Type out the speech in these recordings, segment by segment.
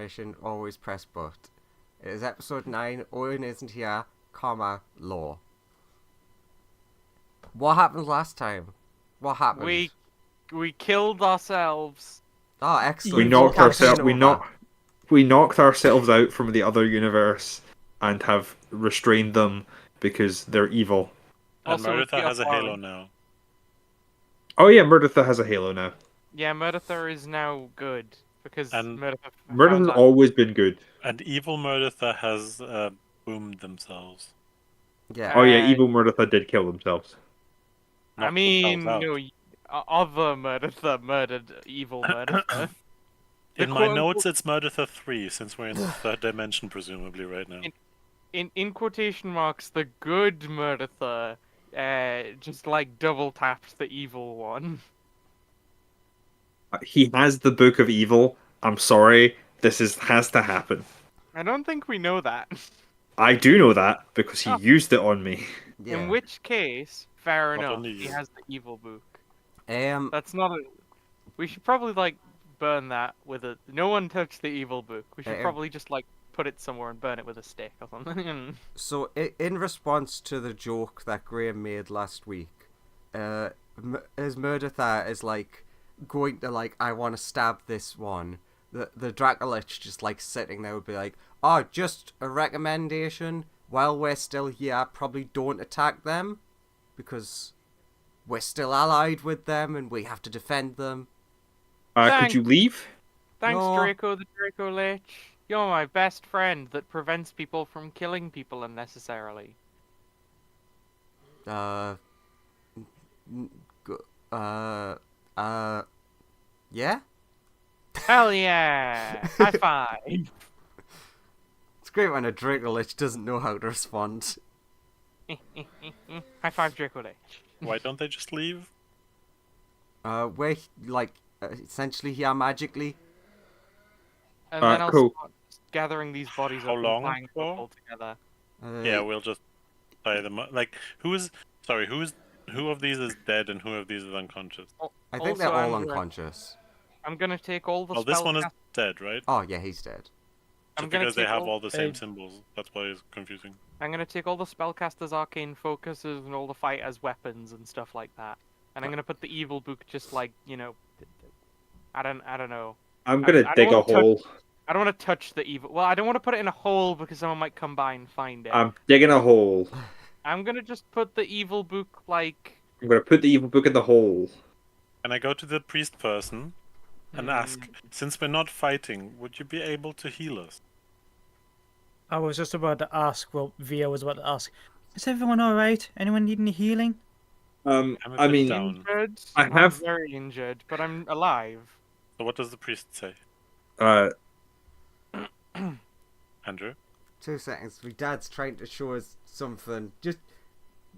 situation, always press but. It is episode 9, Owen isn't here, comma, law. What happened last time? What happened? We killed ourselves. Oh, excellent. We knocked ourselves. Campaign We knocked ourselves out from the other universe and have restrained them because they're evil. And Also, Mereditha has a Owen. halo now. Oh yeah, Mereditha has a halo now. Yeah, Mereditha is now good because And Mereditha Mereditha's found out- always been good. And evil Mereditha has boomed themselves. Yeah. Oh yeah, evil Mereditha did kill themselves. I Knocked mean, themselves out. other Mereditha murdered evil Mereditha. In my quote-unquote- notes, it's Mereditha 3, since we're in the third dimension, presumably, right now. in quotation marks, the good Mereditha just like double tapped the evil one. He has the Book of Evil. I'm sorry, has to happen. I don't think we know that. I do know that because he Oh. used it on me. Yeah. In which case, fair Not enough, only he you. has the evil book. That's That's not a... We should probably, like, burn that with a... No one touched the evil book. We should probably just, like, put it somewhere and burn it with a stick or something. so. In response to the joke that Graham made last week, as Mereditha is like going to like, I want to stab this one. The Dracolich just like sitting there would be like, oh, just a recommendation. While we're still here, probably don't attack them, because we're still allied with them and we have to defend them. Could you leave? Thanks, No. Draco the Draco Lich. You're my best friend that prevents people from killing people unnecessarily. Yeah. Hell yeah! High five! It's great when a Dracolich doesn't know how to respond. High five, Draco Lich. Why don't they just leave? We're like essentially here magically. And then I'll cool. start gathering these bodies How up long and tying them for? all together. Yeah, we'll just tie them up. Like, who of these is dead and who of these is unconscious? I think Also, they're all I'm gonna- unconscious. I'm gonna take all the Well, this one is spellcast- dead, right? Oh yeah, he's dead. I'm Just gonna because they take have all- all the same symbols. That's why it's confusing. I'm gonna take all the spellcasters' arcane focuses and all the fighters' weapons and stuff like that. And I'm gonna put the evil book just like, you know, I don't know. I'm gonna I dig a don't wanna hole. I don't want to touch the evil. Well, I don't want to put it in a hole because someone might come by and find it. I'm digging a hole. I'm gonna just put the evil book like. I'm gonna put the evil book in the hole. And I go to the priest person and ask, since we're not fighting, would you be able to heal us? I was just about to ask, well, Via was about to ask, is everyone alright? Anyone need any healing? I'm a I bit mean, down. Injured. I I'm have- very injured, but I'm alive. So what does the priest say? Andrew? 2 seconds. My dad's trying to show us something. Just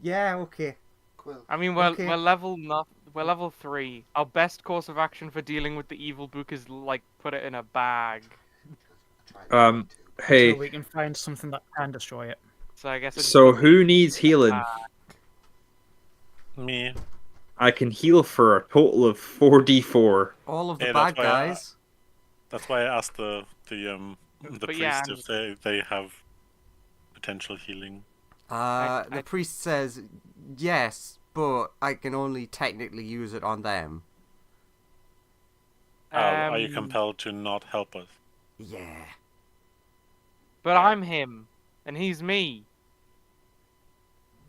yeah, okay. Quill. I mean, we're Okay. we're level 3. Our best course of action for dealing with the evil book is like put it in a bag. Hey, So we can find something that can destroy it. So I guess. It's so who needs healing? Me. I can heal for a total of 4d4. All of the Yeah, bad that's why I- guys. That's why I asked the But priest yeah, if they have potential healing. The priest says yes, but I can only technically use it on them. Are you compelled to not help us? Yeah. But I'm him, and he's me.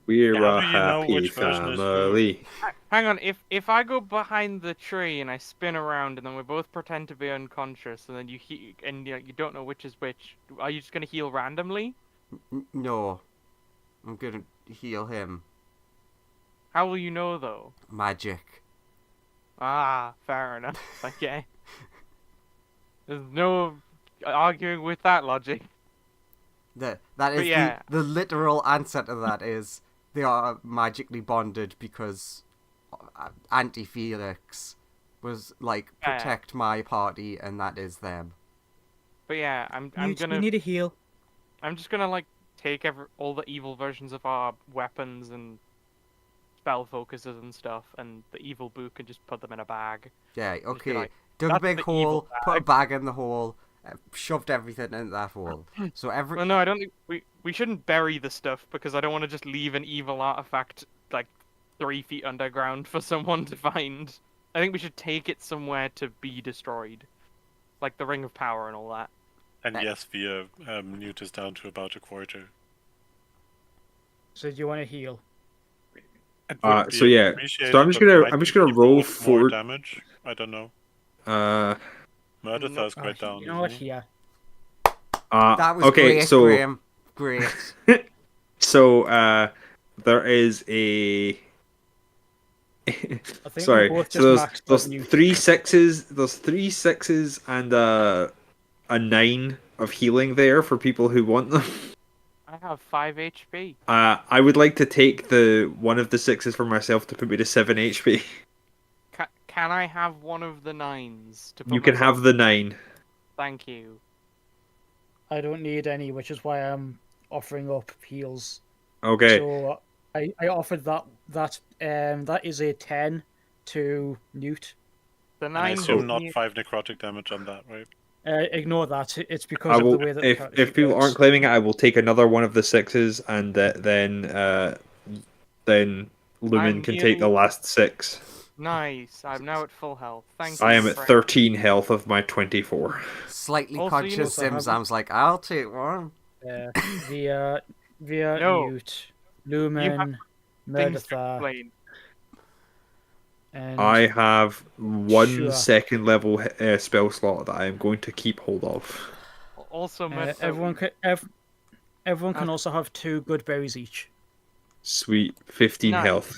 We're How a do you know happy which version is family. Hang on, if I go behind the tree and I spin around and then we both pretend to be unconscious and then you don't know which is which, are you just gonna heal randomly? No. I'm gonna heal him. How will you know though? Magic. Ah, fair enough. Okay. There's no arguing with that logic. That But is yeah. the literal answer to that is they are magically bonded because Auntie Felix was like Yeah. protect my party and that is them. But yeah, I'm You gonna need a heal. I'm just gonna like take all the evil versions of our weapons and spell focuses and stuff and the evil book and just put them in a bag. Yeah, Just be okay. like, Dug a "That's big the hole, evil put a bag in the hole, shoved everything in that hole. So Well, no, I don't think we shouldn't bury the stuff because I don't want to just leave an evil artifact like 3 feet underground for someone to find. I think we should take it somewhere to be destroyed, like the Ring of Power and all that. And yes, Via, Newt is down to about a quarter. So do you want to heal? It would be So yeah, appreciated, so I'm just but gonna might I'm just we gonna be roll both more for damage. I don't know. uh Murdertha is Oh, quite down, you know what? isn't he? Here. that was okay, great, so Graham. Great. there is a I think we sorry. both So just maxed there's out Newt. 3 6s. There's 3 6s and a 9 of healing there for people who want them. I have 5 HP. I would like to take the one of the 6s for myself to put me to 7 HP. Can I have one of the 9s to put You can myself- have the 9. Thank you. I don't need any, which is why I'm offering up heals. Okay. So I offered that is a 10 to Newt. The And I 9 assume hit not me- 5 necrotic damage on that, right? Ignore that. It's because I of will, the way that the if character if people works. aren't claiming it, I will take another one of the 6s, and then Lumen I'm can take the healed. last 6. Nice. I'm now at full health. Thank I you. am at friend. 13 health of my 24. Slightly Also, you know- conscious Simsam's like, I'll take one. Via No. Newt, Lumen, Things to Murdertha, explain. and I have one Sure. second level spell slot that I am going to keep hold of. Also, Murdertha, everyone can I've- also have 2 good berries each. Sweet, 15 Nice. health.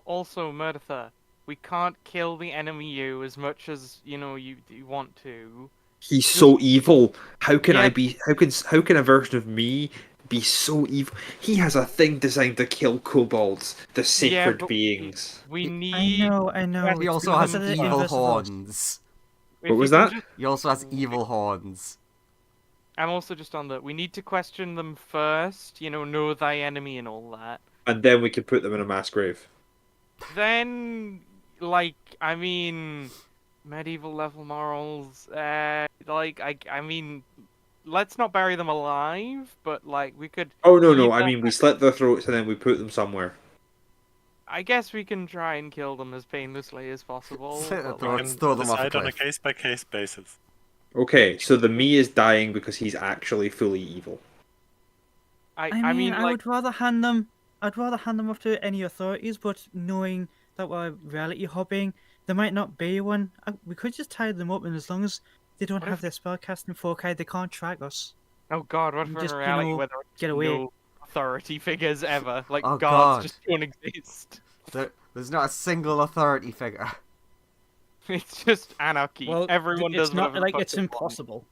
Also, Murdertha, we can't kill the enemy you as much as you want to. He's so evil. How can Yeah. I be? How can a version of me be so evil? He has a thing designed to kill kobolds, the sacred but beings. We I need. know. He it's also because has of the evil inverse of us. horns. if What was you can that? just- He also has evil horns. I'm also just on that. We need to question them first. Know thy enemy and all that. And then we can put them in a mass grave. Then, I mean, medieval level morals. I mean, let's not bury them alive, but we could. Oh no, leave no! I them- mean, we slit their throats and then we put them somewhere. I guess we can try and kill them as painlessly as possible. Slit their but, throats. We Let's can throw them off a decide on a cliff. case-by-case basis. Okay, so the me is dying because he's actually fully evil. I mean, I would rather hand them. I'd rather hand them off to any authorities, but knowing that we're reality hopping, there might not be one. We could just tie them up, and as long as they don't What have if- their spellcasting foci, they can't track us. oh God, what if in just, reality where there are get away. no authority figures ever, like Oh, guards God. just don't exist. There's not a single authority figure. It's just anarchy. Well, Everyone it's does not whatever the fuck it's they want. impossible.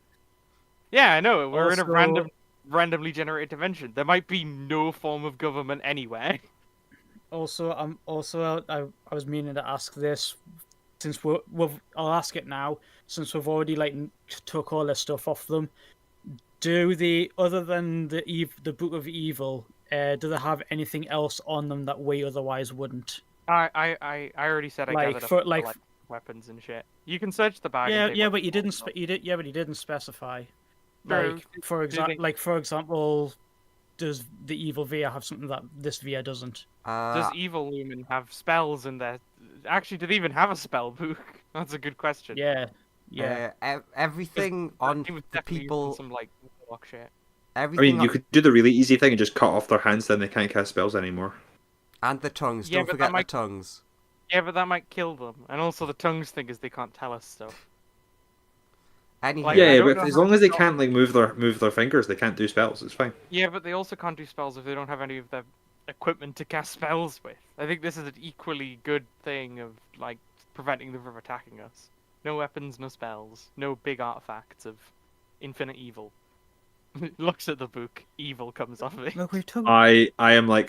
Yeah, I know. We're in a Also- randomly generated dimension. There might be no form of government anywhere. Also, I was meaning to ask this since I'll ask it now since we've already took all this stuff off them. Do the other than the Book of Evil, do they have anything else on them that we otherwise wouldn't? I already said I gathered up weapons and shit. You can search the bag. and take Yeah, what but you didn't. want. But you didn't specify. True. For they- example, does the evil Via have something that this Via doesn't? Does evil Lumen have spells in there? Actually, do they even have a spell book? That's a good question. Yeah. Everything on He was the definitely using people. some warlock shit. I Everything mean, you on- could do the really easy thing and just cut off their hands, then they can't cast spells anymore. and the tongues. Yeah, Don't but forget that might- the tongues. Yeah, but that might kill them. And also the tongues thing is they can't tell us stuff. Anyhow, Like, I Yeah, don't but know as how long as they spells- can't move their fingers, they can't do spells. It's fine. Yeah, but they also can't do spells if they don't have any of their equipment to cast spells with. I think this is an equally good thing of preventing them from attacking us. No weapons, no spells, no big artifacts of infinite evil. Looks at the book, evil comes off of it. Look, we've took. I am I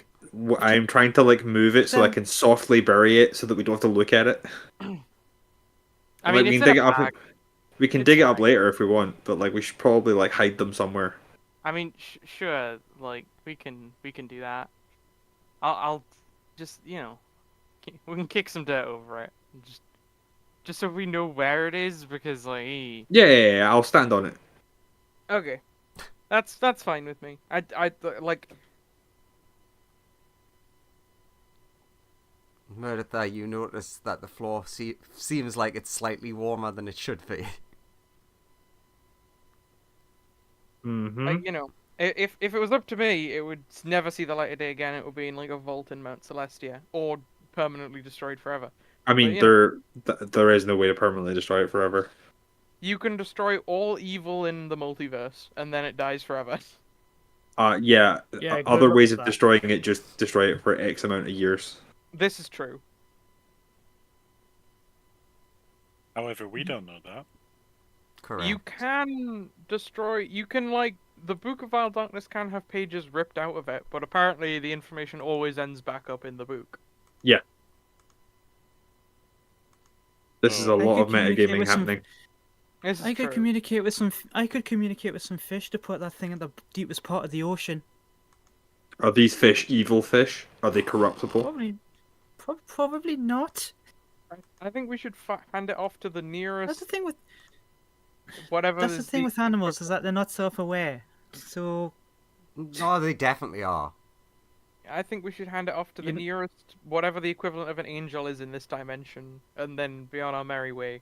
am trying to move it so I So- can softly bury it so that we don't have to look at it. I Like, mean, we it's can in dig a it up. bag. We can It's dig it up fine. later if we want, but we should probably hide them somewhere. I mean, sure, we can do that. I'll just we can kick some dirt over it. And just Just so we know where it is, because like. Yeah, I'll stand on it. Okay, that's fine with me. I like. Meredith, you notice that the floor seems like it's slightly warmer than it should be. Mm-hmm. Like, if it was up to me, it would never see the light of day again. It would be in like a vault in Mount Celestia, or permanently destroyed forever. I mean, there is no way to permanently destroy it forever. You can destroy all evil in the multiverse, and then it dies forever. Yeah, Other good ways luck of with that. destroying it just destroy it for X amount of years. This is true. However, we don't know that. Correct. You can destroy. You can like the Book of Vile Darkness can have pages ripped out of it, but apparently the information always ends back up in the book. This is a Oh. lot I of could communicate metagaming with some- happening. This is I could true. communicate with some. I could communicate with some fish to put that thing in the deepest part of the ocean. Are these fish evil fish? Are they corruptible? Probably not. I think we should hand it off to the That's nearest the thing with whatever. that's the is thing with animals is that they're not self-aware. So No, they definitely are. I think we should hand it off to the You kn- nearest whatever the equivalent of an angel is in this dimension, and then be on our merry way.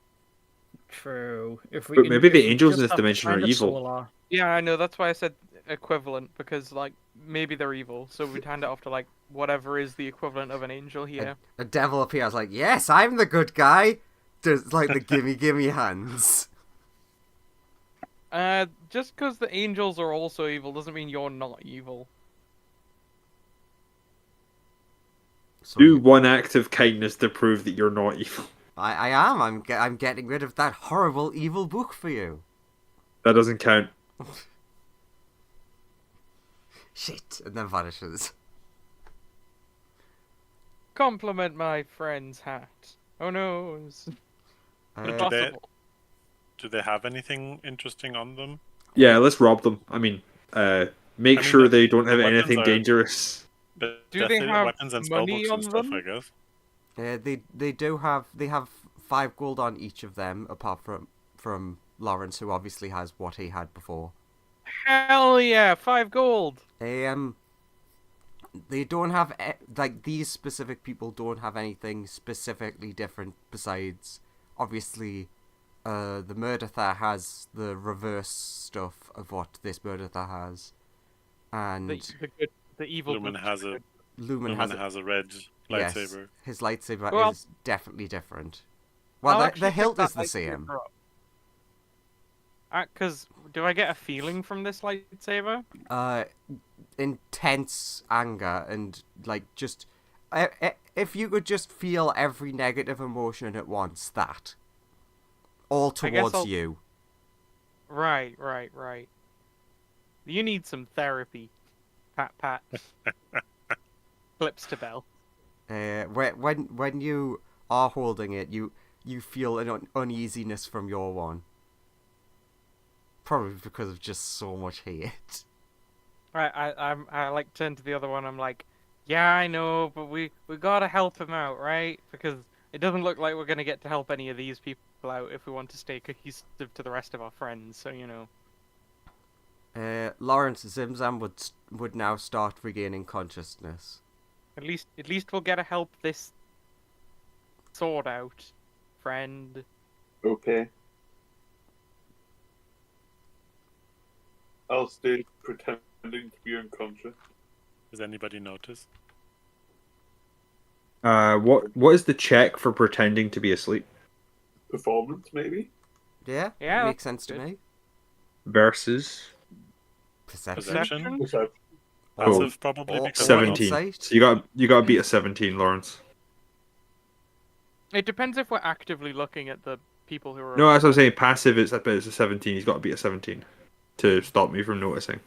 true. If But maybe the if we angels in just this have to dimension are find a evil. solar- Yeah, I know. That's why I said equivalent, because like maybe they're evil, so we'd hand it off to like whatever is the equivalent of an angel here. A devil appears like, yes, I'm the good guy. Does like the gimme hands. Just because the angels are also evil doesn't mean you're not evil. So Do one act of kindness to prove that you're not evil. I am. I'm getting rid of that horrible evil book for you. That doesn't count. Shit, and then vanishes. Compliment my friend's hat. Oh no, it's Uh, impossible. Do they have anything interesting on them? Yeah, let's rob them. I mean, make I mean, sure the- they don't have the weapons anything are- dangerous. But Do they definitely have weapons and money spellbooks on and stuff, them? I guess. they have 5 gold on each of them, apart from Lawrence, who obviously has what he had before. Hell yeah, 5 gold. They don't have like these specific people don't have anything specifically different besides obviously the Murdertha has the reverse stuff of what this Murdertha has, and The evil. Lumen book. has a Lumen has a red yes, lightsaber. his lightsaber Well- is definitely different. Well, I'll the actually hilt pick is that the same. lightsaber up. Cause do I get a feeling from this lightsaber? Intense anger and like just if you could just feel every negative emotion at once, that all I guess towards I'll- you. Right. You need some therapy. Pat. Clips to bell. When you are holding it, you feel an uneasiness from your one. Probably because of just so much hate. Right, I like turn to the other one. I'm like, yeah, I know, but we gotta help him out, right? Because it doesn't look like we're gonna get to help any of these people out if we want to stay cohesive to the rest of our friends. So Lawrence Zimzam would now start regaining consciousness. at least we'll get to help this sort out, friend. Okay. I'll stay pretending to be unconscious. Does anybody notice? What is the check for pretending to be asleep? Performance, maybe? Yeah, Yeah, makes sense to good. me. Versus Perception. Perception? Perception. Passive, probably, or because 17. insight. So you got to beat a 17, Lawrence. It depends if we're actively looking at the people who are. No, that's what I'm saying. Passive is a 17. He's got to beat a 17 to stop me from noticing.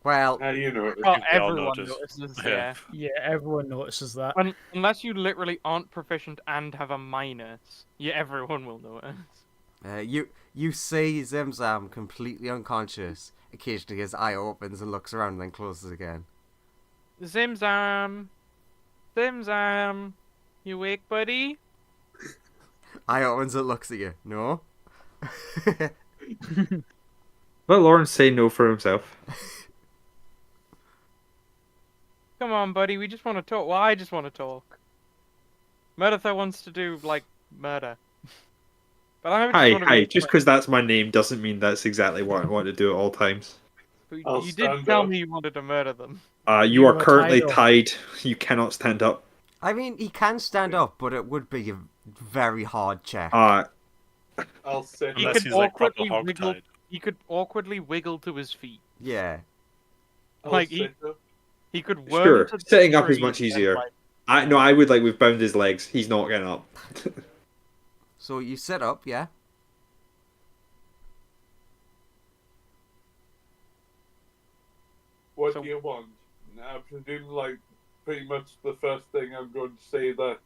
Well, How do you know it? Well, think we all everyone notice. notices, Yeah. yeah. Yeah, everyone notices that. Unless you literally aren't proficient and have a minus, yeah, everyone will notice. you see Zimzam completely unconscious. Occasionally his eye opens and looks around and then closes again. Zimzam, you awake, buddy? I opens it, looks at you. No. Let Lawrence say no for himself. Come on, buddy. We just want to talk. Well, I just want to talk. Meredith wants to do like murder. But I just Hi, want to hi. be. Just because that's my name doesn't mean that's exactly what I want to do at all times. I'll You did stand tell up. me you wanted to murder them. You You are are currently tied up. tied. You cannot stand up. I mean, he can stand up, but it would be a very hard check. I'll sit He up. Unless could he's like proper awkwardly wiggle. hog-tied. He could awkwardly wiggle to his feet. Yeah. I'll like, sit up. He could worm Sure, to the sitting up is tree much and, easier. like, I would like we've bound his legs. He's not getting up. So you sit up, yeah? What So- do you want? I presume, like, pretty much the first thing I'm going to say that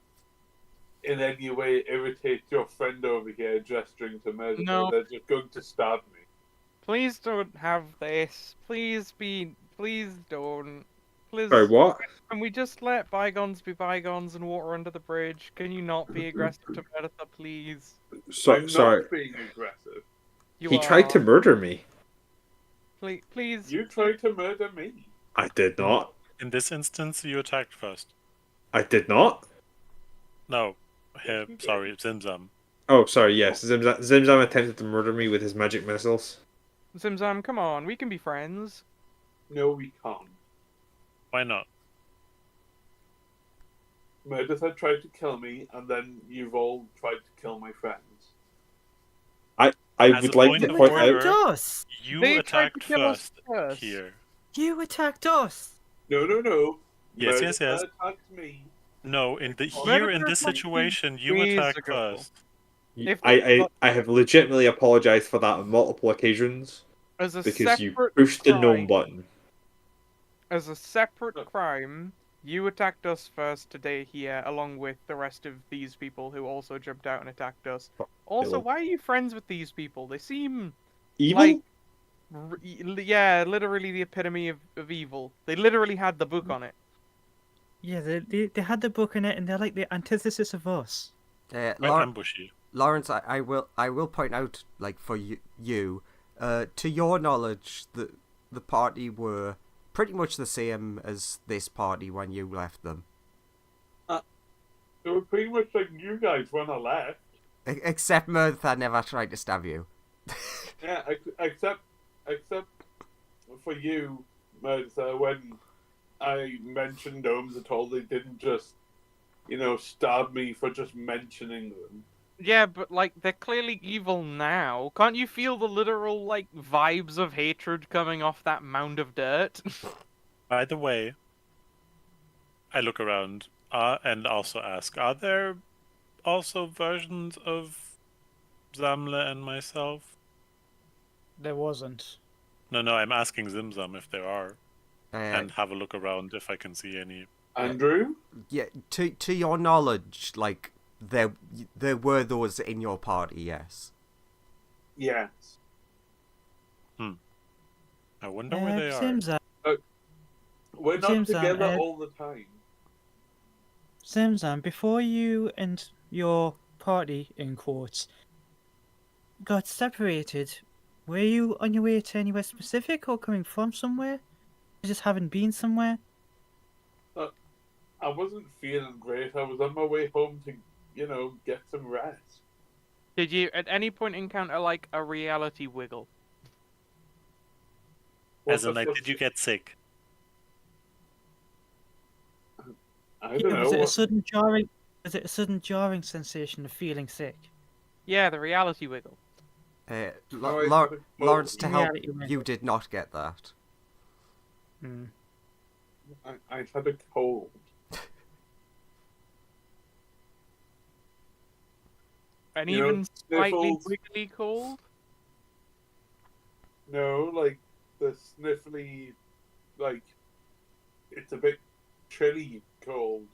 in any way irritates your friend over here gesturing to murder. No. They're just going to stab me. Please don't have this. Please don't. Please. Sorry, what? Can we just let bygones be bygones and water under the bridge? Can you not be aggressive to Meredith, please? I'm Sorry. not being aggressive. You He tried to are. murder me. Please. You tried to murder me. I did not. In this instance, you attacked first. I did not. No, sorry, Zimzam. Oh, sorry. Yes, Zimzam attempted to murder me with his magic missiles. Zimzam, come on. We can be friends. No, we can't. Why not? Meredith had tried to kill me, and then you've all tried to kill my friends. I As would a like point to of point order- out. us! You They tried to attacked kill us first first. here. You attacked us! No. Yes, Meredith yes. attacked me. No, Oh, here in Meredith this attacked situation, you days attacked ago. first. If I have legitimately apologized for that on multiple occasions As a because you separate pushed the crime, gnome button. As a separate crime, you attacked us first today here, along with the rest of these people who also jumped out and attacked us. Also, Caleb. why are you friends with these people? They seem Evil? like, yeah, literally the epitome of evil. They literally had the book on it. Yeah, they had the book in it and they're like the antithesis of us. Quite Lau- ambushy. Lawrence, I will point out, like, for you, to your knowledge, the party were pretty much the same as this party when you left them. They were pretty much like you guys when I left. Except Mirtha never tried to stab you. Yeah, except for you, Meredith, when I mentioned gnomes at all, they didn't just, stab me for just mentioning them. Yeah, but like they're clearly evil now. Can't you feel the literal like vibes of hatred coming off that mound of dirt? By the way, I look around and also ask, are there also versions of Zamla and myself? There wasn't. No, I'm asking Zimzam if there are, and Uh, have a look around if I can see any. Andrew? yeah, to your knowledge, like, there were those in your party, yes. Yes. I wonder where they are. Zimzam, We're not James, together Ed. all the time. Zimzam, before you and your party, in quotes, got separated, were you on your way to anywhere specific or coming from somewhere? You just haven't been somewhere? I wasn't feeling great. I was on my way home to, get some rest. Did you at any point encounter like a reality wiggle? As What in, the like, fuck- did you get sick? I don't know. Was it a what- sudden jarring? Was it a sudden jarring sensation of feeling sick? Yeah, the reality wiggle. I had a cold. Lawrence, to help, Reality wiggle. you did not get that. Hmm. I had a cold. And You know, even slightly sniffles. wiggly cold? No, like the sniffly, like it's a bit chilly cold.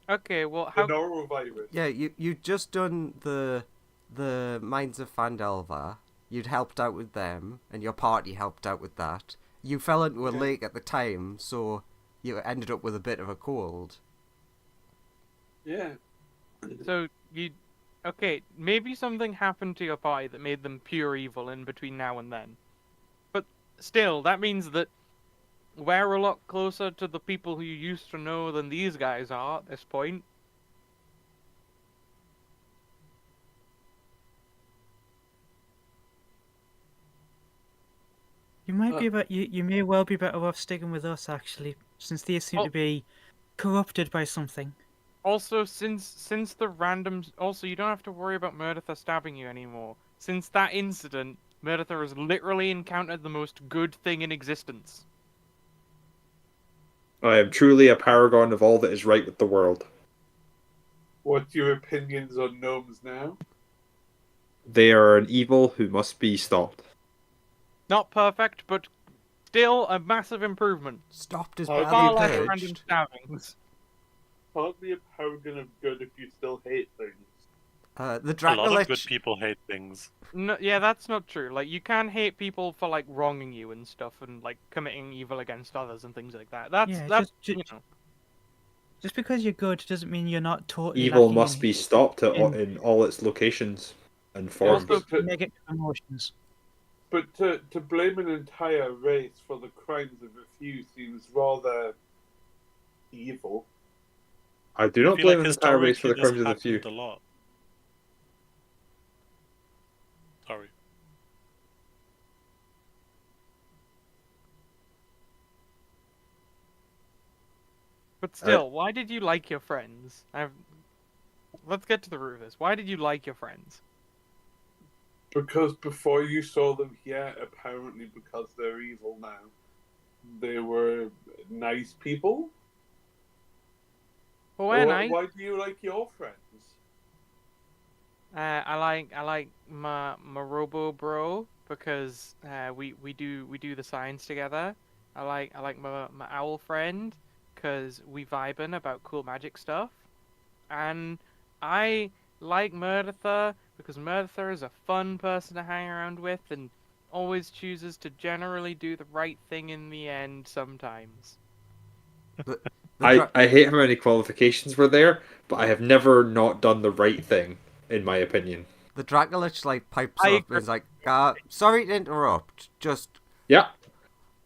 Okay, well The how norovirus. Yeah, you just done the Mines of Phandelver. You'd helped out with them, and your party helped out with that. You fell into a Yeah. lake at the time, so you ended up with a bit of a cold. Yeah. so you Okay, maybe something happened to your party that made them pure evil in between now and then. But still, that means that we're a lot closer to the people who you used to know than these guys are at this point. You might be you may well be better off sticking with us actually, since they seem to be corrupted by something. Also, since the random... Also, you don't have to worry about Murdertha stabbing you anymore. Since that incident, Murdertha has literally encountered the most good thing in existence. I am truly a paragon of all that is right with the world. What's your opinions on gnomes now? They are an evil who must be stopped. Not perfect, but still a massive improvement. Stopped is Far Far badly less random purged. stabbings. Hardly a paragon of good if you still hate things. The A lot of good Dracolich. people hate things. No, yeah, that's not true. Like, you can hate people for, like, wronging you and stuff, and, like, committing evil against others and things like that. That's, Yeah, you know. Just because you're good doesn't mean you're not totally Evil lacking must be stopped in- in all its locations and forms. Also, But negative emotions. But to blame an entire race for the crimes of a few seems rather evil. I do I not feel blame like an entire race for the historically crimes of the few. this happened a lot. Sorry. but still, why did you like your friends? Let's get to the root of this. Why did you like your friends? Because before you saw them here, apparently because they're evil now, they were nice people. Well, we're Why nice. do you like your friends? I like my Robo Bro because we do the science together. I like my owl friend because we vibing about cool magic stuff, and I like Murdertha because Murdertha is a fun person to hang around with and always chooses to generally do the right thing in the end sometimes. I hate how many qualifications were there, but I have never not done the right thing, in my opinion. The Dracolich like pipes I up and is like, sorry to interrupt. Just Yeah.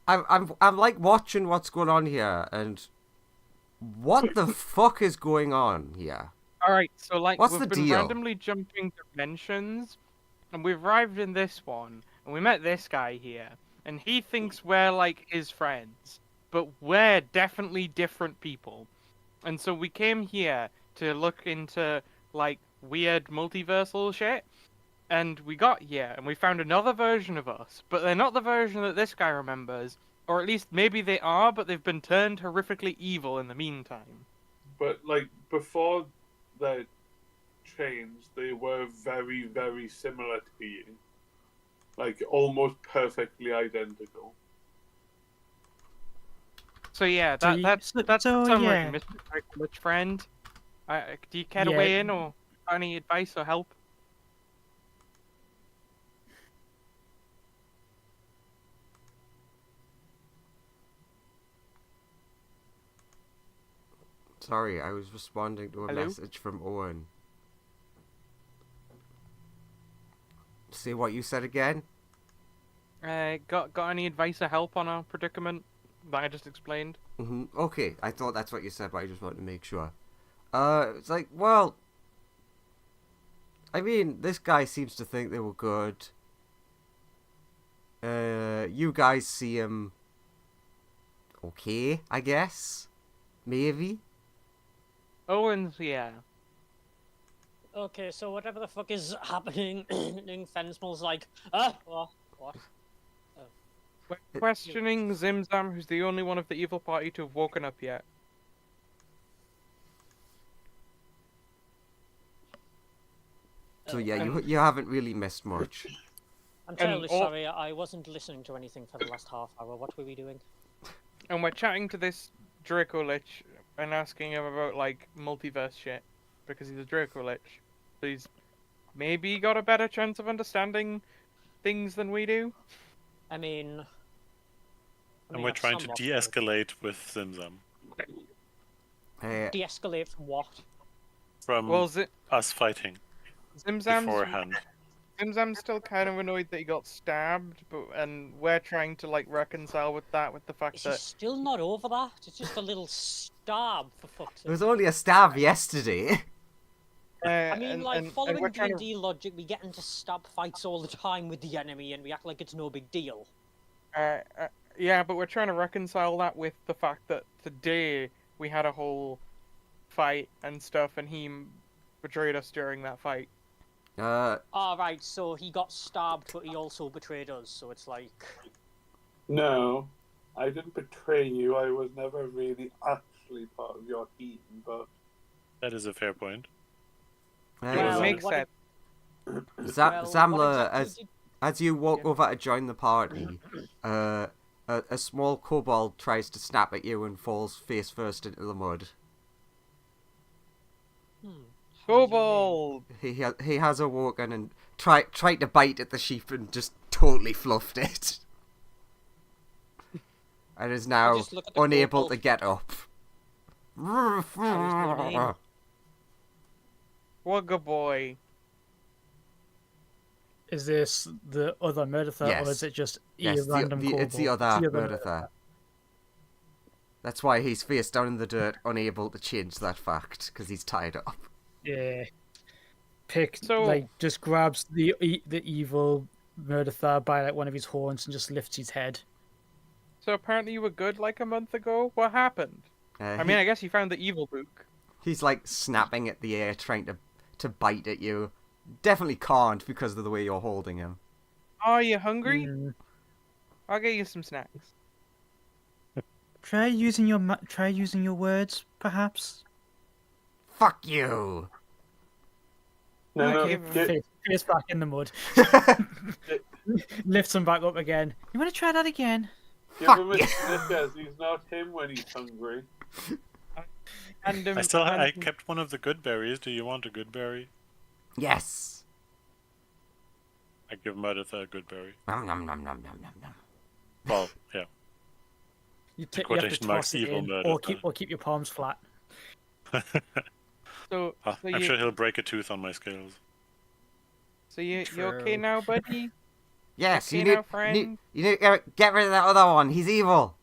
I'm like watching what's going on here, and what the fuck is going on here? Alright, so like What's we've the been deal? randomly jumping dimensions, and we've arrived in this one, and we met this guy here, and he thinks we're like his friends, but we're definitely different people. And so we came here to look into like weird multiversal shit, and we got here, and we found another version of us, but they're not the version that this guy remembers, or at least maybe they are, but they've been turned horrifically evil in the meantime. But like before they changed, they were very, very similar to you. Like almost perfectly identical. So yeah, So that's so summary, yeah. Mr. Rich friend. Do you care to Yeah. weigh in or any advice or help? Sorry, I was responding to a Hello? message from Owen. Say what you said again? Got any advice or help on our predicament that I just explained? Okay, I thought that's what you said, but I just wanted to make sure. It's like, well, I mean, this guy seems to think they were good. You guys see him okay, I guess? Maybe? Owen's, yeah. Okay, so whatever the fuck is happening in Fensmal's like, what? We're questioning Zimzam, who's the only one of the evil party to have woken up yet. So yeah, you haven't really missed much. I'm terribly all- sorry, I wasn't listening to anything for the last half hour. What were we doing? And we're chatting to this Draco Lich and asking him about, like, multiverse shit. Because he's a Draco Lich. So he's maybe got a better chance of understanding things than we do. I mean... And we're trying to de-escalate with Zimzam. Uh, De-escalate from what? From Well, us fighting. beforehand. Zimzam's still kind of annoyed that he got stabbed, and we're trying to like reconcile with that, with the fact Is he that still not over that? It's just a little stab, for fuck's It was sake. only a stab yesterday. I mean, like, and following we're trying to D&D logic, we get into stab fights all the time with the enemy, and we act like it's no big deal. yeah, but we're trying to reconcile that with the fact that today we had a whole fight and stuff, and he betrayed us during that fight. Right, so he got stabbed, but he also betrayed us, so it's like... No, I didn't betray you. I was never really actually part of your team, but... That is a fair point. Yeah, Well, it makes what sense. Zamla, exactly as you walk over to join the party, a small kobold tries to snap at you and falls face first into the mud. Kobold! He has awoken and tried to bite at the sheep and just totally fluffed it. And is now just look at the unable kobold. to get up. name? Wugga boy. Is this the other Murdertha, or Yes. is it just Yes, random kobold? it's the other Murdertha. That's why he's face down in the dirt, unable to change that fact, because he's tied up. Yeah. Just grabs the evil Murdertha by like one of his horns and just lifts his head. So apparently you were good like a month ago? What happened? I mean, I guess you found the evil book. He's like snapping at the air, trying to bite at you. Definitely can't because of the way you're holding him. Are you hungry? Mm. I'll get you some snacks. Try using your words, perhaps. Fuck you! No, Okay, no, face back in the mud. Lifts him back up again. You want to try that again? give him a Snickers. He's not him when he's hungry. And I kept one of the good berries. Do you want a good berry? Yes! I give Murdertha a good berry. Nom nom nom nom nom nom nom. Well, yeah. You have to Quotation marks, toss it evil in, Murdertha. or keep your palms flat. So I'm sure he'll break a tooth on my scales. So you okay now, buddy? Yes, Okay you now, need, friend? you need to get rid of that other one. He's evil.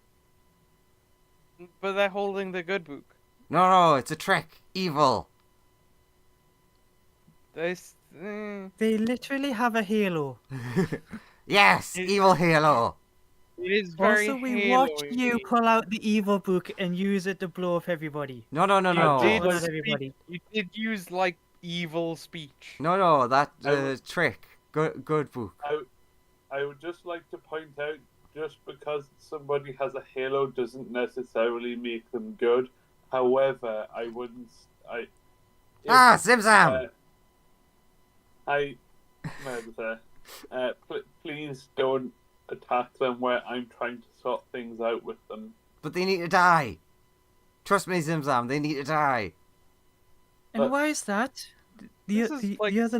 But they're holding the good book. No, it's a trick. Evil. This. They literally have a halo. Yes, evil halo. It is very Also, we watch Halo-y. you pull out the evil book and use it to blow up everybody. No. You did, Blow up everybody. you did use like evil speech. No, that trick. Good book. I would just like to point out, just because somebody has a halo doesn't necessarily make them good. However, I wouldn't. Zimzam! Please don't attack them where I'm trying to sort things out with them. But they need to die. Trust me, Zimzam, they need to die. And why is that? The other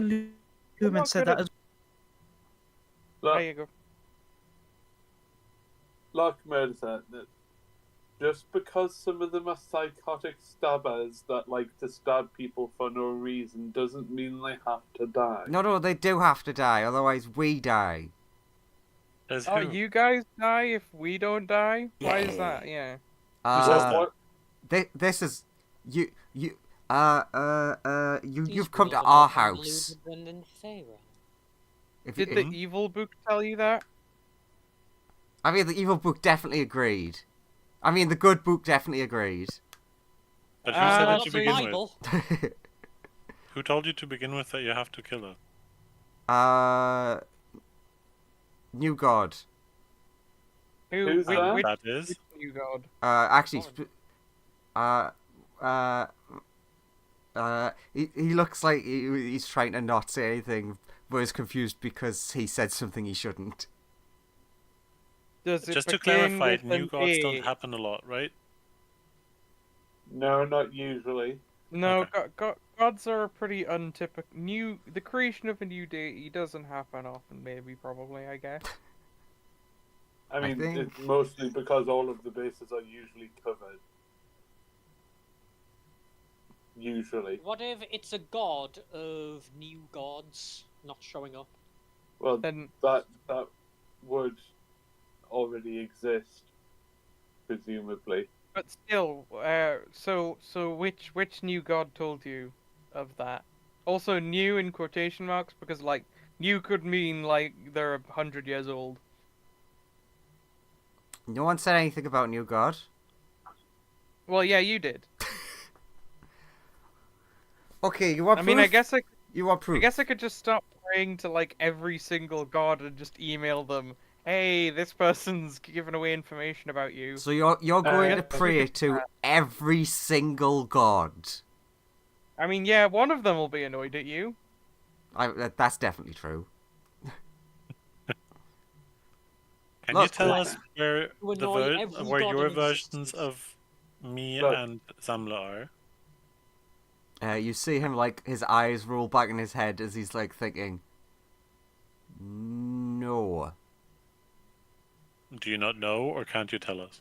Lumen said that as There you go. Like Murder, just because some of them are psychotic stabbers that like to stab people for no reason doesn't mean they have to die. No, they do have to die, otherwise we die. Oh, you guys die if we don't die? Why is that? Yeah. This is you've come to our house. Did the evil book tell you that? I mean, the evil book definitely agreed. I mean, the good book definitely agreed. But who said it to the begin Bible. with? Who told you to begin with that you have to kill her? New God. Who's that? Which That is? new god? Actually, he looks like he's trying to not say anything, but is confused because he said something he shouldn't. Does it Just to begin clarify, with new an gods A? don't happen a lot, right? No, not usually. No, Okay. gods are pretty untypical. The creation of a new deity doesn't happen often. Maybe, probably, I guess. I mean, think- it's mostly because all of the bases are usually covered. usually. What if it's a god of new gods not showing up? Well, Then that would already exist, presumably. but still, so which new god told you of that? Also, new in quotation marks because like new could mean like they're 100 years old. No one said anything about new god. Well, yeah, you did. Okay, you want I proof? mean, I guess You want proof? I guess I could just stop praying to like every single god and just email them. Hey, this person's giving away information about you. So you're going to yes, pray we could do to that. every single god. I mean, yeah, one of them will be annoyed at you. That's definitely true. Can you Look, tell like, us where to annoy every god your in versions existence. of me Look. and Zamla are? You see him like his eyes roll back in his head as he's like thinking. No. Do you not know, or can't you tell us?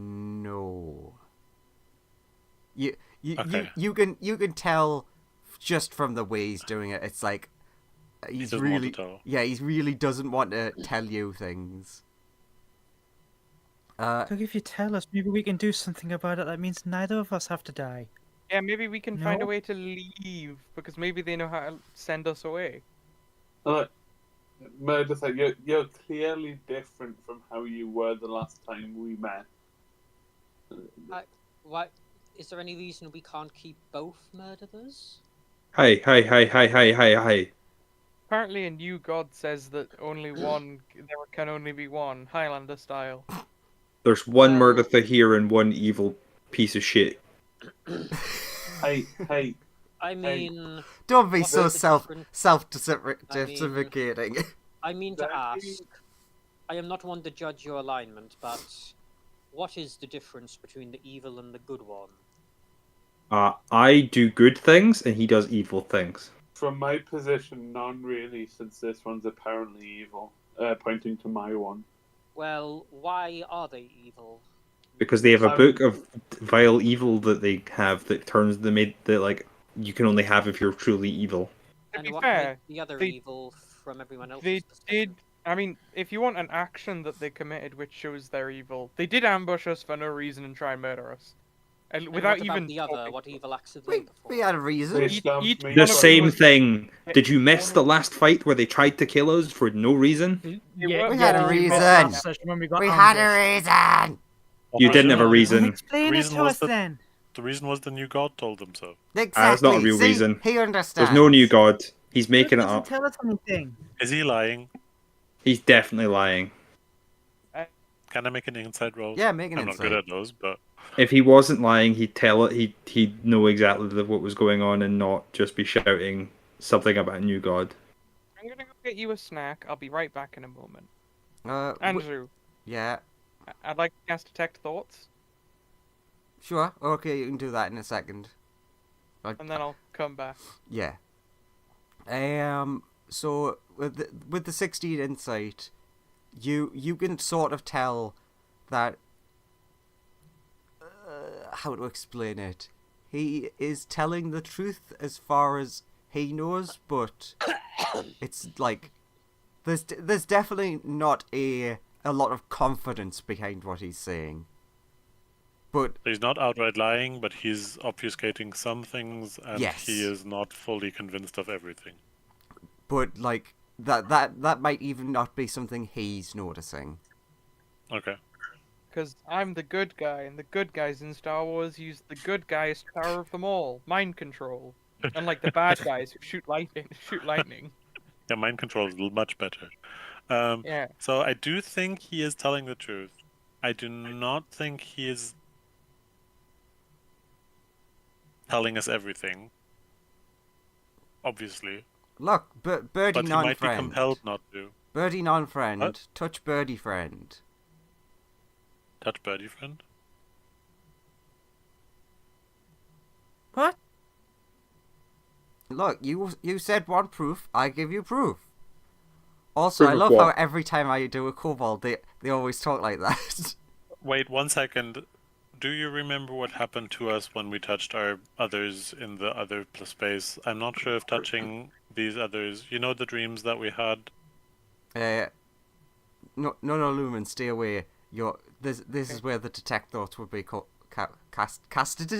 No. You Okay. you can tell just from the way he's doing it. It's like He he's doesn't want really to tell. yeah, he really doesn't want to tell you things. Look, if you tell us, maybe we can do something about it. That means neither of us have to die. Yeah, maybe we can find a No. way to leave because maybe they know how to send us away. Look, Meredith, you're clearly different from how you were the last time we met. What? Is there any reason we can't keep both murderers? Hi. Apparently, a new god says that only one, there can only be one, Highlander style. There's one Well- Murdertha here and one evil piece of shit. Hey, I mean, Don't be What's so the difference? self-deprecating. I mean to Exactly. ask. I am not one to judge your alignment, but what is the difference between the evil and the good one? I do good things and he does evil things. from my position, none really, since this one's apparently evil, pointing to my one. Well, why are they evil? Because they have a book of vile evil that they have that turns them that like you can only have if you're truly evil. To And be what fair, makes the other they- evil from everyone else? they did. I mean, if you want an action that they committed which shows they're evil, they did ambush us for no reason and try and murder us, and without what about even the other, talking. what evil acts did they We perform? had a reason. They Each- stabbed each me. The one of them same was- thing. Did you miss the last fight where they tried to kill us for no reason? Yeah, We had a you missed reason. that session when we got We had a ambushed. reason. You didn't have a reason. Explain it reason to was us that- then. The reason was the new god told them so. Exactly. That's not a real See? reason. He understands. There's no new god. He's making it doesn't up. tell us anything. Is he lying? He's definitely lying. Can I make an inside roll? Yeah, make an I'm not insight. good at those, but If he wasn't lying, he'd tell it. He'd know exactly what was going on and not just be shouting something about a new god. I'm gonna go get you a snack. I'll be right back in a moment. W- Andrew, yeah, I'd like to cast Detect Thoughts, sure. Okay, you can do that in a second. and then I'll come back. Yeah. So with the 16 insight, you can sort of tell that. How to explain it? He is telling the truth as far as he knows, but it's like there's definitely not a lot of confidence behind what he's saying. But he's not outright lying, but he's obfuscating some things, and Yes. he is not fully convinced of everything. like that might even not be something he's noticing. Okay. Because I'm the good guy, and the good guys in Star Wars use the good guy's power of them all, mind control. Unlike the bad guys who shoot lightning. Yeah, mind control is much better. Yeah. So I do think he is telling the truth. I do not think he is telling us everything. Obviously. Look, birdie But he might be non-friend. compelled not to. Birdie non-friend. What? Touch birdie friend. Touch birdie friend? What? Look, you said want proof. I give you proof. Also, Proof I of love what? how every time I do a kobold, they always talk like that. Wait 1 second. do you remember what happened to us when we touched our others in the other space? I'm not sure if touching these others, the dreams that we had. No, Lumen, stay away. This is where the detect thoughts would be casted.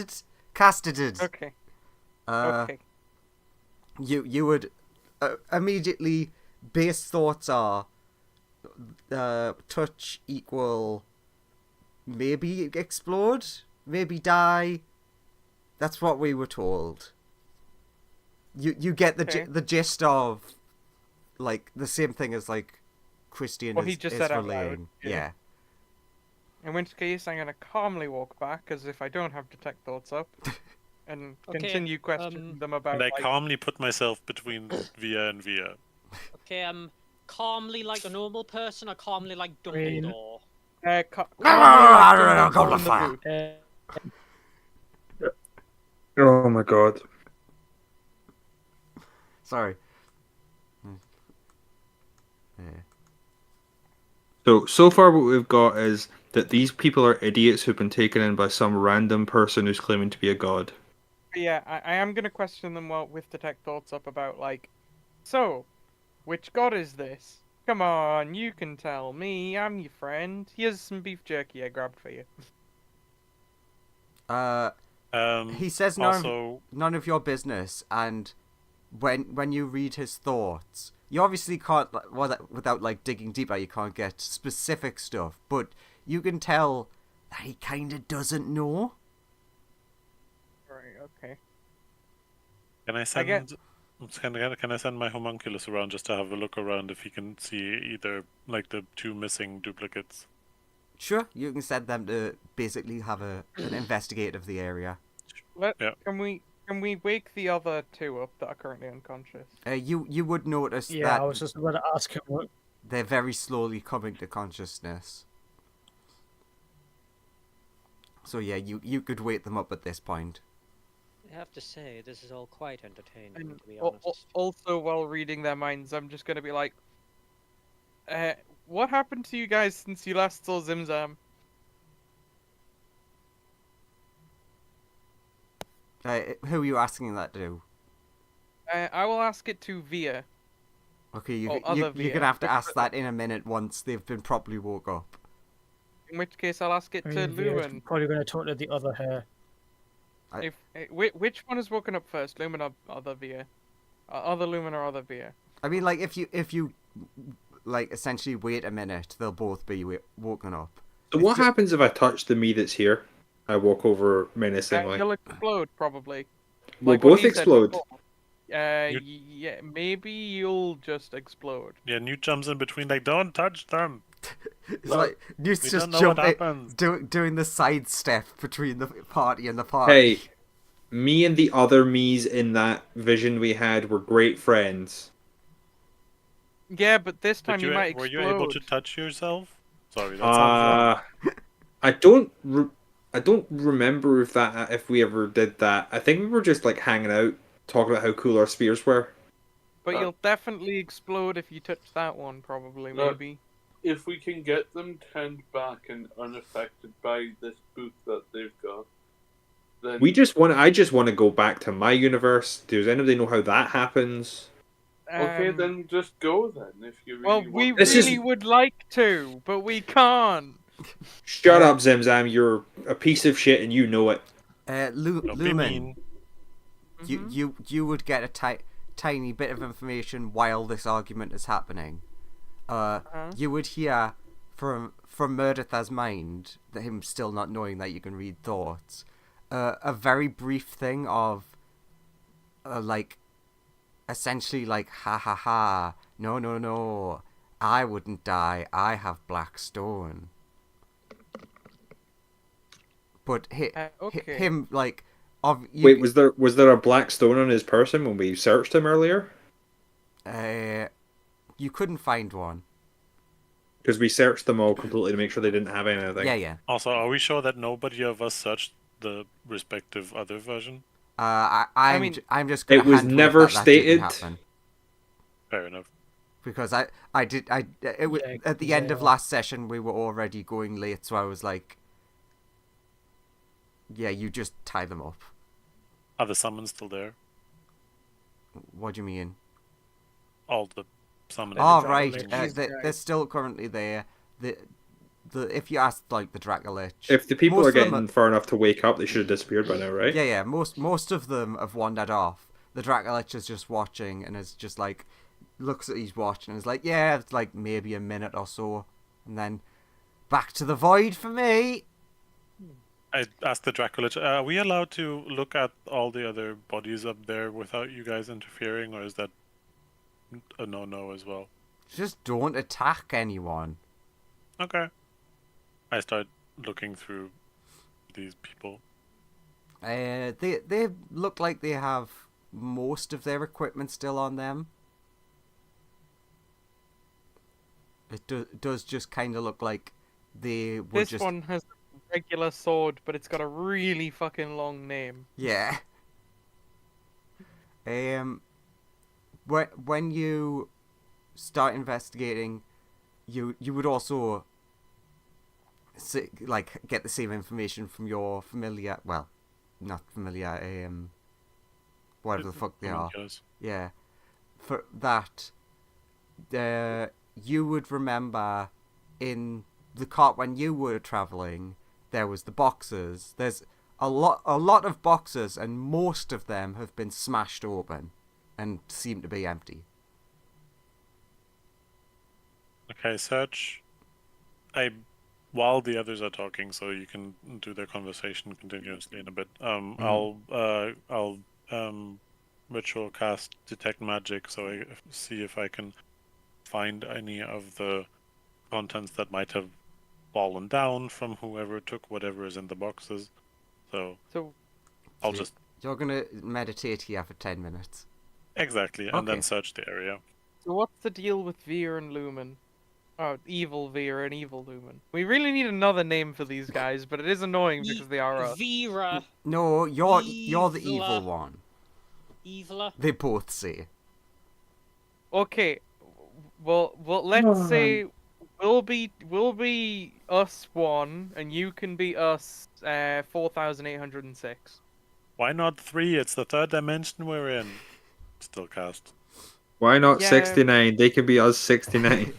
Okay. Okay. You would immediately base thoughts are touch equal maybe explode, maybe die. That's what we were told. You get the gist of like the same thing as like Christian Well, he just is said out relaying. loud. Yeah. In which case, I'm gonna calmly walk back as if I don't have detect thoughts up, and continue questioning them about. And I calmly put myself between Via and Via. Okay, calmly like a normal person, or calmly like Dumbledore? Oh my god. Sorry. So far what we've got is that these people are idiots who've been taken in by some random person who's claiming to be a god. Yeah, I am going to question them with detect thoughts up about, like, so, which god is this? Come on, you can tell me, I'm your friend. Here's some beef jerky I grabbed for you. He says none of your business, and when you read his thoughts, you obviously can't, without like digging deeper, you can't get specific stuff, but you can tell that he kind of doesn't know. Right, okay. Can I send my homunculus around just to have a look around if he can see either like the two missing duplicates? Sure, you can send them to basically have an investigate of the area. Can we wake the other two up that are currently unconscious? You would notice that. Yeah, I was just about to ask him what. They're very slowly coming to consciousness. So yeah, you could wake them up at this point. I have to say, this is all quite entertaining, to be honest. honest. Also, while reading their minds, I'm just gonna be like, what happened to you guys since you last saw Zimzam? Who are you asking that to? I will ask it to Via. Okay, you're gonna have to ask that in a minute once they've been properly woke up. In which case, I'll ask it to Lumen. Probably going to talk to the other hair. Which one is woken up first, Lumen or other Via? Other Lumen or other Via? I mean, like if you like essentially wait a minute, they'll both be woken up. So what happens if I touch the me that's here? I walk over menacingly. You'll explode probably. We'll both explode. Yeah, maybe you'll just explode. Yeah, Newt jumps in between, like, don't touch them. It's like Newt's just jumping, doing the sidestep between the party and the party. Hey, me and the other me's in that vision we had were great friends. Yeah, but this time you might explode. Were you able to touch yourself? Sorry, that sounds wrong. I don't remember if we ever did that. I think we were just like hanging out, talking about how cool our spears were. But you'll definitely explode if you touch that one, probably, maybe. If we can get them turned back and unaffected by this boot that they've got, then I just want to go back to my universe. Does anybody know how that happens? Okay, then just go then. If you really well, we really would like to, but we can't. Shut up, Zimzam. You're a piece of shit, and you know it. Lumen, you would get a tiny bit of information while this argument is happening. You would hear from Murdertha's mind, that him still not knowing that you can read thoughts, a very brief thing of, like, essentially like, ha ha ha, no, I wouldn't die, I have black stone. But him, like, wait, was there a black stone on his person when we searched him earlier? You couldn't find one. Because we searched them all completely to make sure they didn't have anything. Yeah. Also, are we sure that nobody of us searched the respective other version? I'm just gonna it was never stated. Fair enough. Because at the end of last session we were already going late, so I was like, Yeah, you just tie them up. Are the summons still there? What do you mean? All the summons. Oh, the right. Dracolich. They're still currently there. The if you ask like the Dracolich, If the people most are of them getting far enough to wake up, they should have disappeared by now, right? yeah. Most of them have wandered off. The Dracolich is just watching and is just like looks at his watch and is like, yeah, it's like maybe a minute or so, and then back to the void for me. I asked the Dracolich, are we allowed to look at all the other bodies up there without you guys interfering, or is that a no-no as well? Just don't attack anyone. Okay. I start looking through these people. They look like they have most of their equipment still on them. It does just kind of look like they were This just one has a regular sword, but it's got a really fucking long name. yeah. When you start investigating, you would also get the same information from your familiar. Well, not familiar. Whatever the fuck they are. Yeah, for that, you would remember in the cart when you were traveling, there was the boxes. There's a lot of boxes, and most of them have been smashed open and seem to be empty. Okay, search. While the others are talking, so you can do their conversation continuously in a bit. I'll ritual cast detect magic, so I see if I can find any of the contents that might have fallen down from whoever took whatever is in the boxes. So I'll just You're gonna meditate here for 10 minutes. exactly, and Okay. then search the area. So what's the deal with Veer and Lumen? Oh, evil Veer and evil Lumen. We really need another name for these guys, but it is annoying because they are us. Vera. No, you're the evil Evil. one. Eviler. They both say. Okay, well, let's say we'll be us 1, and you can be us 4,806. Why not 3? It's the third dimension we're in. Still cast. Why not Yeah. 69? They could be us 69.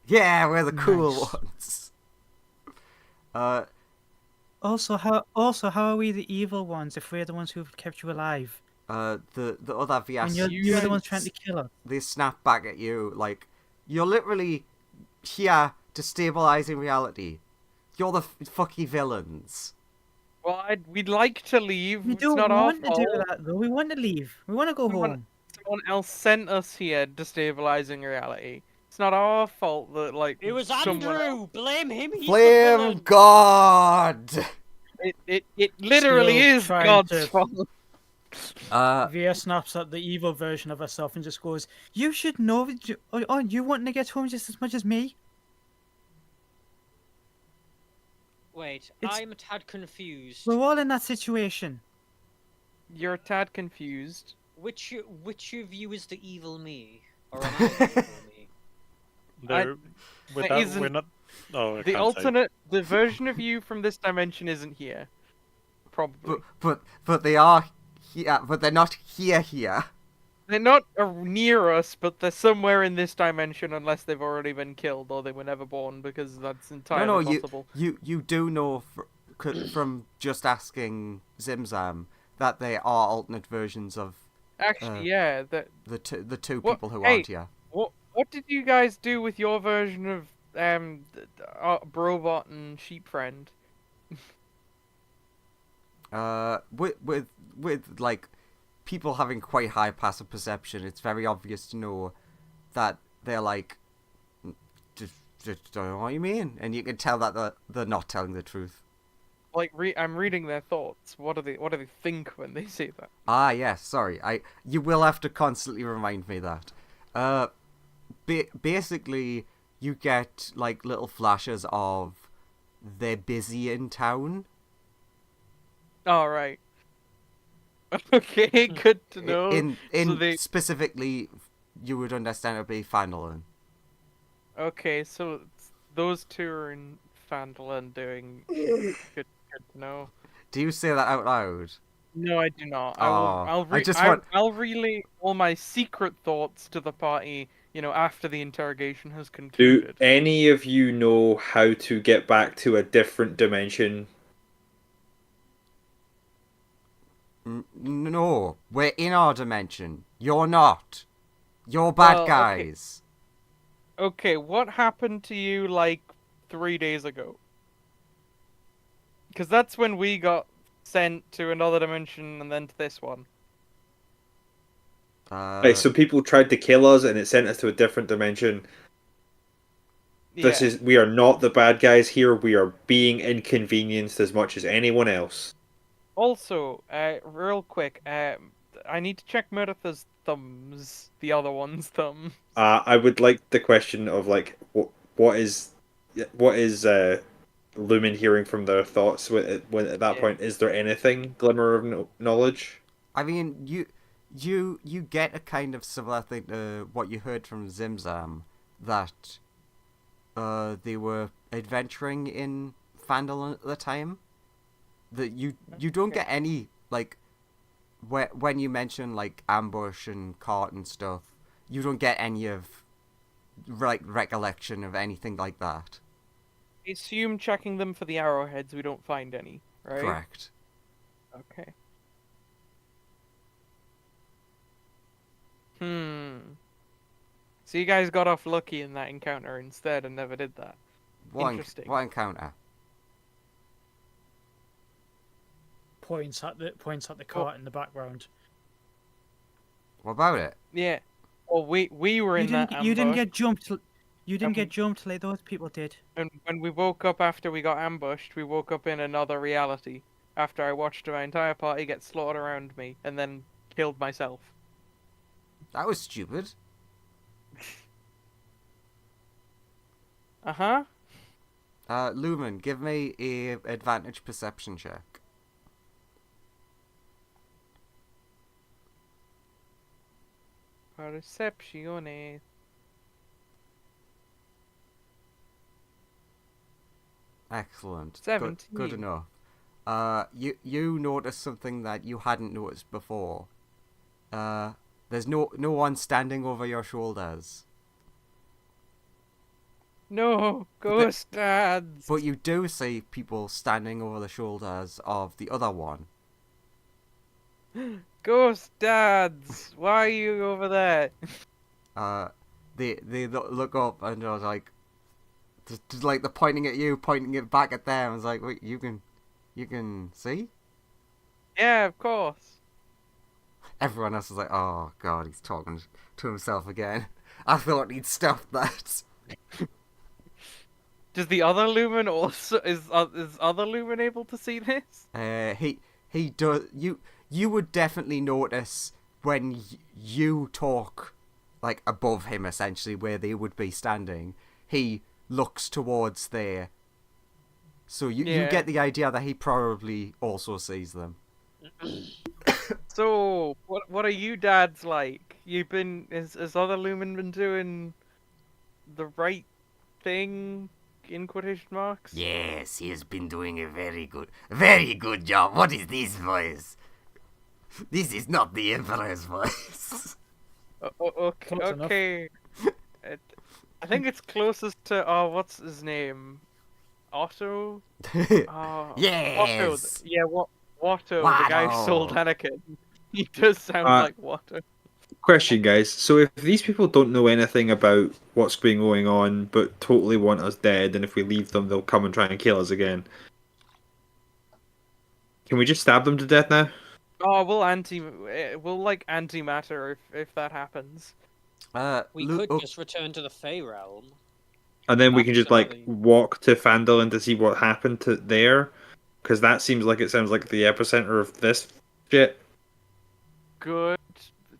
Yeah, we're the cool Nice. ones. Also, how are we the evil ones if we're the ones who've kept you alive? The other And VS, you're the ones trying to kill us. they snap back at you like, you're literally here to stabilizing reality. You're the fucky villains. Well, we'd like to leave. We It's don't not our want to fault. do that though. We want to leave. We want to go home. Someone else sent us here, destabilizing reality. It's not our fault that It was someone Andrew. Blame him. He's the Flame villain. God! It literally Still is trying God's to- fault. Via snaps at the evil version of herself and just goes, You should know. Aren't you wanting to get home just as much as me? Wait, It's- I'm a tad confused. We're all in that situation. You're a tad confused. Which of you is the evil me? Or am I the evil me? There, without, isn't- we're not. Oh, I The can't say. alternate, the version of you from this dimension isn't here. Probably. But they are here, but they're not here. They're not near us, but they're somewhere in this dimension unless they've already been killed or they were never born, because that's entirely possible. You do know from just asking Zimzam that they are alternate versions of Actually, yeah. the two What- people who hey, aren't here. What did you guys do with your version of Brobot and Sheep Friend? With like people having quite high passive perception, it's very obvious to know that they're like, just don't know what you mean, and you can tell that they're not telling the truth. Like, I'm reading their thoughts. What do they think when they say that? Ah, yes. Sorry, you will have to constantly remind me that. Basically, you get like little flashes of they're busy in town. All right. Okay, good to know. In So they- specifically, you would understand it would be Phandelver. Okay, so those two are in Phandelver doing good to know. Do you say that out loud? No, I do not. Oh, I'll relay all my secret thoughts to the party, after the interrogation has Do concluded. any of you know how to get back to a different dimension? No, we're in our dimension. You're not. You're bad Well, okay. guys. Okay, what happened to you, 3 days ago? Because that's when we got sent to another dimension and then to this one. Right, so people tried to kill us and it sent us to a different dimension. Yeah. We are not the bad guys here. We are being inconvenienced as much as anyone else. Also, real quick, I need to check Meredith's thumbs. The other one's thumbs. I would like the question of what is Lumen hearing from their thoughts when at that point? Is there anything glimmer of knowledge? I mean, you get a kind of similar thing to what you heard from Zimzam, that they were adventuring in Phandelver at the time. That you don't get any when you mention ambush and cart and stuff, you don't get any of recollection of anything like that. I assume checking them for the arrowheads, we don't find any, right? Correct. Okay. So you guys got off lucky in that encounter instead and never did that. Interesting. What encounter? Points at the cart in the background. What about it? Yeah. Well, we were in that ambush. You didn't get jumped. You didn't get jumped like those people did. And when we woke up after we got ambushed, we woke up in another reality. After I watched my entire party get slaughtered around me and then killed myself. That was stupid. Uh-huh. Lumen, give me a advantage perception check. Percepzione. Excellent. 17. Good enough. You notice something that you hadn't noticed before. There's no one standing over your shoulders. No, ghost dads. But you do see people standing over the shoulders of the other one. Ghost dads, why are you over there? They look up and are like, they're pointing at you, pointing it back at them. It's like, wait, you can see? Yeah, of course. Everyone else is like, oh god, he's talking to himself again. I thought he'd stop that. Does the other Lumen also is other Lumen able to see this? He does. You would definitely notice when you talk above him, essentially where they would be standing. He looks towards there, so you get the idea that he probably also sees them. So what are you dads like? Has other Lumen been doing the right thing? In quotation marks? Yes, he has been doing a very good job. What is this voice? This is not the Emperor's voice. Okay. I think it's closest to what's his name? Otto? Yes. Watto. Yeah, Watto, the guy who sold Anakin. He does sound like Watto. Question, guys. So if these people don't know anything about what's been going on, but totally want us dead, and if we leave them, they'll come and try and kill us again. Can we just stab them to death now? Oh, we'll antimatter if that happens. We could just return to the Fey realm. And then we can just walk to Phandelver to see what happened to there, because that sounds like the epicenter of this shit. Good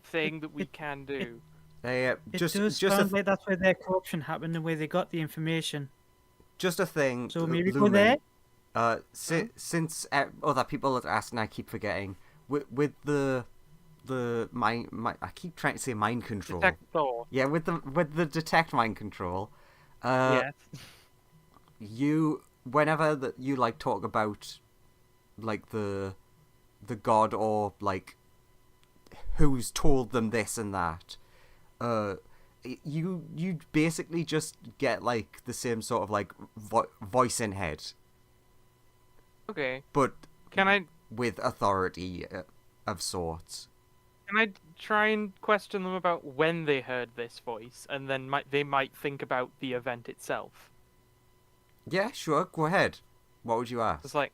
thing that we can do. It does sound like that's where their corruption happened and where they got the information. Just a thing. So maybe Lumen, go there. Since other people have asked and I keep forgetting, with the mind, I keep trying to say mind control. Detect thought. Yeah, with the detect mind control. Yes. Whenever you talk about like the god or like who's told them this and that. You basically just get like the same sort of like voice in head, Okay. but Can I with authority of sorts. try and question them about when they heard this voice, and then they might think about the event itself? Yeah, sure. Go ahead. What would you ask? It's like,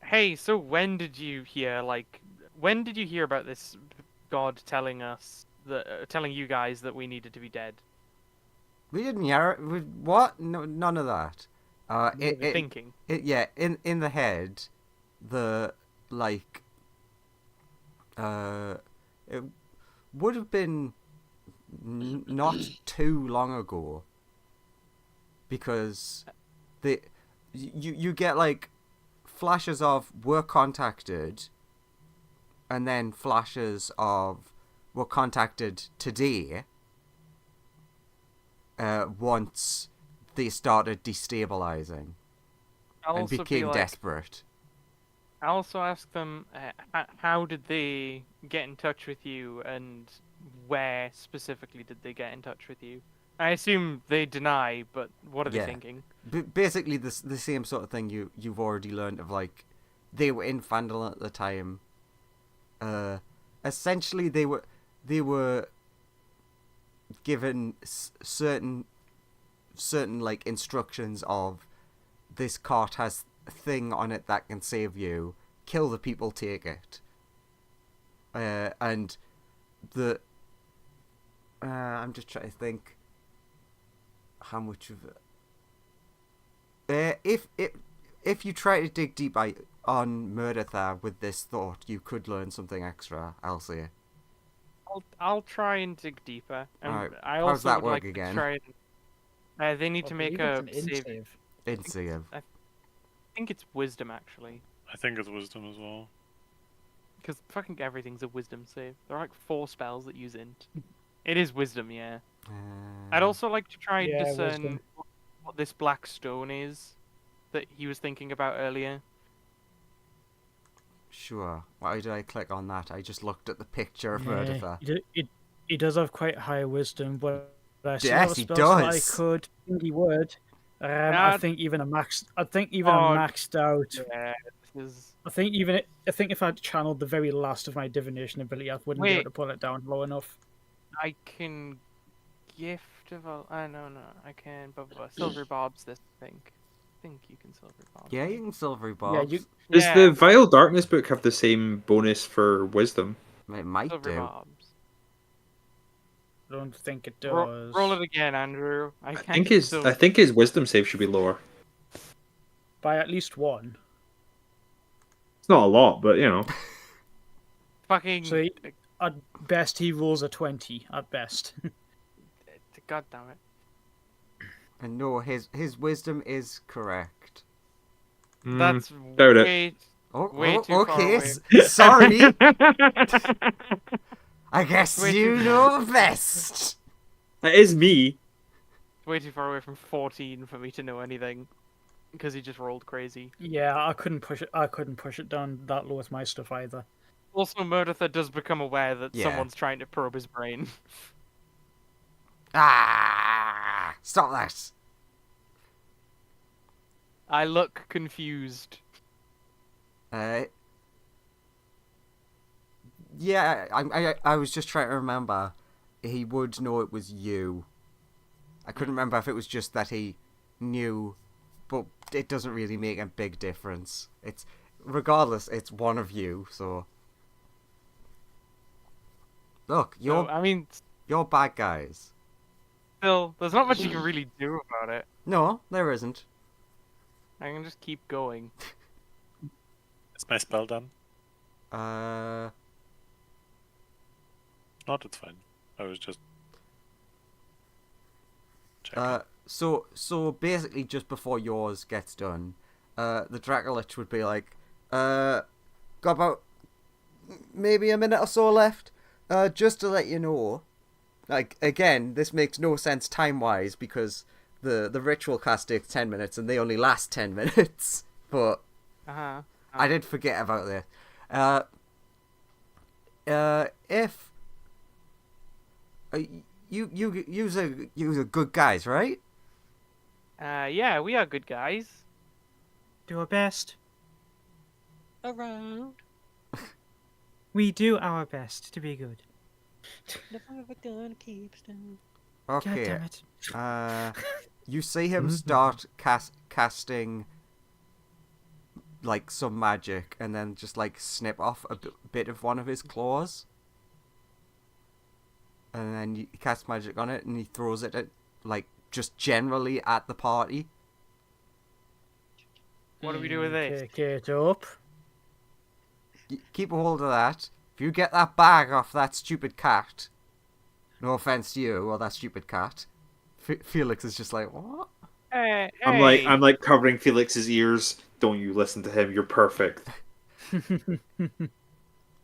hey, so when did you hear about this god telling us that telling you guys that we needed to be dead? We didn't hear it. What? No, none of that. Thinking. Yeah, in the head, the like. It would have been not too long ago. Because you get like flashes of were contacted, and then flashes of were contacted today. Once they started destabilizing and became desperate. I also asked them how did they get in touch with you, and where specifically did they get in touch with you? I assume they deny, but what are they thinking? Basically, the same sort of thing you've already learned of, like, they were in Phandelver at the time. Essentially, they were given certain like instructions of this cart has a thing on it that can save you. Kill the people, take it. And the I'm just trying to think how much of it. If you try to dig deep on Murderthar with this thought, you could learn something extra. I'll say. I'll try and dig deeper. Alright, I how also does that would work like again? To try and, they need to make a save. Save. I think it's wisdom, actually. I think it's wisdom as well. Because fucking everything's a wisdom save. There are like 4 spells that use int. It is wisdom, yeah. I'd also like to try and discern wisdom. what this black stone is that he was thinking about earlier. Sure. Why did I click on that? I just looked at the picture of Murderthar. He does have quite high wisdom, but I see Yes, all the he spells does. that I could. He would. I think even a maxed out. Yeah, this is... I think if I'd channeled the very last of my divination ability, I wouldn't be able to pull it down low enough. I can gift of a... no, I can... Silver Bob's this, I think. I think you can Silver Bob. Yeah, you can Silvery Bobs. Does the Vile Darkness book have the same bonus for wisdom? It might Silver do. Bobs. I don't think it does. Roll it again, Andrew. I think his wisdom save should be lower. By at least 1. It's not a lot, but you know. Fucking... So at best he rolls a 20. At best. God damn it. And no, his wisdom is correct. That's doubt it. way too okay. far away. Sorry. I guess you know best. That is me. Way too far away from 14 for me to know anything, because he just rolled crazy. Yeah, I couldn't push it down that low with my stuff either. Also, Murderthar does become aware that Yeah. someone's trying to probe his brain. Stop that. I look confused. Yeah, I was just trying to remember. He would know it was you. I couldn't remember if it was just that he knew, but it doesn't really make a big difference. Regardless, it's one of you, so... Look, you're bad guys. Still, there's not much you can really do about it. No, there isn't. I can just keep going. Is my spell done? Uh... Not, it's fine. I was just checking. So basically, just before yours gets done, the Dracolich would be like, got about maybe a minute or so left. Just to let you know, like, again, this makes no sense time-wise because the ritual cast takes 10 minutes and they only last 10 minutes. But I did forget about this. If you're good guys, right? Yeah, we are good guys. Do our best. Around. We do our best to be good. Never ever gonna keep still. God Okay. damn it. You see him start casting like some magic, and then just like snip off a bit of one of his claws, and then he casts magic on it, and he throws it at like just generally at the party. What do we do with this? Pick it up. Keep a hold of that. If you get that bag off that stupid cat, no offense to you or that stupid cat, Felix is just like, what? Hey, I'm like covering Felix's ears. Don't you listen to him? You're perfect.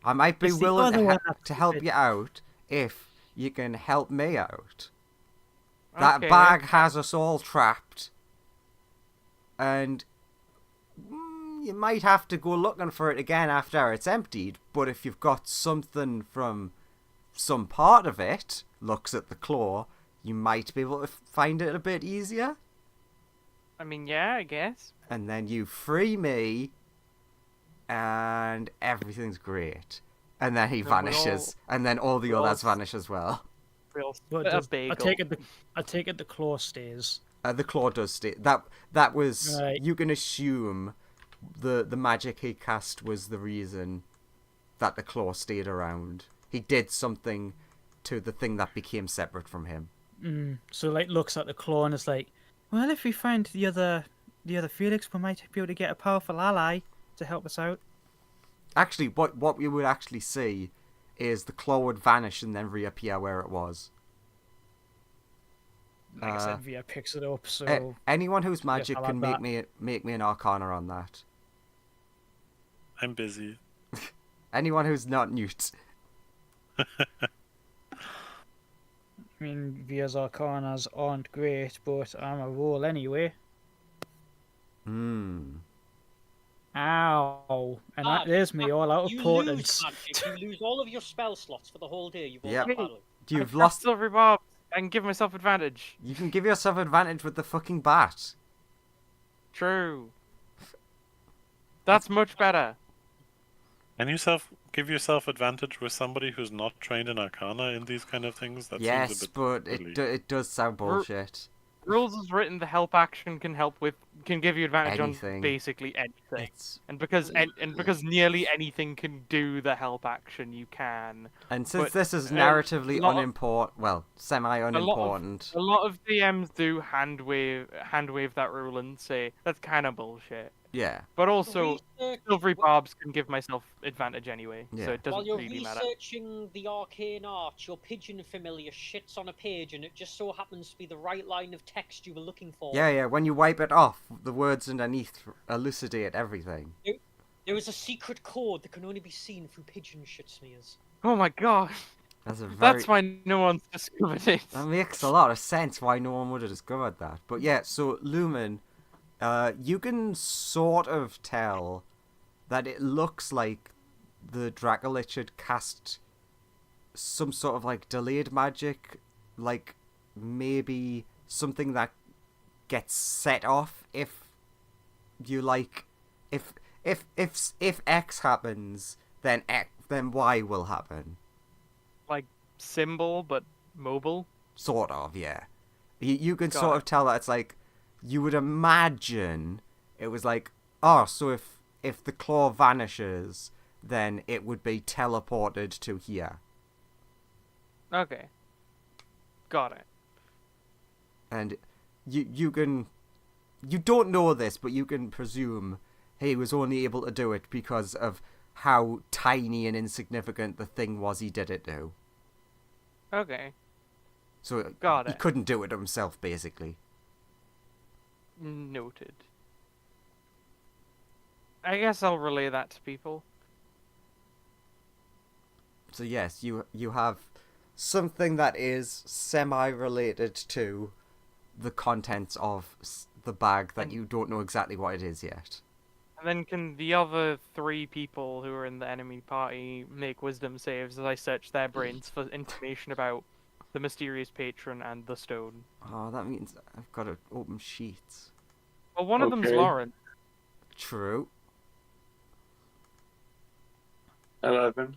I might be It's the willing other to, one to help stupid. you out if you can help me out. That Okay. bag has us all trapped, and you might have to go looking for it again after it's emptied. But if you've got something from some part of it, looks at the claw, you might be able to find it a bit easier. I mean, yeah, I guess. And then you free me, and everything's great. And then he So we vanishes, and then all the we all others vanish as well. Real But a bagel. I take it the claw stays. The claw does stay. That was Right. you can assume the magic he cast was the reason that the claw stayed around. He did something to the thing that became separate from him. So like looks at the claw and is like, Well, if we find the other Felix, we might be able to get a powerful ally to help us out. Actually, what we would actually see is the claw would vanish and then reappear where it was. like I said, Via picks it up. So Anyone who's magic I'll can have make me an arcana on that. I'm busy. Anyone who's not Newt. I mean, Via's arcanas aren't great, but I'm a roll anyway. Ow! And Ah, there's me all out of You portents. lose magic. You lose all of your spell slots for the whole day. You've all Yep. got badly. You've I lost. Silvery Bob. I can give myself advantage. You can give yourself advantage with the fucking bat. True. That's much better. Can you give yourself advantage with somebody who's not trained in Arcana in these kind of things? That seems Yes, a bit but silly. it does sound bullshit. Rules as written, the help action can give you advantage Anything. on basically anything. It's And because nearly anything can do the help action, you can. and since But, this is a narratively lot of- unimportant, well, semi-unimportant. A lot of DMs do hand wave that rule and say that's kind of bullshit. Yeah, But also, Research- Silvery Bobs can give myself advantage anyway, Yeah. so it While doesn't you're really matter. researching the arcane art, your pigeon familiar shits on a page, and it just so happens to be the right line of text you were looking for. yeah. When you wipe it off, the words underneath elucidate everything. There is a secret code that can only be seen through pigeon shit smears. Oh my god, That's a very. that's why no one's discovered it. That makes a lot of sense why no one would have discovered that. But yeah, so Lumen, you can sort of tell that it looks like the Dracolich had cast some sort of like delayed magic, like maybe something that gets set off if you like, if X happens, then Y will happen. Like symbol, but mobile. Sort of, yeah. You can Got sort it. of tell that it's like, you would imagine it was like, oh, so if the claw vanishes, then it would be teleported to here. Okay. Got it. And you don't know this, but you can presume he was only able to do it because of how tiny and insignificant the thing was he did it to. Okay. So Got he it. couldn't do it himself, basically. Noted. I guess I'll relay that to people. So yes, you have something that is semi-related to the contents of the bag that you don't know exactly what it is yet. And then can the other 3 people who are in the enemy party make wisdom saves as I search their brains for information about the mysterious patron and the stone? Oh, that means I've got to open sheets. Well, one of them's Okay. Lauren. True. 11. Wait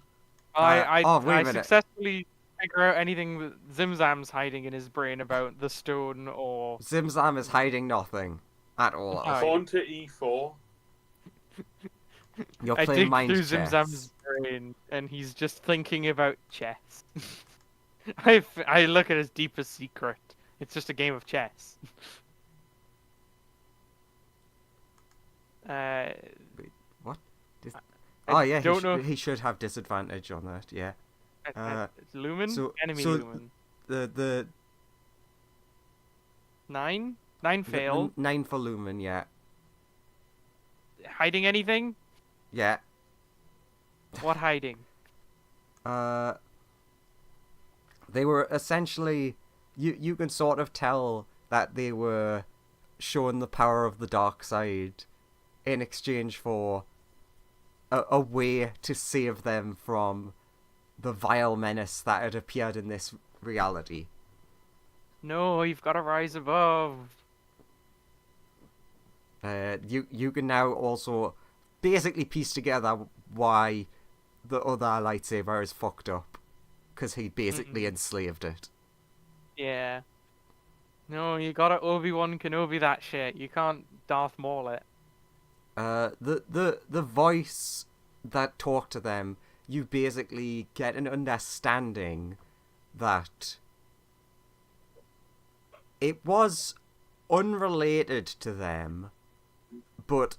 a I minute. successfully figure out anything that Zimzam's hiding in his brain about the stone or... Zimzam is hiding nothing at all. Right. On to E4. You're I playing dig mind through chess. Zimzam's brain, and he's just thinking about chess. I look at his deepest secret. It's just a game of chess. What? I Yeah, don't know. he should have disadvantage on that. Yeah. Lumen? so- Enemy so Lumen. The 9? 9 failed. 9 for Lumen. Yeah. Hiding anything? Yeah. What hiding? They were essentially, you can sort of tell that they were showing the power of the dark side in exchange for a way to save them from the vile menace that had appeared in this reality. No, you've got to rise above. You can now also basically piece together why the other lightsaber is fucked up, because he basically enslaved it. Yeah. No, you gotta Obi-Wan Kenobi that shit. You can't Darth Maul it. The voice that talked to them, you basically get an understanding that it was unrelated to them, but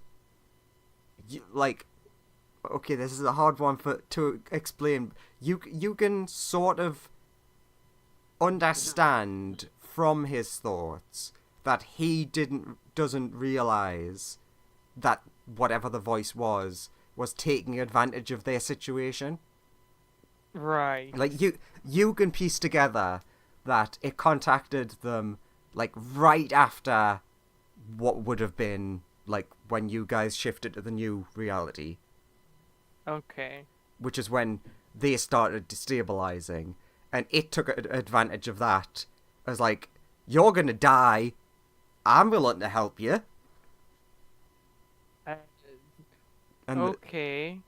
okay, this is a hard one to explain. You can sort of understand from his thoughts that he doesn't realize that whatever the voice was taking advantage of their situation. Right. Like you can piece together that it contacted them like right after what would have been like when you guys shifted to the new reality, Okay. which is when they started destabilizing, and it took advantage of that. I was like, you're gonna die, I'm willing to help you. And Okay.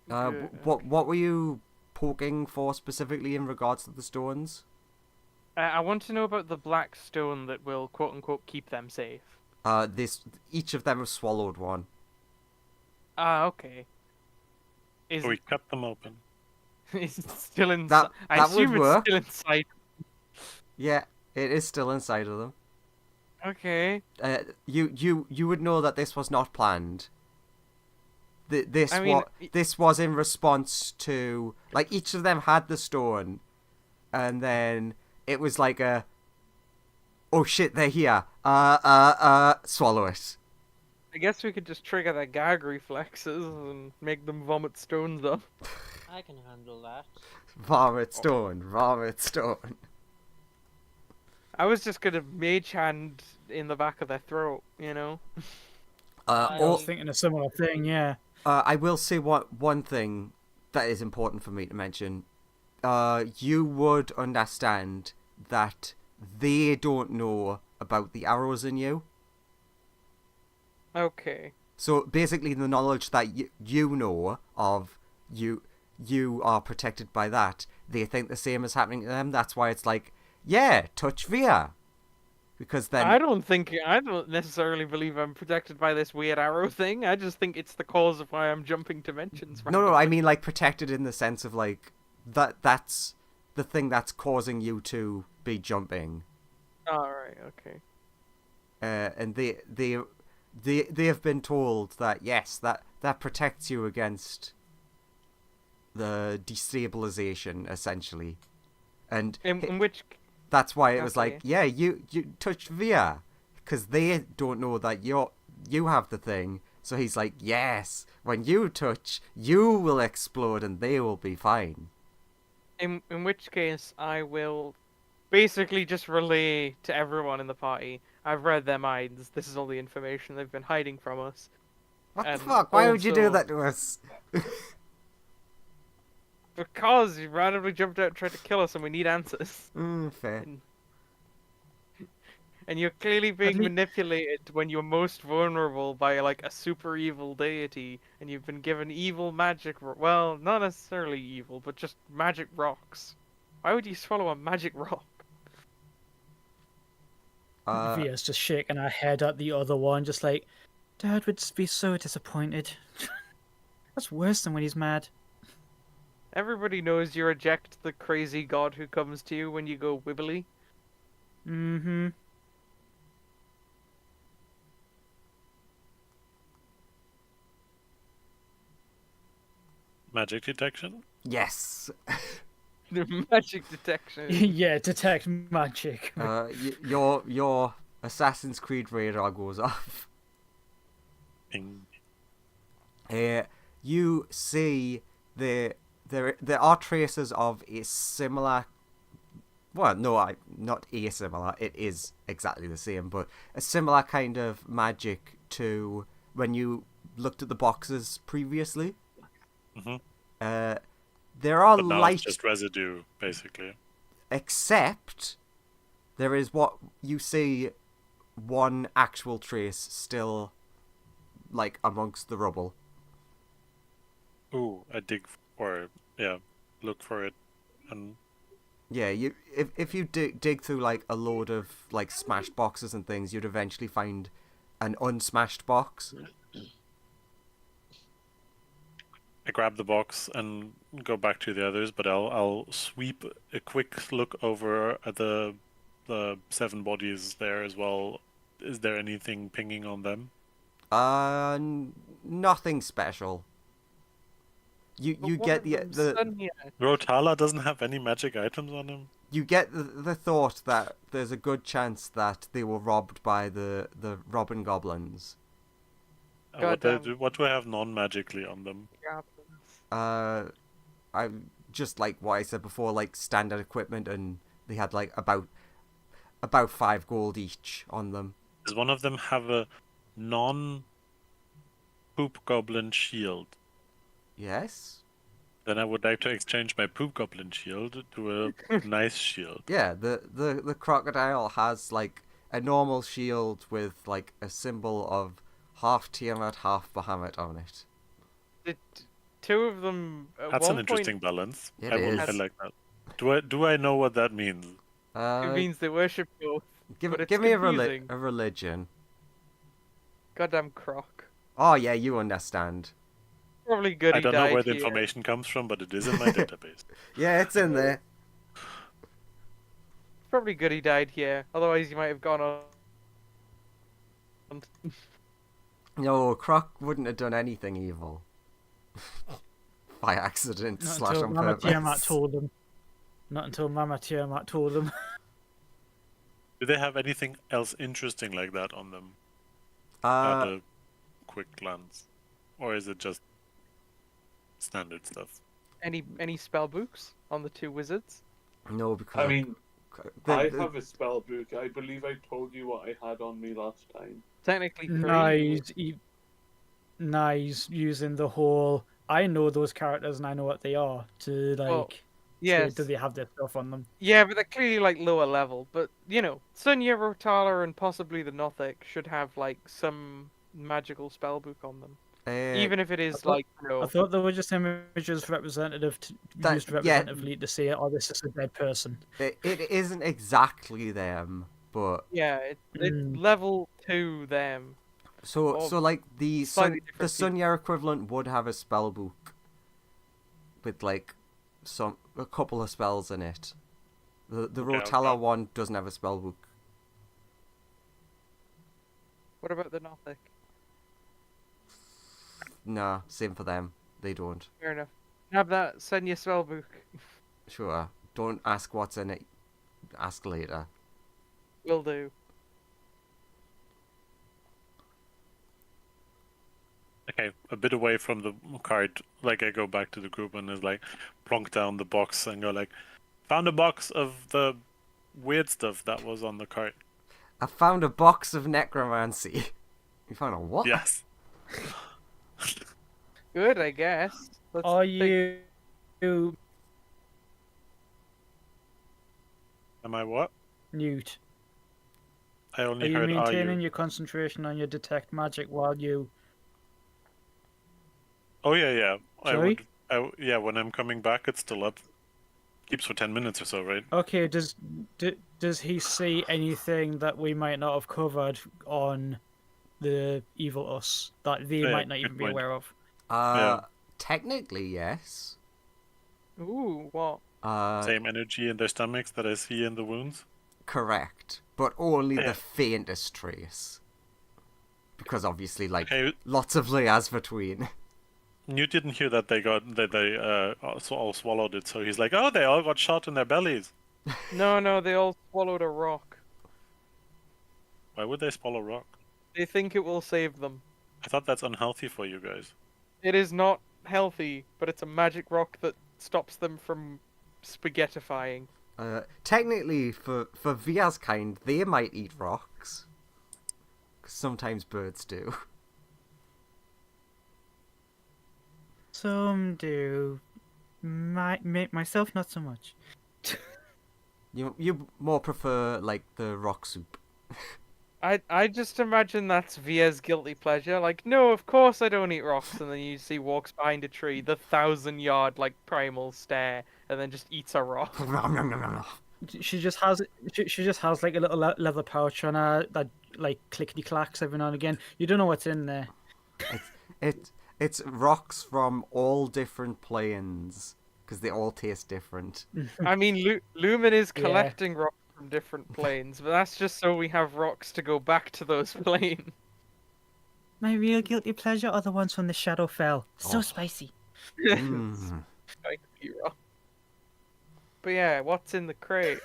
Good. what were you poking for specifically in regards to the stones? I want to know about the black stone that will quote unquote keep them safe. Each of them have swallowed one. Ah, okay. Is We cut them open. is it still inside? I that would assume it's work. still inside. Yeah, it is still inside of them. Okay. You would know that this was not planned. This I mean, this was in response to, like, each of them had the stone, and then it was like oh shit, they're here. Swallow it. I guess we could just trigger their gag reflexes and make them vomit stones up. I can handle that. Vomit stone, vomit stone. I was just gonna mage hand in the back of their throat, you know? I I Or, was thinking a similar thing, yeah. I will say one thing that is important for me to mention. You would understand that they don't know about the arrows in you. Okay. So basically, the knowledge that you know of, you are protected by that. They think the same is happening to them. That's why it's like, yeah, touch via. Because then I don't necessarily believe I'm protected by this weird arrow thing. I just think it's the cause of why I'm jumping dimensions. no, I mean like protected in the sense of like that's the thing that's causing you to be jumping. Alright, okay. And they have been told that yes, that protects you against the destabilization essentially, and In which that's why it was like, Okay. yeah, you touched Via, because they don't know that you have the thing. So he's like, yes, when you touch, you will explode and they will be fine. in which case I will basically just relay to everyone in the party. I've read their minds. This is all the information they've been hiding from us. What the And fuck? Why would you do also- that to us? Because you randomly jumped out and tried to kill us, and we need answers. Fair. And you're clearly being lea- manipulated when you're most vulnerable by like a super evil deity, and you've been given evil magic. Well, not necessarily evil, but just magic rocks. Why would you swallow a magic rock? Via's just shaking her head at the other one, just like, Dad would be so disappointed. That's worse than when he's mad. Everybody knows you reject the crazy god who comes to you when you go wibbly. Mm-hmm. Magic detection? Yes. Magic detection. Yeah, detect magic. Your Assassin's Creed radar goes off. Ping. You see there are traces of a similar. Well, no, not a similar. It is exactly the same, but a similar kind of magic to when you looked at the boxes previously. Mhm. There are But now light, it's just residue, basically. except there is what you see one actual trace still, like amongst the rubble. Ooh, I look for it, and Yeah, if you dig through like a load of like smashed boxes and things, you'd eventually find an unsmashed box. I grab the box and go back to the others. But I'll sweep a quick look over at the 7 bodies there as well. Is there anything pinging on them? Nothing special. You But one get of the them's the Sonia. Rotala doesn't have any magic items on him. you get the thought that there's a good chance that they were robbed by the Robin Goblins. Goddamn. What do I have non-magically on them? Goblins. I just like what I said before, like standard equipment, and they had like about 5 gold each on them. Does one of them have a non-poop goblin shield? Yes. Then I would like to exchange my poop goblin shield to a nice shield. Yeah, the crocodile has like a normal shield with like a symbol of half Tiamat, half Bahamut on it. The two of them. At That's an one interesting point, balance. It I is. like that. Do I know what that means? it means they worship both. but it's give me a confusing. religion. Goddamn croc. Oh yeah, you understand. Probably good. I he don't know died where the here. information comes from, but it is in my database. Yeah, it's in there. Probably good he died here. Otherwise, you might have gone on. No, Croc wouldn't have done anything evil. By accident Not slash until on Mama purpose. Tiamat told them. Not until Mama Tiamat told them. Do they have anything else interesting like that on them at a quick glance? Or is it just standard stuff? Any spell books on the two wizards? No, because I mean, the- I the- have a spell book. I believe I told you what I had on me last time. Technically, 3. Nice using the whole. I know those characters and I know what they are to like. Well, yes. Do they have their stuff on them? Yeah, but they're clearly like lower level. But you know, Sonia, Rotala, and possibly the Nothic should have like some magical spell book on them, even if it is thought- like you know. I thought they were just images representative used representatively to say, "Oh, this is a dead person." it isn't exactly them, but Yeah, it's Mm. level 2 them. so Oh, like the slightly different the Sunya equivalent would have a spell book with like a couple of spells in it. The Okay, Rotala okay. one doesn't have a spell book. What about the Nothic? Nah, same for them. They don't. Fair enough. Have that Sonia spell book. Sure. Don't ask what's in it. Ask later. Will do. Okay, a bit away from the cart, like I go back to the group and is like plonk down the box and go like, found a box of the weird stuff that was on the cart. I found a box of necromancy. You found a what? Yes. Good, I guess. Let's Are think- you Am I what? Newt? I Are only you heard "are maintaining you." your concentration on your detect magic while you? Oh yeah. Sorry? Yeah, when I'm coming back, it's still up. Keeps for 10 minutes or so, right? Okay. Does he see anything that we might not have covered on the evil us that they Oh, yeah, might not good even be point. aware of? Uh, technically, yes. Ooh, what? Same energy in their stomachs that I see in the wounds. Correct, but only Yeah. the faintest trace. Because obviously, like, Okay, lots of layers between. you didn't hear that they also all swallowed it, so he's like, oh, they all got shot in their bellies. No, they all swallowed a rock. Why would they swallow rock? They think it will save them. I thought that's unhealthy for you guys. It is not healthy, but it's a magic rock that stops them from spaghettifying. Technically, for Via's kind, they might eat rocks. 'Cause sometimes birds do. Some do. Myself, not so much. You more prefer, like, the rock soup. I just imagine that's Via's guilty pleasure. Like, no, of course I don't eat rocks. And then you see walks behind a tree, the 1,000-yard, like, primal stare, and then just eats a rock. She just has like a little leather pouch on her that like clickety clacks every now and again. You don't know what's in there. It's rocks from all different planes, because they all taste different. I mean, Lumen is Yeah. collecting rocks from different planes, but that's just so we have rocks to go back to those planes. My real guilty pleasure are the ones from the Shadowfell. So Oh. spicy. Mm. Spicy rock. But yeah, what's in the crate?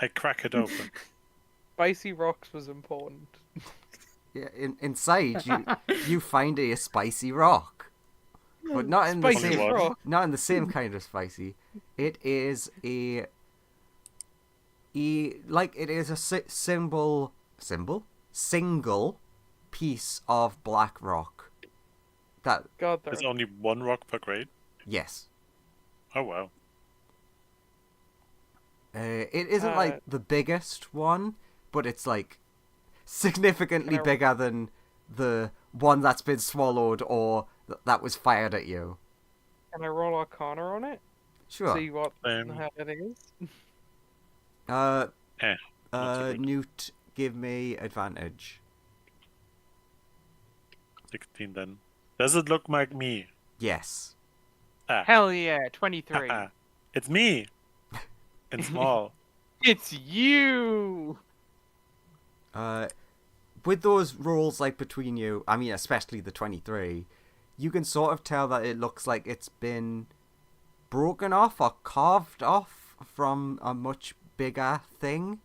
I crack it open. Spicy rocks was important. Yeah, inside you find a spicy rock, but not in the Spicy same rock. not in the same kind of spicy. It is a single piece of black rock. That God, There's there. only one rock per crate. yes, Oh wow. it isn't like the biggest one, but it's like significantly Can I- bigger than the one that's been swallowed or that was fired at you. Can I roll Arcana on it? Sure. See what the Same. hell it is? Uh, Eh, not so good. Newt, give me advantage. 16 then. Does it look like me? Yes. Hell yeah, 23. Haha. It's me! And small. It's you! With those rolls like between you, I mean, especially the 23, you can sort of tell that it looks like it's been broken off or carved off from a much bigger thing,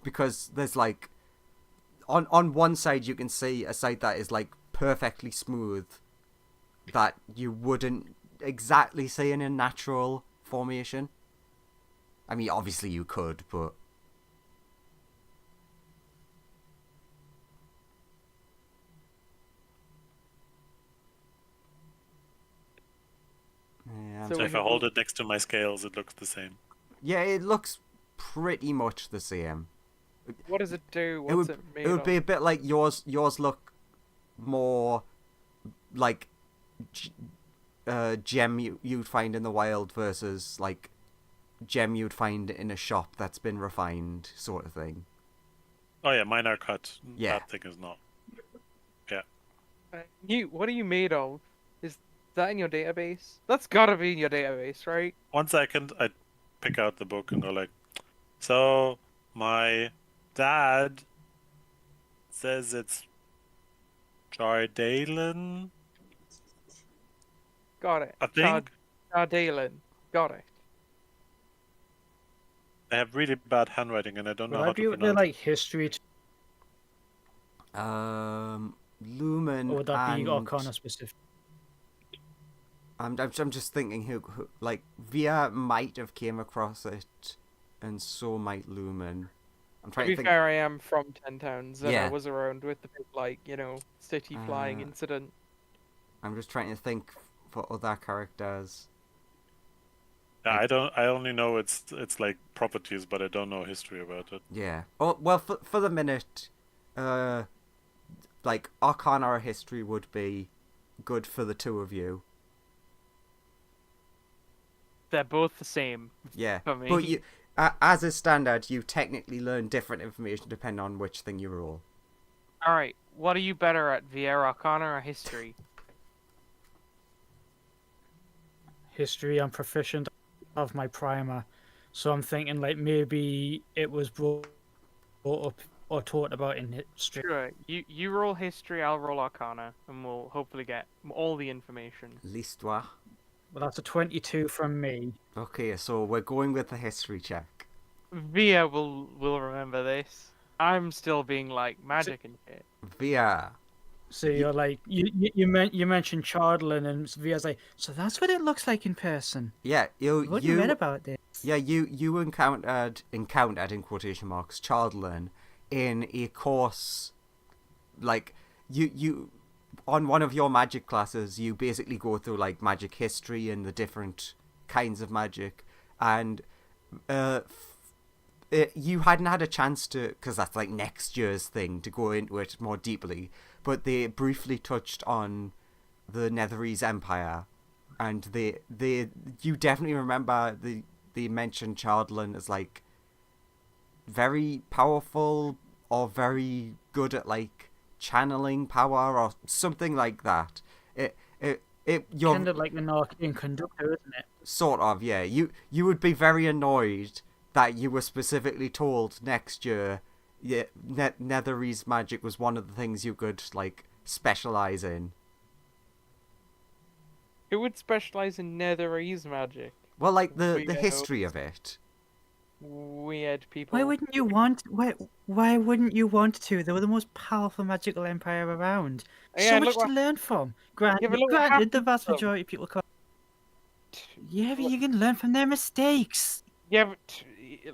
because there's like on one side you can see a side that is like perfectly smooth that you wouldn't exactly see in a natural formation. I mean, obviously you could, but yeah, So So we if I have hold it next to my scales, it looks the same. yeah, it looks pretty much the same. What does it do? It What's would it made it would of? be a bit like yours. Yours look more like gem you'd find in the wild versus like gem you'd find in a shop that's been refined, sort of thing. Oh yeah, mine are cut. Yeah. That thing is not. What are you made of? Is that in your database? That's gotta be in your database, right? 1 second, I pick out the book and go like, so my dad says it's Jardalen, Got it. I think. Dalen. Got it. I have really bad handwriting and I don't know Would how I be to able to pronounce like history, Lumen or would that be and Arcana specific? I'm just thinking who like Via might have came across it, and so might Lumen. I'm To trying be to think. fair, I am from 10 Towns, and I Yeah. was around with the big, like, city flying Uh, incident. I'm just trying to think for other characters. Yeah, I don't. I only know it's like properties, but I don't know history about it. Yeah. Oh well, for the minute, like Arcana or history would be good for the two of you. They're both the same Yeah. for me. But you, as a standard, you technically learn different information depending on which thing you roll. Alright, what are you better at, VR, Arcana, or history? History, I'm proficient of my primer, so I'm thinking like maybe it was brought up or taught about in history. Sure, you roll history, I'll roll Arcana, and we'll hopefully get all the information. L'histoire. Well, that's a 22 from me. Okay, so we're going with the history check. Via will remember this. I'm still being like magic and shit. Via. So you're like you mentioned Chardlin, and Via's like, so that's what it looks like in person. Yeah, What you read about this? Yeah, you encountered in quotation marks Chardlin in a course, like you on one of your magic classes. You basically go through like magic history and the different kinds of magic, and you hadn't had a chance to, because that's like next year's thing, to go into it more deeply. But they briefly touched on the Netherese Empire, and you definitely remember they mentioned Chardlin as like very powerful or very good at like channeling power or something like that. You're Kind of like an arcane conductor, isn't it? sort of, yeah. You would be very annoyed that you were specifically told next year, yeah, Netherese magic was one of the things you could like specialize in. Who would specialize in Netherese magic? Well, like the Weirdos. history of it. Weird people. Why wouldn't you want? Why wouldn't you want to? They were the most powerful magical empire around. Yeah, So much look to what- learn from. Yeah, but look what Granted, happened the vast to them. majority of people. Yeah, but you can learn from their mistakes. Yeah, but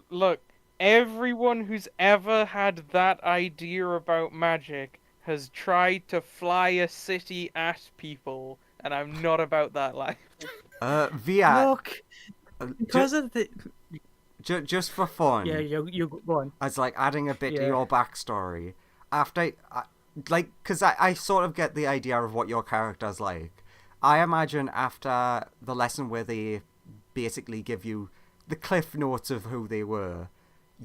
look, everyone who's ever had that idea about magic has tried to fly a city at people, and I'm not about that life. Via, Look, because of the just for fun. Yeah, you go on. As like adding a bit to Yeah. your backstory after like, because I sort of get the idea of what your character's like. I imagine after the lesson where they basically give you the cliff notes of who they were,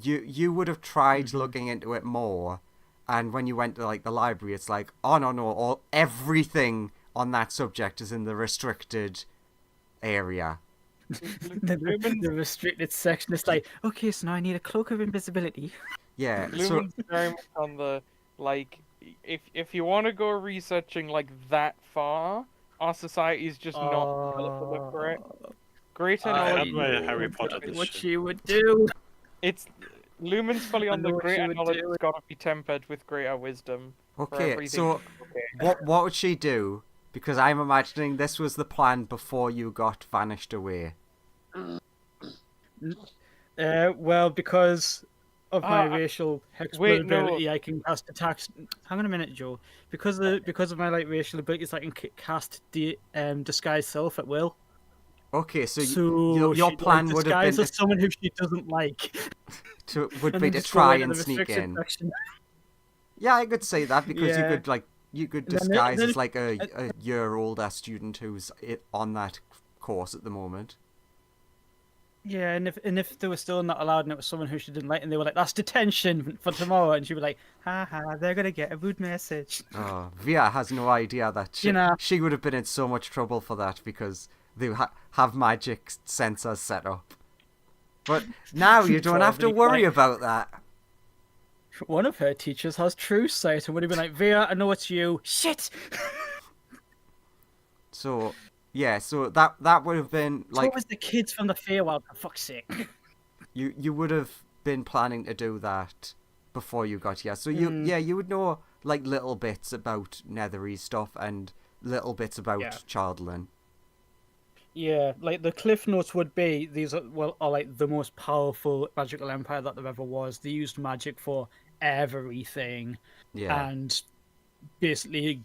you would have tried looking into it more, and when you went to like the library, it's like, oh no, everything on that subject is in the restricted area. The restricted section is like, okay, so now I need a cloak of invisibility. Yeah, so Lumen's very much on the like, if you want to go researching like that far, our society is just not developed enough for it. Greater I knowledge. have my Harry Potter this what shit. she would do. It's Lumen's fully I on know the what she greater would knowledge do. has got to be tempered with greater wisdom. for okay, everything. so what would she do? Because I'm imagining this was the plan before you got vanished away. Well, because of my racial hex wait, no. ability, I can cast attacks. Hang on a minute, Joe. Because of my like racial abilities, I can cast disguise self at will. Okay, so, So your she, plan like, would have been disguise as someone who she doesn't like. would and be then to just go try into and the sneak restricted in. section. Yeah, I could say that because Yeah. you could And then- disguise then- as like a year older student who's on that course at the moment. Yeah, and if they were still not allowed, and it was someone who she didn't like, and they were like, "That's detention for tomorrow," and she'd be like, Haha, they're gonna get a rude message. Oh, Via has no idea that You know. she would have been in so much trouble for that because they have magic sensors set up. But now you don't have to Probably worry quite. about that. one of her teachers has true sight, and would have been like, "Via, I know it's you." Shit. So yeah, so that would have been So like was the kids from the Feywild, for fuck's sake. you would have been planning to do that before you got here. So you would know like little bits about Netherese stuff and little bits about Yeah. Chardlin. Yeah, like the cliff notes would be these are like the most powerful magical empire that there ever was. They used magic for everything, Yeah. and basically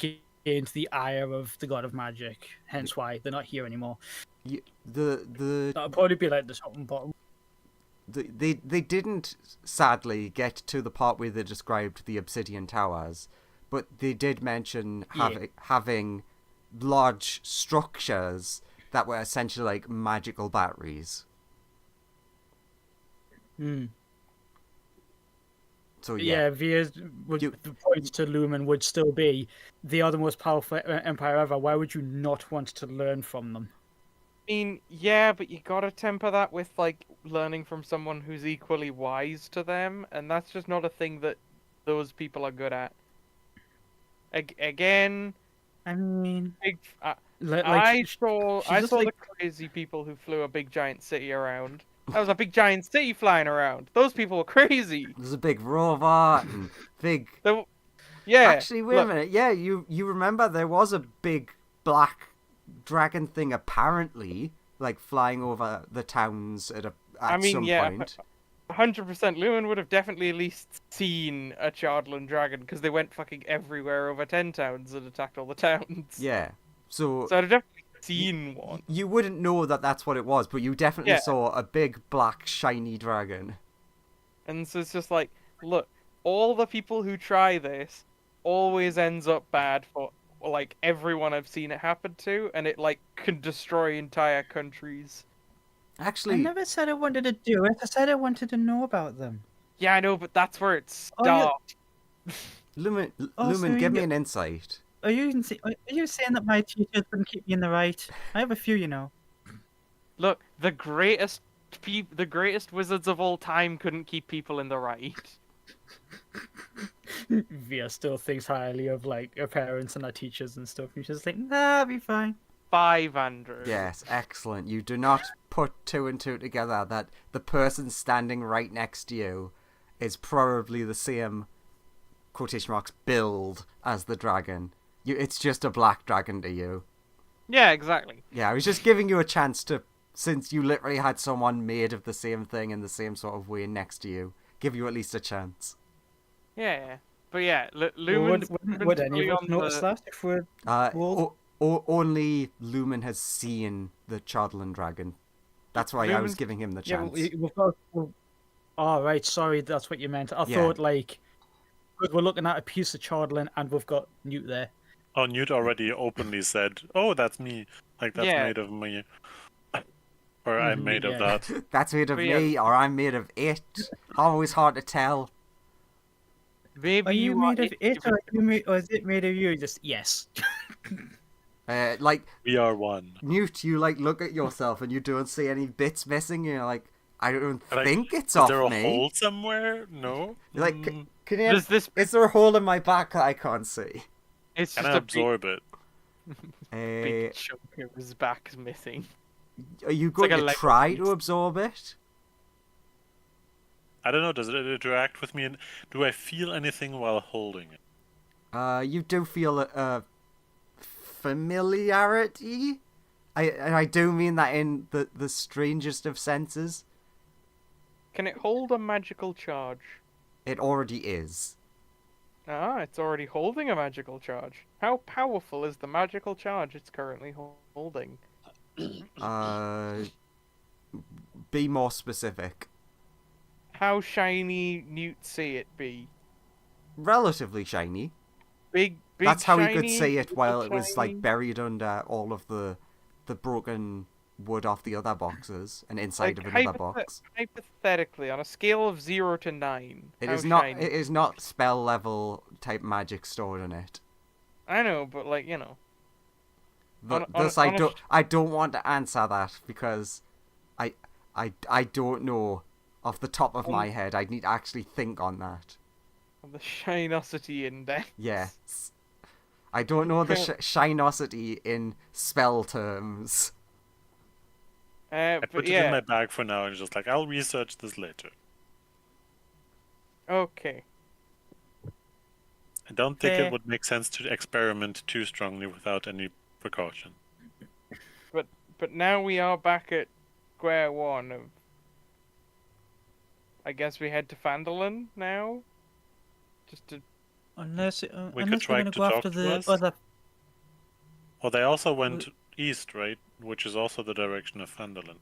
gained the ire of the god of magic. Hence why they're not here anymore. You, the That'll probably be like the top and bottom. they didn't sadly get to the part where they described the obsidian towers, but they did mention having large structures that were essentially like magical batteries. Hmm. So Yeah, the point to Lumen would still be they are the most powerful empire ever. Why would you not want to learn from them? I mean, yeah, but you gotta temper that with like learning from someone who's equally wise to them, and that's just not a thing that those people are good at. Again, I mean, I saw just the crazy people who flew a big giant city around. That was a big giant city flying around. Those people were crazy. there's a big robot and big. Yeah. Actually, wait a minute. Yeah, you remember there was a big black dragon thing apparently, like flying over the towns at some point. 100% Lumen would have definitely at least seen a Chardland dragon because they went fucking everywhere over 10 towns and attacked all the towns. Yeah. So I'd have definitely seen one. You wouldn't know that that's what it was, but you definitely saw a big black shiny dragon. And so it's just like, look, all the people who try this always ends up bad for like everyone I've seen it happen to, and it like can destroy entire countries. Actually, I never said I wanted to do it. I said I wanted to know about them. Yeah, I know, but that's where it stopped. Lumen, so give me you- an insight. Are you saying that my teachers wouldn't keep me in the right? I have a few, you know. Look, the greatest wizards of all time couldn't keep people in the right. Via still thinks highly of like her parents and her teachers and stuff. And she's just like, nah, I'll be fine. 500. Yes, excellent. You do not put two and two together that the person standing right next to you is probably the same quotation marks build as the dragon. It's just a black dragon to you. Yeah, exactly. Yeah, I was just giving you a chance to, since you literally had someone made of the same thing in the same sort of way next to you, give you at least a chance. Yeah. But yeah, Lumen's Would any of us on notice that if we're Only Lumen has seen the Chardland dragon. That's why I was giving him the chance. we've got. Oh, right, sorry, that's what you meant. I thought like we're looking at a piece of Chardlin and we've got Newt there. Oh, Newt already openly said, "Oh, that's me. Like that's made of me, or I'm made of that." That's made of me, or I'm made of it. Always hard to tell. Maybe Are you made of it, it? or is it made of you? Just yes. Like We are one. Newt, you like look at yourself and you don't see any bits missing. You're like, I don't Like, think it's Is off there a me. hole somewhere? No. You're like, Mm, can you? Is Is there a hole in my back that I can't see? It's can just I a absorb it? big chunk of his back's missing. Are you like going a to Lego try piece. to absorb it? I don't know. Does it interact with me? And do I feel anything while holding it? You do feel a familiarity. I do mean that in the strangest of senses. Can it hold a magical charge? It already is. Ah, it's already holding a magical charge. How powerful is the magical charge it's currently holding? Be more specific. How shiny Newt say it be? Relatively shiny. Big That's how he could shiny, see it while little it was like shiny? buried under all of the broken wood off the other boxes and inside Like, of another box. Hypothetically, on a scale of 0 to 9, It how is not. shiny? It is not spell level type magic stored in it. I know, but like, you know. Thus, I don't want to answer that because I don't know off the top of my head. I'd need to actually think on that. The shinosity index. Yes. I don't know the shinosity in spell terms. I But put it in my bag for now and just like I'll research this later. Okay. I don't think Okay. it would make sense to experiment too strongly without any precaution. But now we are back at square one of... I guess we head to Phandelver now? Just to... Unless We could unless try we're gonna to go talk after to the us. other. Well, they also went east, right? Which is also the direction of Phandelver.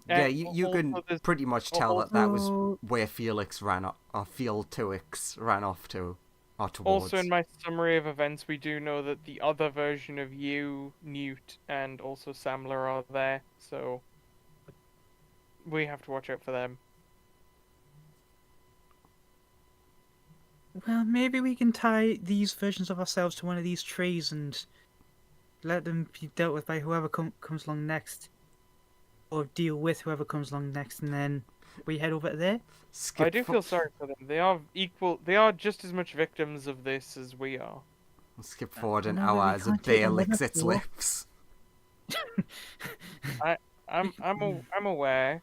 Yeah, And you also can there's- pretty much tell that that was Also, where Felix ran off, or Felix ran off to, or towards. Also, in my summary of events, we do know that the other version of you, Newt, and also Samler are there, so we have to watch out for them. well, maybe we can tie these versions of ourselves to one of these trees and let them be dealt with by whoever comes along next, or deal with whoever comes along next, and then we head over there. Skip I do feel sorry for them. They are equal. They are just as much victims of this as we are. Skip forward an no, hour we as a can't take bear them with licks us, its though. lips. I'm aware.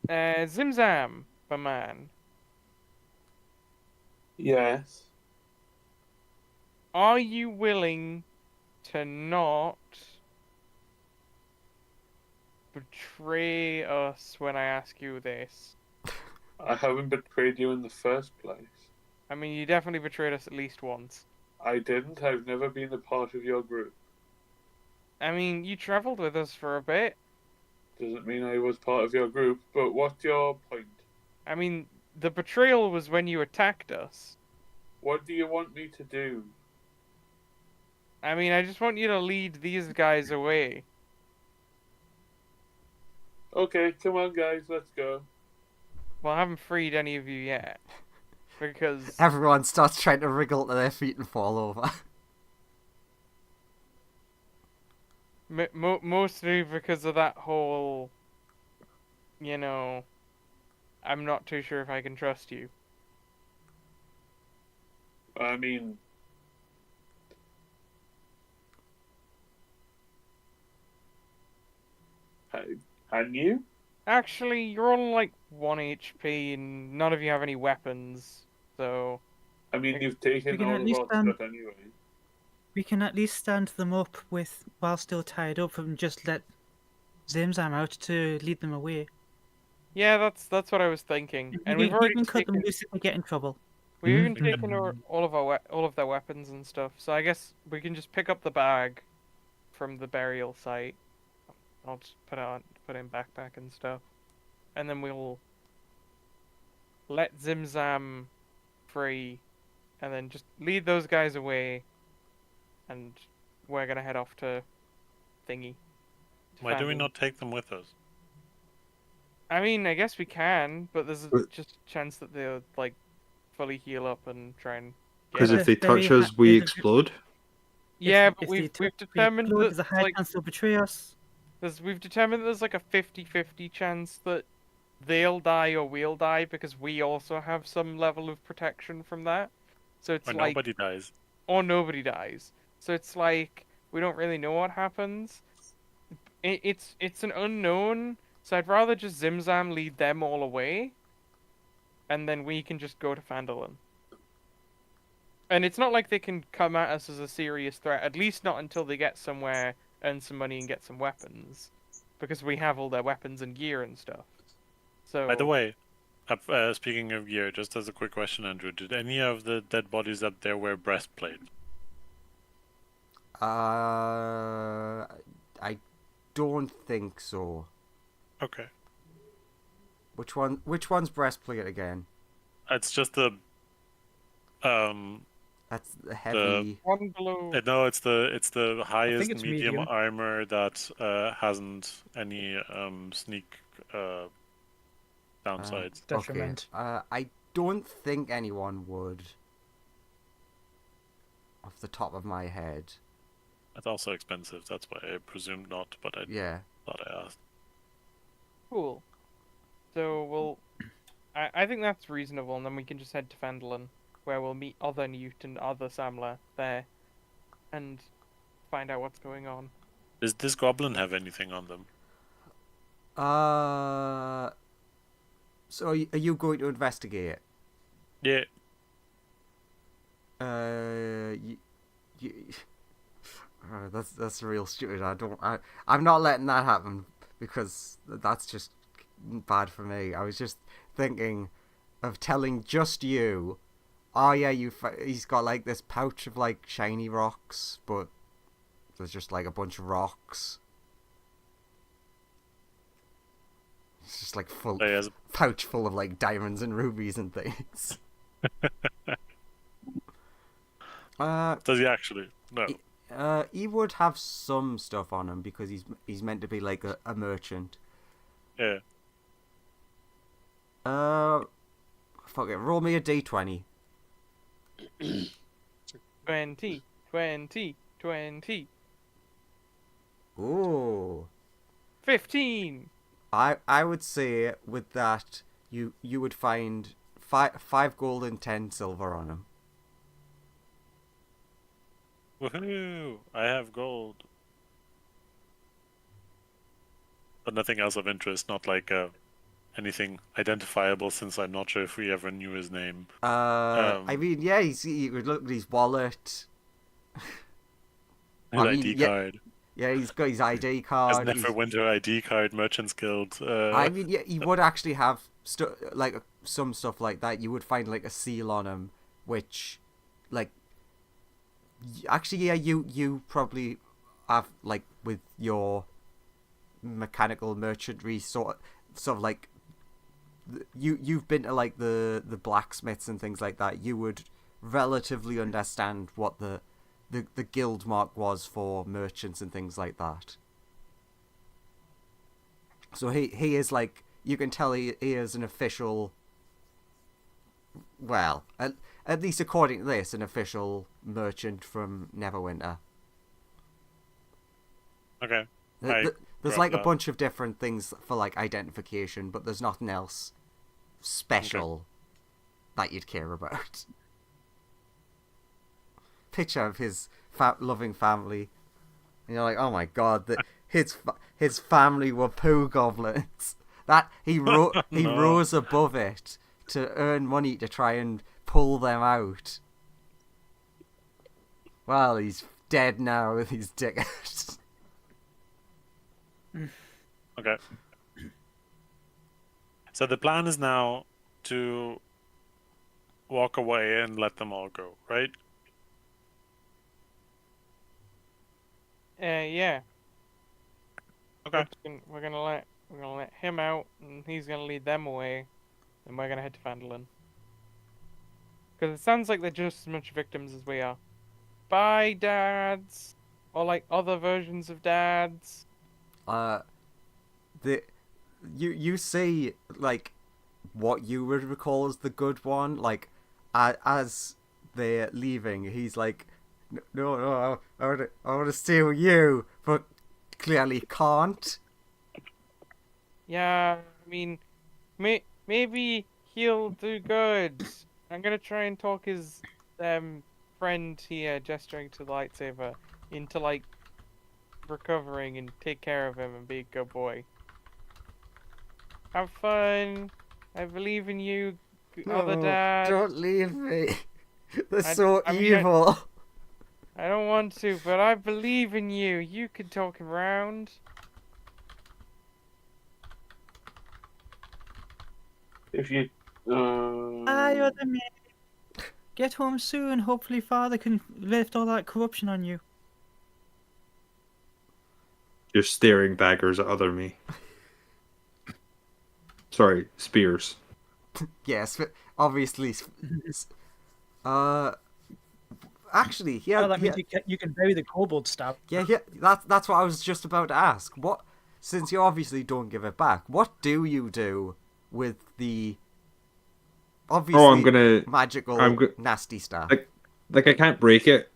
Zimzam, my man. Yes. Are you willing to not betray us when I ask you this? I haven't betrayed you in the first place. I mean, you definitely betrayed us at least once. I didn't. I've never been a part of your group. I mean, you traveled with us for a bit. Doesn't mean I was part of your group, but what's your point? I mean, the betrayal was when you attacked us. What do you want me to do? I mean, I just want you to lead these guys away. Okay, come on, guys, let's go. Well, I haven't freed any of you yet. Because... Everyone starts trying to wriggle to their feet and fall over. Mostly because of that whole... You know... I'm not too sure if I can trust you. I mean... And you? Actually, you're all like 1 HP and none of you have any weapons, so... I mean, you've We taken can all at of least our stuff anyway. We can at least stand them up with while still tied up and just let Zimzam out to lead them away. Yeah, that's what I was thinking. And we've You already can cut them taken... loose if they get in trouble. We've even Mhm. taken all of their weapons and stuff, so I guess we can just pick up the bag from the burial site. I'll just put in backpack and stuff, and then we'll let Zimzam free, and then just lead those guys away, and we're gonna head off to Thingy. to Why do we Phandelver. not take them with us? I mean, I guess we can, but there's But- just a chance that they'll like fully heal up and try and get Because us. if they Very touch us, ha- we is it- explode. Yeah, If but they we've touch- determined explode, that there's a high like chance they'll betray us. we've determined there's like a 50-50 chance that they'll die or we'll die because we also have some level of protection from that. So it's Or like nobody dies. or nobody dies. So it's like we don't really know what happens. It's an unknown. So I'd rather just Zimzam lead them all away, and then we can just go to Phandelver. And it's not like they can come at us as a serious threat, at least not until they get somewhere, earn some money, and get some weapons. Because we have all their weapons and gear and stuff. So, By the way, speaking of gear, just as a quick question, Andrew, did any of the dead bodies up there wear breastplate? I don't think so. Okay. Which one's breastplate again? It's just the That's the heavy. one below. no, it's the highest it's medium medium. armor that hasn't any sneak downsides. Detriment. I don't think anyone would. Off the top of my head. It's also expensive, that's why I presumed not, but I Yeah. thought I asked. Cool. So we'll. I think that's reasonable, and then we can just head to Phandelver, where we'll meet other Newt and other Samler there, and find out what's going on. Does this goblin have anything on them? So are you going to investigate? Yeah. You, That's real stupid. I'm not letting that happen because that's just bad for me. I was just thinking of telling just you. Oh yeah, he's got like this pouch of like shiny rocks, but there's just like a bunch of rocks. It's just like pouch full of like diamonds and rubies and things. Does he actually? No. He would have some stuff on him because he's meant to be like a merchant. Yeah. Fuck it. Roll me a d20. 20. Ooh. 15. I would say with that you would find five gold and 10 silver on him. Woohoo! I have gold. But nothing else of interest, not like anything identifiable, since I'm not sure if we ever knew his name. I mean, yeah, he would look at his wallet. His ID card. Yeah, he's got his ID His card. Neverwinter ID card, Merchants Guild. I mean, yeah, he would actually have like some stuff like that. You would find like a seal on him, which, like, actually, yeah, you probably have like with your mechanical merchantry sort of like you've been to like the blacksmiths and things like that. You would relatively understand what the guild mark was for merchants and things like that. So he is like, you can tell he is an official, well, at least according to this, an official merchant from Neverwinter. Okay. There's like a bunch of different things for like identification, but there's nothing else special that you'd care about. Picture of his loving family, and you're like, oh my god, that his family were poo goblins. That he rose above it to earn money to try and pull them out. Well, he's dead now with his dick. Okay. So the plan is now to walk away and let them all go, right? Yeah. Okay. We're gonna let him out, and he's gonna lead them away, and we're gonna head to Phandelver. Because it sounds like they're just as much victims as we are. Bye, dads, or like other versions of dads. You see like what you would recall as the good one, like as they're leaving, he's like, no, I want to stay with you, but clearly can't. Yeah, I mean, maybe he'll do good. I'm gonna try and talk his friend here, gesturing to the lightsaber, into like recovering and take care of him and be a good boy. Have fun. I believe in you, other dad. Don't leave me. They're so evil. I don't want to, but I believe in you. You can talk him around. If you... Hi, other mate. Get home soon. Hopefully father can lift all that corruption on you. You're staring daggers at other me. Sorry, spears. Yes, obviously. Actually, yeah. Oh, that means you can bury the kobold stab. Yeah. That's what I was just about to ask. What, since you obviously don't give it back, what do you do with the obviously magical nasty stuff? Like I can't break it.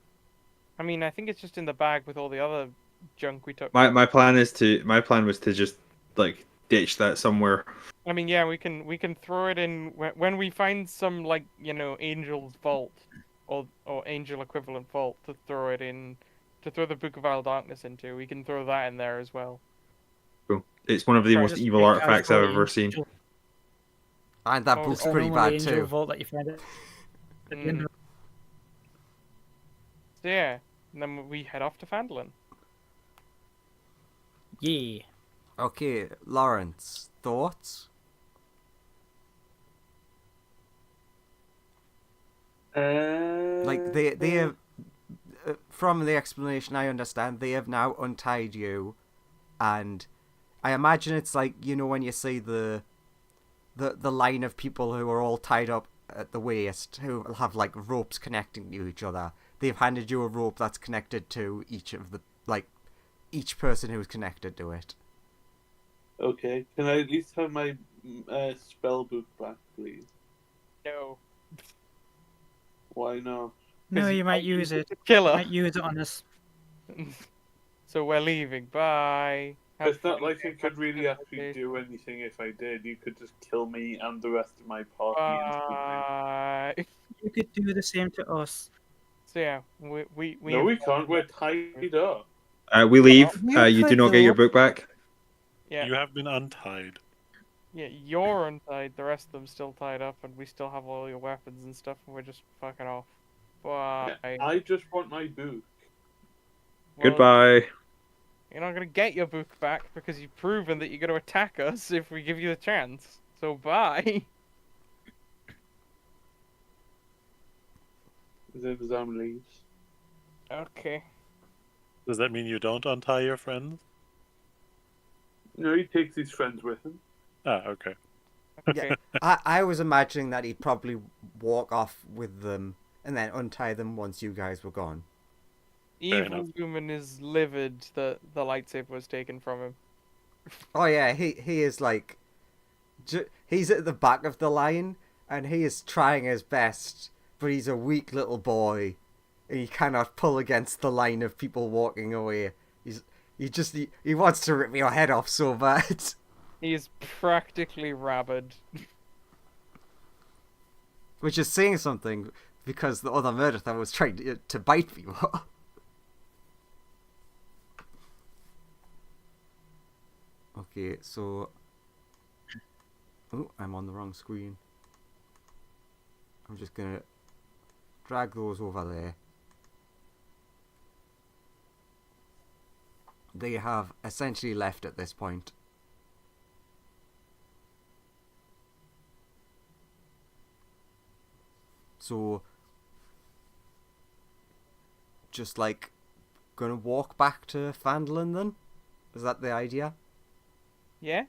I mean, I think it's just in the bag with all the other junk we took. My plan was to just like ditch that somewhere. I mean, yeah, we can throw it in when we find some, like, you know, angel's vault or angel equivalent vault to throw it in, to throw the Book of Vile Darkness into. We can throw that in there as well. Cool. It's one of the most evil artifacts I've ever seen. And that book's pretty bad too. Vault that you find it. So yeah, And then we head off to Phandelver. Yeah. Okay, Lawrence, thoughts? Like they have, from the explanation I understand, they have now untied you, and I imagine it's like, you know, when you see the line of people who are all tied up at the waist, who have like ropes connecting to each other. They've handed you a rope that's connected to each of the each person who's connected to it. Okay, can I at least have my spell book back, please? No. Why not? No, you might use it. Killer. Might use it on us. So we're leaving. Bye. Have It's not fun. like I could really actually do anything if I did. You could just kill me and the rest of my party instantly. Bye. You could do the same to us. So yeah, we No, we can't. We're tied up. We leave. You You do could not get your though. book back. Yeah, You have been untied. yeah, you're untied. The rest of them still tied up, and we still have all your weapons and stuff, and we're just fucking off. Bye. I just want my book. Well, Goodbye. You're not gonna get your book back because you've proven that you're gonna attack us if we give you the chance. So bye. Then Zam leaves. Okay. Does that mean you don't untie your friends? No, he takes his friends with him. Ah, okay. Okay. I was imagining that he'd probably walk off with them and then untie them once you guys were gone. Evil enough. Human is livid that the lightsaber was taken from him. Oh yeah, he is like, he's at the back of the line and he is trying his best, but he's a weak little boy. And he cannot pull against the line of people walking away. He wants to rip your head off so bad. He is practically rabid. Which is saying something, because the other murder thing was trying to bite people. Okay, so... Oh, I'm on the wrong screen. I'm just gonna drag those over there. They have essentially left at this point. So, just like, gonna walk back to Phandelver then? Is that the idea? Yeah?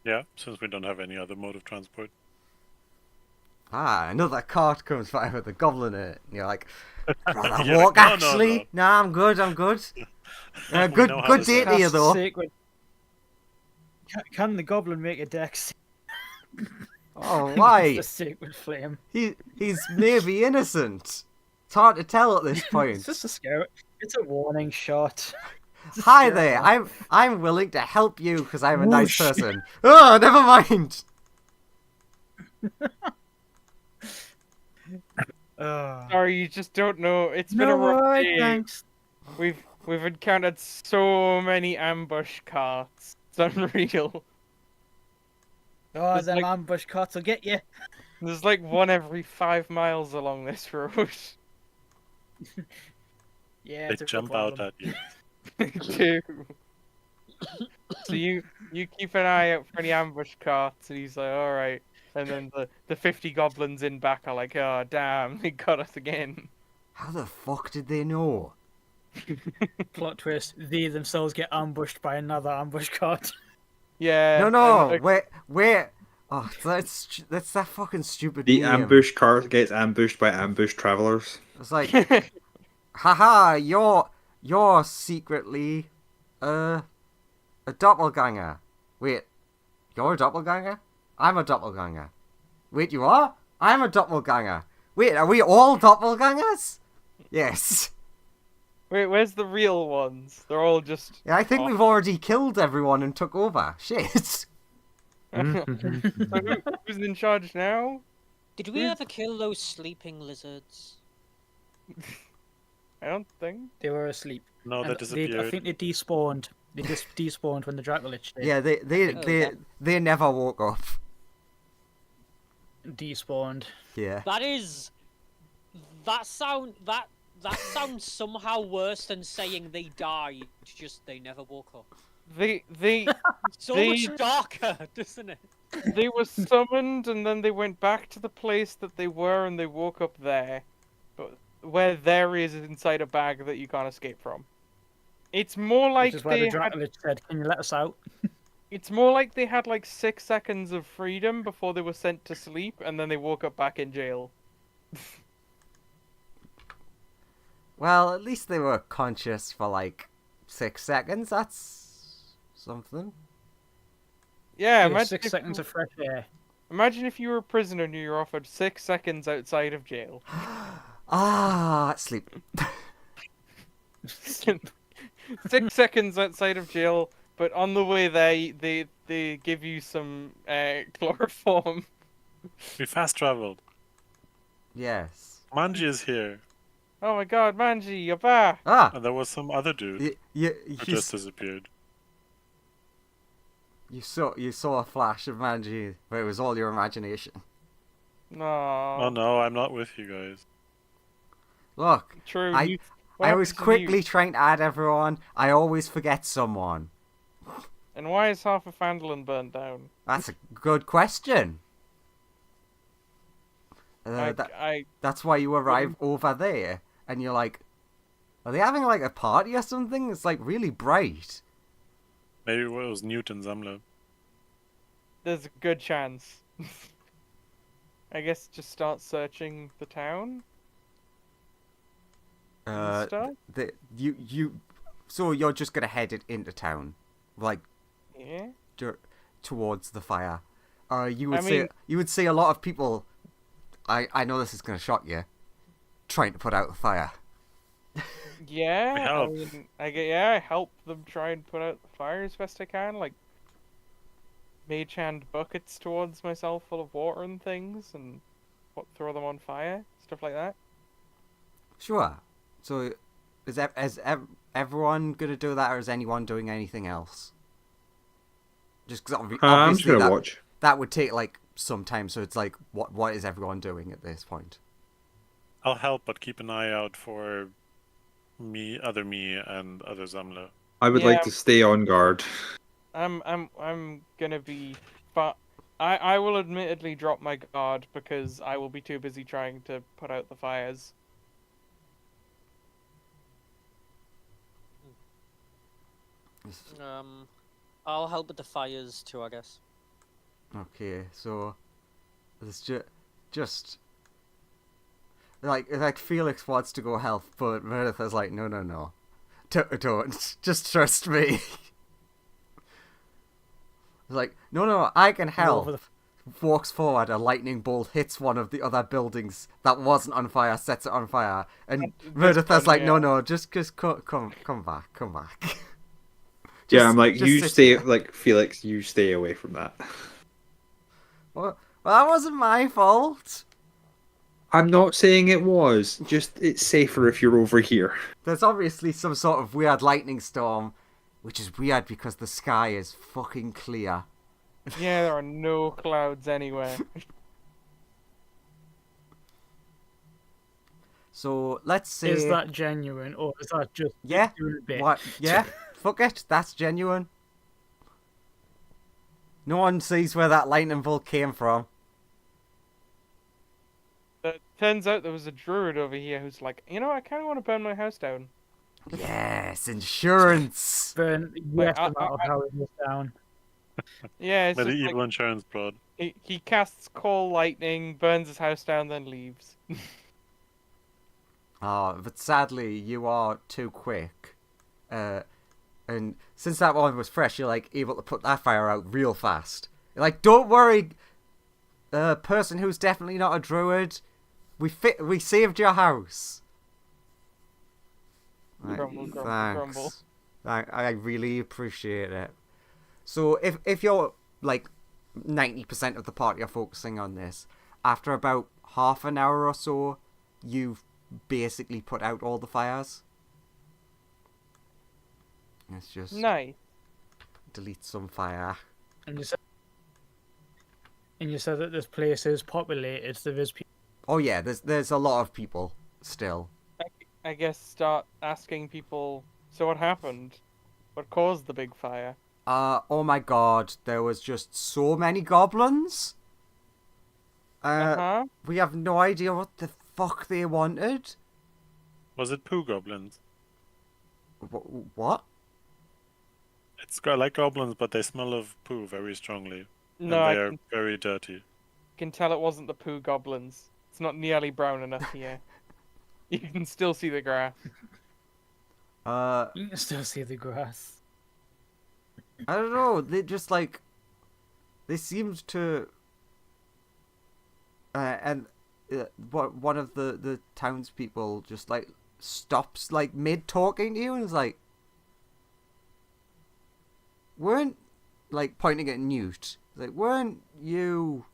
Yeah, since we don't have any other mode of transport. Ah, another cart comes by with a goblin in it. And you're like, rather You're walk like, "No, no, actually? no." Nah, I'm good. We Good know how good this day to ends. you though. Sacred. Can the goblin make a dex? Oh, why? The sacred flame. He's maybe innocent. It's hard to tell at this It's point. just a scare. It's a warning shot. It's a Hi scare there. shot. I'm willing to help you because I'm a nice Whoosh. person. Oh, never mind. Sorry, you just don't know. It's been a No, rough alright, day. thanks. We've encountered so many ambush carts. It's unreal. Oh, There's them like- ambush carts will get you. There's like one every 5 miles along this road. Yeah, They it's a jump problem. out at you. Two. So you keep an eye out for any ambush carts, and he's like, all right. And then the 50 goblins in back are like, oh damn, they got us again. How the fuck did they know? Plot twist: they themselves get ambushed by another ambush cart. Yeah. No, and, wait. Oh, that's that fucking stupid The name. ambush cart gets ambushed by ambush travelers. It's like, haha, you're secretly a doppelganger. Wait, you're a doppelganger? I'm a doppelganger. Wait, you are? I'm a doppelganger. Wait, are we all doppelgangers? Yes. Wait, where's the real ones? They're all just. Yeah, I think we've already killed everyone and took over. Shit. So who's in charge now? Did we ever kill those sleeping lizards? I don't think. They were asleep. No, And that disappeared. I think they despawned. They just despawned when the Dracolich did. Yeah, they never woke up. Despawned. Yeah. That That sounds somehow worse than saying they died, just they never woke up. They So They- much darker, doesn't it? they were summoned and then they went back to the place that they were and they woke up there, but where there is inside a bag that you can't escape from. It's more like Which is why they the had. Dracolich said, "Can you let us out?" It's more like they had like 6 seconds of freedom before they were sent to sleep, and then they woke up back in jail. Well, at least they were conscious for like 6 seconds. That's something. Yeah, Yeah, imagine 6 if seconds you, of fresh air. imagine if you were a prisoner and you were offered 6 seconds outside of jail. Sleep. 6 seconds outside of jail, but on the way there, they give you some chloroform. We fast traveled. Yes. Manji is here. Oh my god, Manji, you're back! And there was some other dude You who just disappeared. saw a flash of Manji, but it was all your imagination. No. Oh no, I'm not with you guys. Look, True. I was happens to quickly you? trying to add everyone. I always forget someone. And why is half of Phandelver burnt down? That's a good question. That's why you arrive over there, and you're like, are they having like a party or something? It's like really bright. Maybe it was Newton Zamla. There's a good chance. I guess just start searching the town. And stuff. So you're just gonna head it into town, like Yeah. towards the fire. You I mean- would see a lot of people. I know this is gonna shock you. Trying to put out the fire. Yeah. We help. I help them try and put out the fire as best I can. Like, mage hand buckets towards myself full of water and things, and throw them on fire, stuff like that. Sure. So, is everyone gonna do that, or is anyone doing anything else? Just because I'm just obviously gonna watch. that would take like some time. So it's like, what is everyone doing at this point? I'll help, but keep an eye out for me, and other Zamla. I would like Yeah. to stay on guard. I'm gonna be, but I will admittedly drop my guard because I will be too busy trying to put out the fires. I'll help with the fires too, I guess. Okay, so there's just like Felix wants to go help, but Meredith's like, no, don't, just trust me. Like, no, I can help. Over Walks forward, a lightning bolt hits one of the other buildings that wasn't on fire, sets it on fire, and Meredith's like, no, just come back. Yeah, I'm like, just you sit stay, here. like, Felix, you stay away from that. Well, that wasn't my fault. I'm not saying it was, just it's safer if you're over here. There's obviously some sort of weird lightning storm, which is weird because the sky is fucking clear. Yeah, there are no clouds anywhere. So let's say, Is that genuine, or is that just yeah, doing a bit? what? Yeah, fuck it, that's genuine. No one sees where that lightning bolt came from. Turns out there was a druid over here who's like, I kind of want to burn my house down. Yes, insurance. Burn Like, yes amount of how it was down. Yeah, it's just Medieval like, insurance broad. he casts call lightning, burns his house down, then leaves. But sadly, you are too quick. And since that one was fresh, you're like able to put that fire out real fast. You're like, don't worry, person who's definitely not a druid. We saved your house. Like, Grumble, grumble, thanks. grumble. I really appreciate it. So if you're like 90% of the party are focusing on this, after about half an hour or so, you've basically put out all the fires. Let's just Nice. delete some fire. And you said that this place is populated. There is people. Oh yeah, there's a lot of people still. I guess start asking people. So what happened? What caused the big fire? Oh my god, there was just so many goblins. Uh-huh. We have no idea what the fuck they wanted. Was it poo goblins? What? It's got like goblins, but they smell of poo very strongly, No, and I they are very dirty. can tell it wasn't the poo goblins. It's not nearly brown enough here. You can still see the grass. You can still see the grass. I don't know. They just like they seemed to, and one of the townspeople just like stops like mid talking to you and is like, weren't like pointing at Newt. Like, weren't you?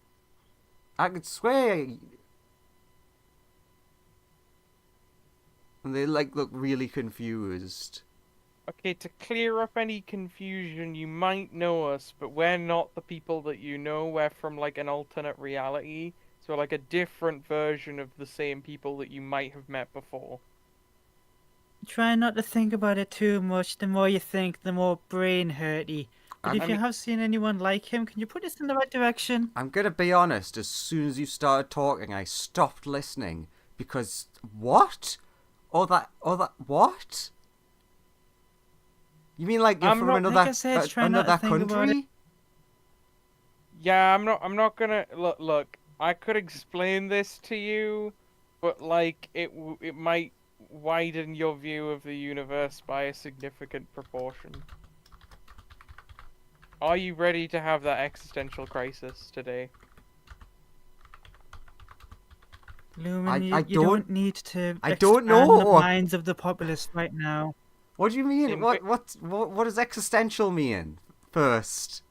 I could swear. And they like look really confused. Okay, to clear up any confusion, you might know us, but we're not the people that you know. We're from like an alternate reality. So like a different version of the same people that you might have met before. Try not to think about it too much. The more you think, the more brain hurty. But if I you mean- have seen anyone like him, can you put us in the right direction? I'm gonna be honest, as soon as you started talking, I stopped listening. Because, what? What? You mean like you're I'm from not- another, like I said, try not to another think about country? Yeah, I'm not gonna look. I could explain this to you, but like it might widen your view of the universe by a significant proportion. Are you ready to have that existential crisis today? Lumen, I you don't- don't need to I don't expand know. the minds of the populace right now. What do you mean? In What does existential mean? First.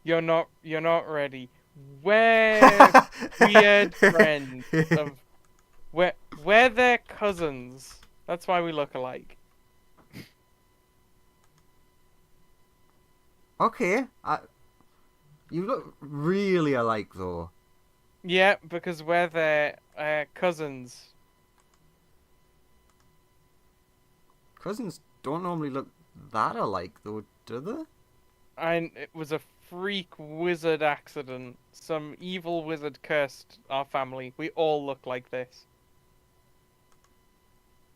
You're not ready. We're weird friends of we're their cousins. That's why we look alike. Okay. You look really alike though. Yeah, because we're their cousins. Cousins don't normally look that alike though, do they? And it was a freak wizard accident. Some evil wizard cursed our family. We all look like this.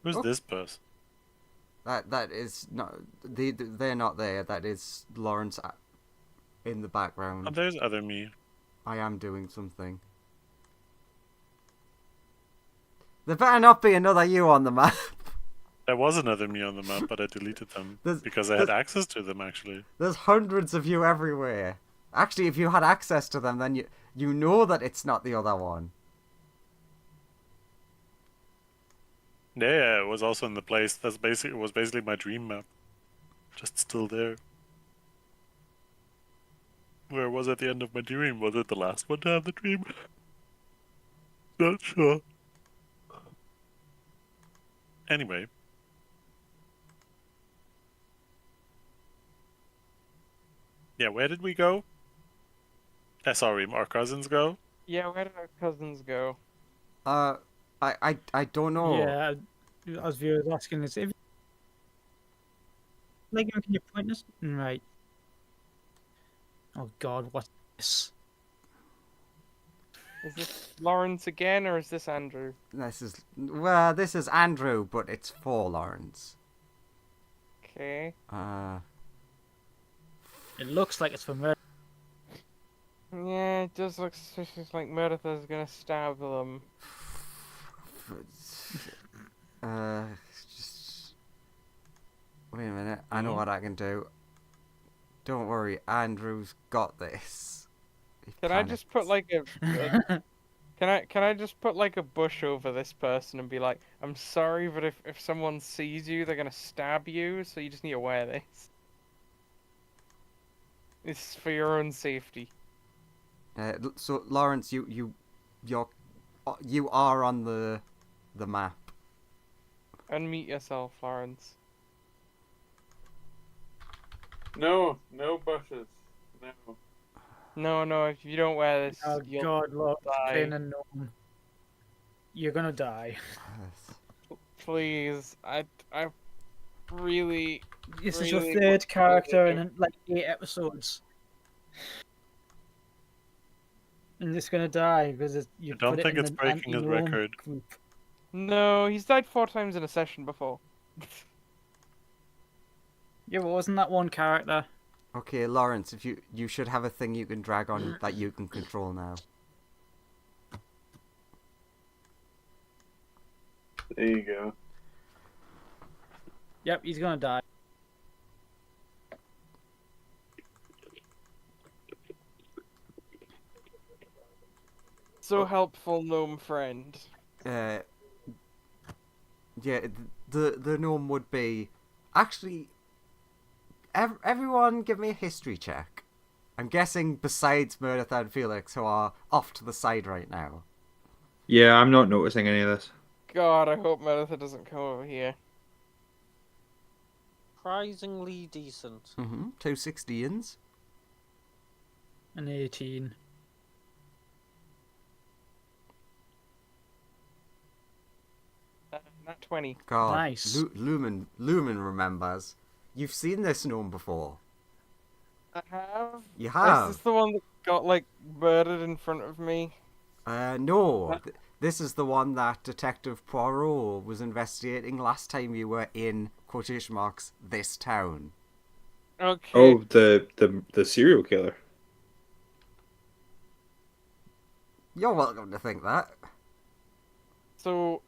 Who's Oh. this person? That is not they're not there. That is Lawrence in the background. Oh, there's other me. I am doing something. There better not be another you on the map. There was another me on the map, but I deleted them because I had access to them actually. There's hundreds of you everywhere. Actually, if you had access to them, then you know that it's not the other one. Yeah, it was also in the place. It was basically my dream map, just still there. Where was at the end of my dream? Was it the last one to have the dream? Not sure. Anyway. Yeah, where did we go? Sorry, our cousins go? Yeah, where did our cousins go? I don't know. Yeah, as viewers asking is if Like, can you point us? right. Oh God, what's this? Is this Lawrence again, or is this Andrew? This is Andrew, but it's for Lawrence. Okay. It looks like it's from Red. Yeah, it does look suspicious, like Meredith's gonna stab them. Just wait a minute. I know what I can do. Don't worry, Andrew's got this. He Can I just put panics. like a can I just put like a bush over this person and be like, I'm sorry, but if someone sees you, they're gonna stab you, so you just need to wear this. It's for your own safety. So Lawrence, you are on the map. Unmute yourself, Lawrence. No bushes. No. No, if you don't wear this, Oh you'll God, look, die. playing a gnome. You're gonna die. Please, I really. This is your Really? third character in like 8 episodes. And it's gonna die because you I don't put it think in it's the breaking his anti-gnome record. group. No, he's died 4 times in a session before. Yeah, but wasn't that one character? Okay, Lawrence, if you should have a thing you can drag on that you can control now. There you go. Yep, he's gonna die. So helpful, gnome friend. Yeah, the gnome would be actually. Everyone, give me a history check. I'm guessing besides Meredith and Felix, who are off to the side right now. Yeah, I'm not noticing any of this. God, I hope Meredith doesn't come over here. Surprisingly decent. 2 16s. An 18. Not 20. God, Nice. Lumen remembers. You've seen this gnome before. I have. You Is have. this the one that got like murdered in front of me? No. This is the one that Detective Poirot was investigating last time you were in quotation marks this town. Okay. Oh, the serial killer. You're welcome to think that. So,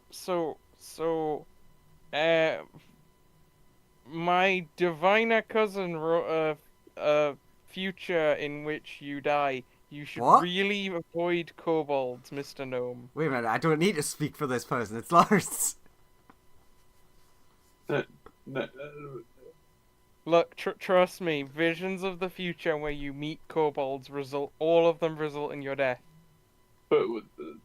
my diviner cousin wrote a future in which you die. You should What? really avoid kobolds, Mr. Gnome. Wait a minute, I don't need to speak for this person. It's Lars. No, Look, trust me, visions of the future where you meet kobolds all of them result in your death. but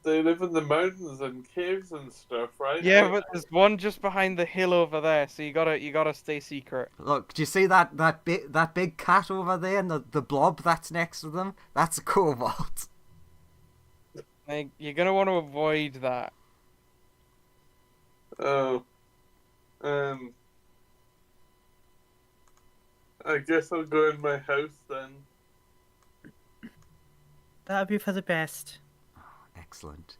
they live in the mountains and caves and stuff, right? Yeah, but there's one just behind the hill over there, so you gotta stay secret. Look, do you see that big cat over there and the blob that's next to them? That's a kobold. Like, you're gonna want to avoid that. Oh, I guess I'll go in my house then. That would be for the best. Excellent.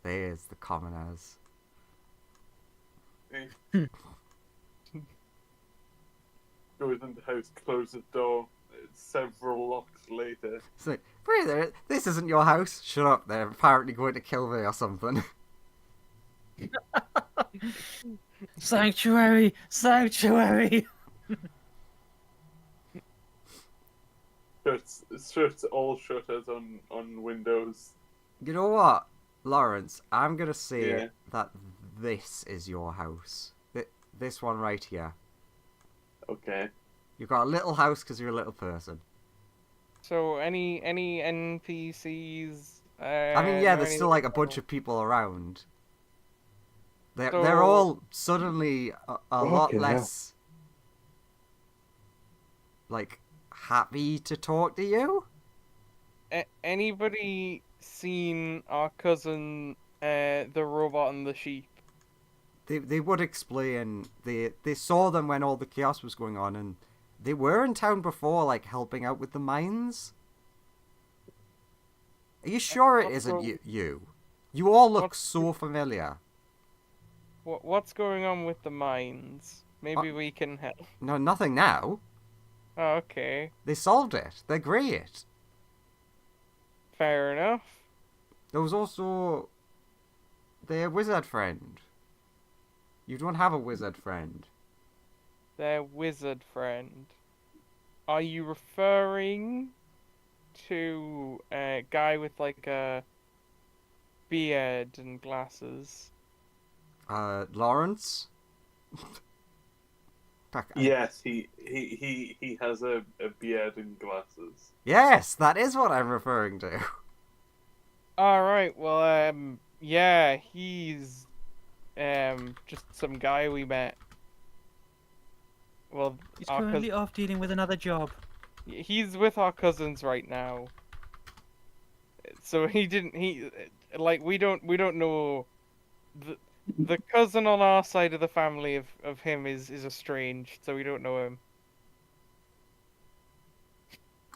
There's the commoners. Goes in the house, close the door. Several locks later. It's like, wait there, this isn't your house. Shut up, they're apparently going to kill me or something. Sanctuary! Sanctuary! Shuts all shutters on windows. You know what, Lawrence? I'm gonna say Yeah. that this is your house. This one right here. Okay. You've got a little house because you're a little person. So any NPCs? I mean, yeah, there's still like a bunch of people around. They're all suddenly a lot Fucking hell. less like happy to talk to you. Anybody seen our cousin, the robot and the sheep? They would explain they saw them when all the chaos was going on, and they were in town before, like helping out with the mines. Are you sure it isn't you? You all look so familiar. What's going on with the mines? Maybe we can help. No, nothing now. Oh, okay, They solved it. They're great. fair enough. There was also their wizard friend. You don't have a wizard friend. Their wizard friend. Are you referring to a guy with like a beard and glasses? Lawrence? Yes, he has a beard and glasses. Yes, that is what I'm referring to. Alright, well, yeah, he's, just some guy we met. Well, He's our currently off dealing with another job. he's with our cousins right now. So we don't know the cousin on our side of the family of him is estranged, so we don't know him.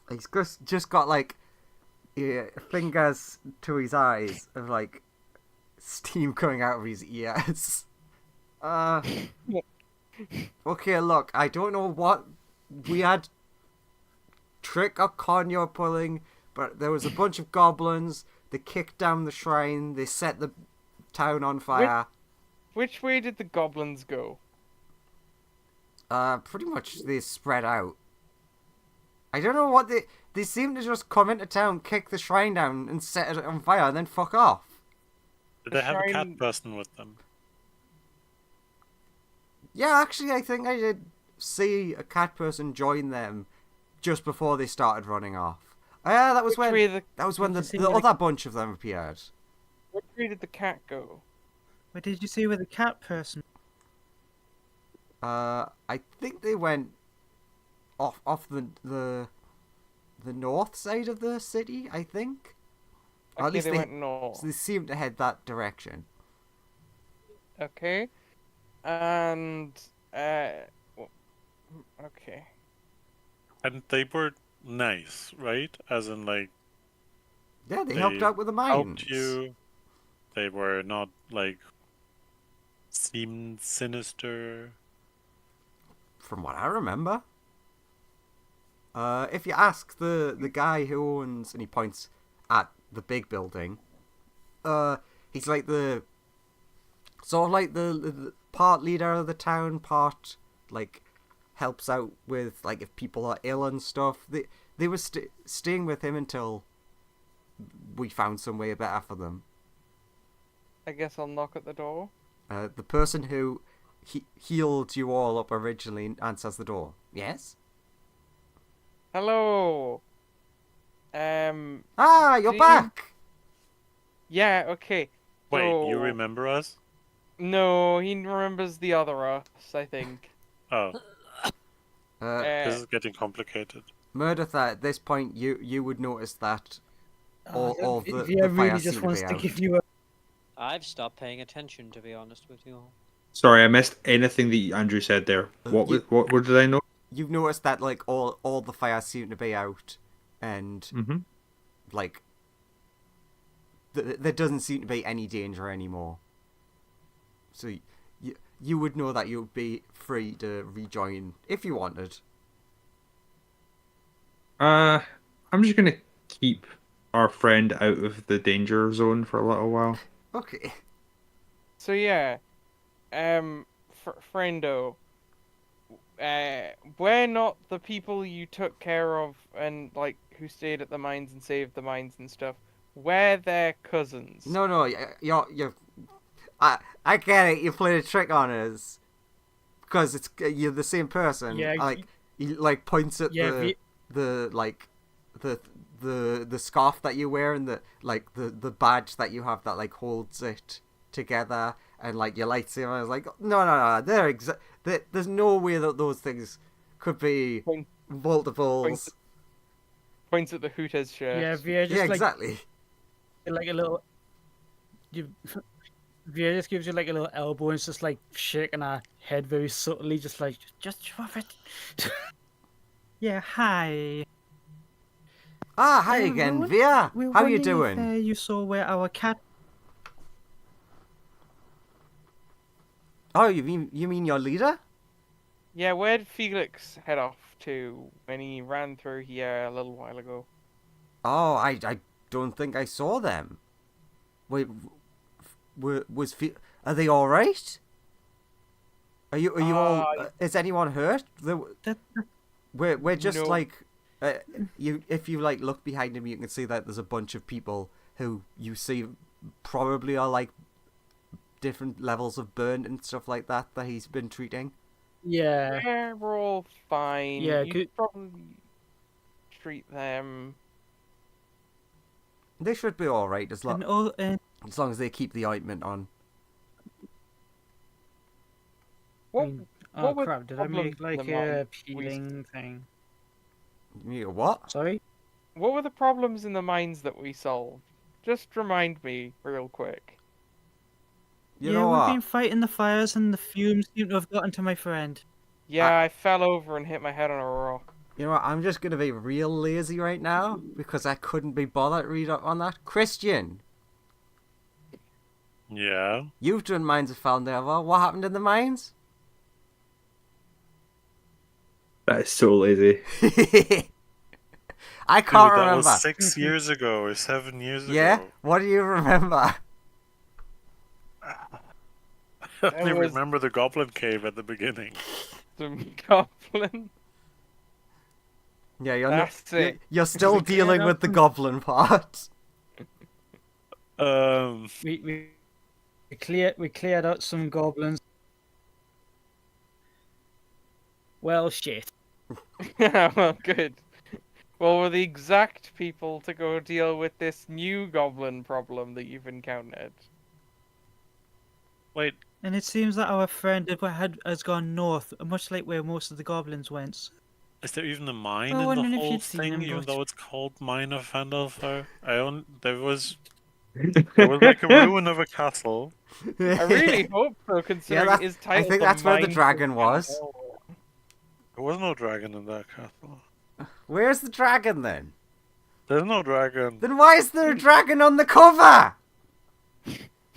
He's just got like fingers to his eyes of like steam coming out of his ears. Okay, look, I don't know what weird trick or con you're pulling, but there was a bunch of goblins. They kicked down the shrine. They set the town on fire. Which way did the goblins go? Pretty much they spread out. I don't know what they seem to just come into town, kick the shrine down, and set it on fire, and then fuck off. Did they have a Shrine- cat person with them? Yeah, actually, I think I did see a cat person join them just before they started running off. Yeah, that was Which way the the other bunch of them appeared. which way did the cat go? What did you say with the cat person? I think they went off the north side of the city. I think. Or at Okay, least they went north. they seem to head that direction. Okay, and okay. And they were nice, right? As in, like, Yeah, they helped out with the mines. helped you. They were not, like, seemed sinister. From what I remember. If you ask the guy who owns, and he points at the big building, he's like the sort of like the part leader of the town, part like helps out with like if people are ill and stuff. They were staying with him until we found some way better for them. I guess I'll knock at the door. The person who healed you all up originally answers the door. Yes? Hello. Ah, you're Do you- back! Yeah. Okay. Wait, you So- remember us? No, he remembers the other us. I think. Oh, this Uh, is getting complicated. Murdertha, at this point, you would notice that all the Via fire really seem just to wants be to out. give you a. I've stopped paying attention, to be honest with you. Sorry, I missed anything that Andrew said there. What did I know? You've noticed that like all the fire seem to be out, and Mm-hmm. like there doesn't seem to be any danger anymore. So you would know that you'd be free to rejoin if you wanted. I'm just gonna keep our friend out of the danger zone for a little while. Okay. So yeah, friendo, we're not the people you took care of and like who stayed at the mines and saved the mines and stuff. We're their cousins. No, you're. I get it. You played a trick on us because you're the same person. Yeah, like he like points at Yeah, the like the scarf that you wear and the badge that you have that like holds it together and like your lightsaber. I was like, no, there's no way that those things could be Point- multiples. Points at the Hooters shirt. Yeah, Via just Yeah, like exactly. like a little. Via just gives you like a little elbow and it's just like shaking her head very subtly, just like just drop it. Yeah, hi. Ah, hi we again, were- Via. we were How you wondering if, doing? you saw where our cat. Oh, you mean your leader? Yeah, where did Felix head off to when he ran through here a little while ago? Oh, I don't think I saw them. Wait, are they all right? Are you all? Is anyone hurt? We're just No. like, if you like look behind him, you can see that there's a bunch of people who you see probably are like different levels of burn and stuff like that he's been treating. Yeah. Yeah, we're all fine. Yeah, you good- probably treat them. They should be all right And all, as long as they keep the ointment on. What? Oh What were crap! Did I problems make like in the a mines peeling thing? You what? Sorry. What were the problems in the mines that we solved? Just remind me real quick. You yeah, know we've what? been fighting the fires and the fumes seem to have gotten to my friend. Yeah, I fell over and hit my head on a rock. You know what? I'm just gonna be real lazy right now because I couldn't be bothered to read up on that. Christian, Yeah. you've done Mines of Phandelver. What happened in the mines? That is so lazy. I can't Dude, that remember. was 6 years ago or 7 years Yeah? ago. What do you remember? I only was- remember the goblin cave at the beginning. Some goblin. Yeah, That's it. you're still We cleared dealing out with the some- goblin part. We cleared out some goblins. Well, shit. Yeah, well, good. Well, we're the exact people to go deal with this new goblin problem that you've encountered. Wait, And it seems that our friend has gone north, much like where most of the goblins went. is there even a mine Well, in wondering the if whole you'd seen thing, him, even but- though it's called Mine of Phandelver? There was like a ruin of a castle. I really hope so, considering that- his I title. think that's where the dragon was. There was no dragon in that castle. Where's the dragon then? There's no dragon. Then why is there a dragon on the cover?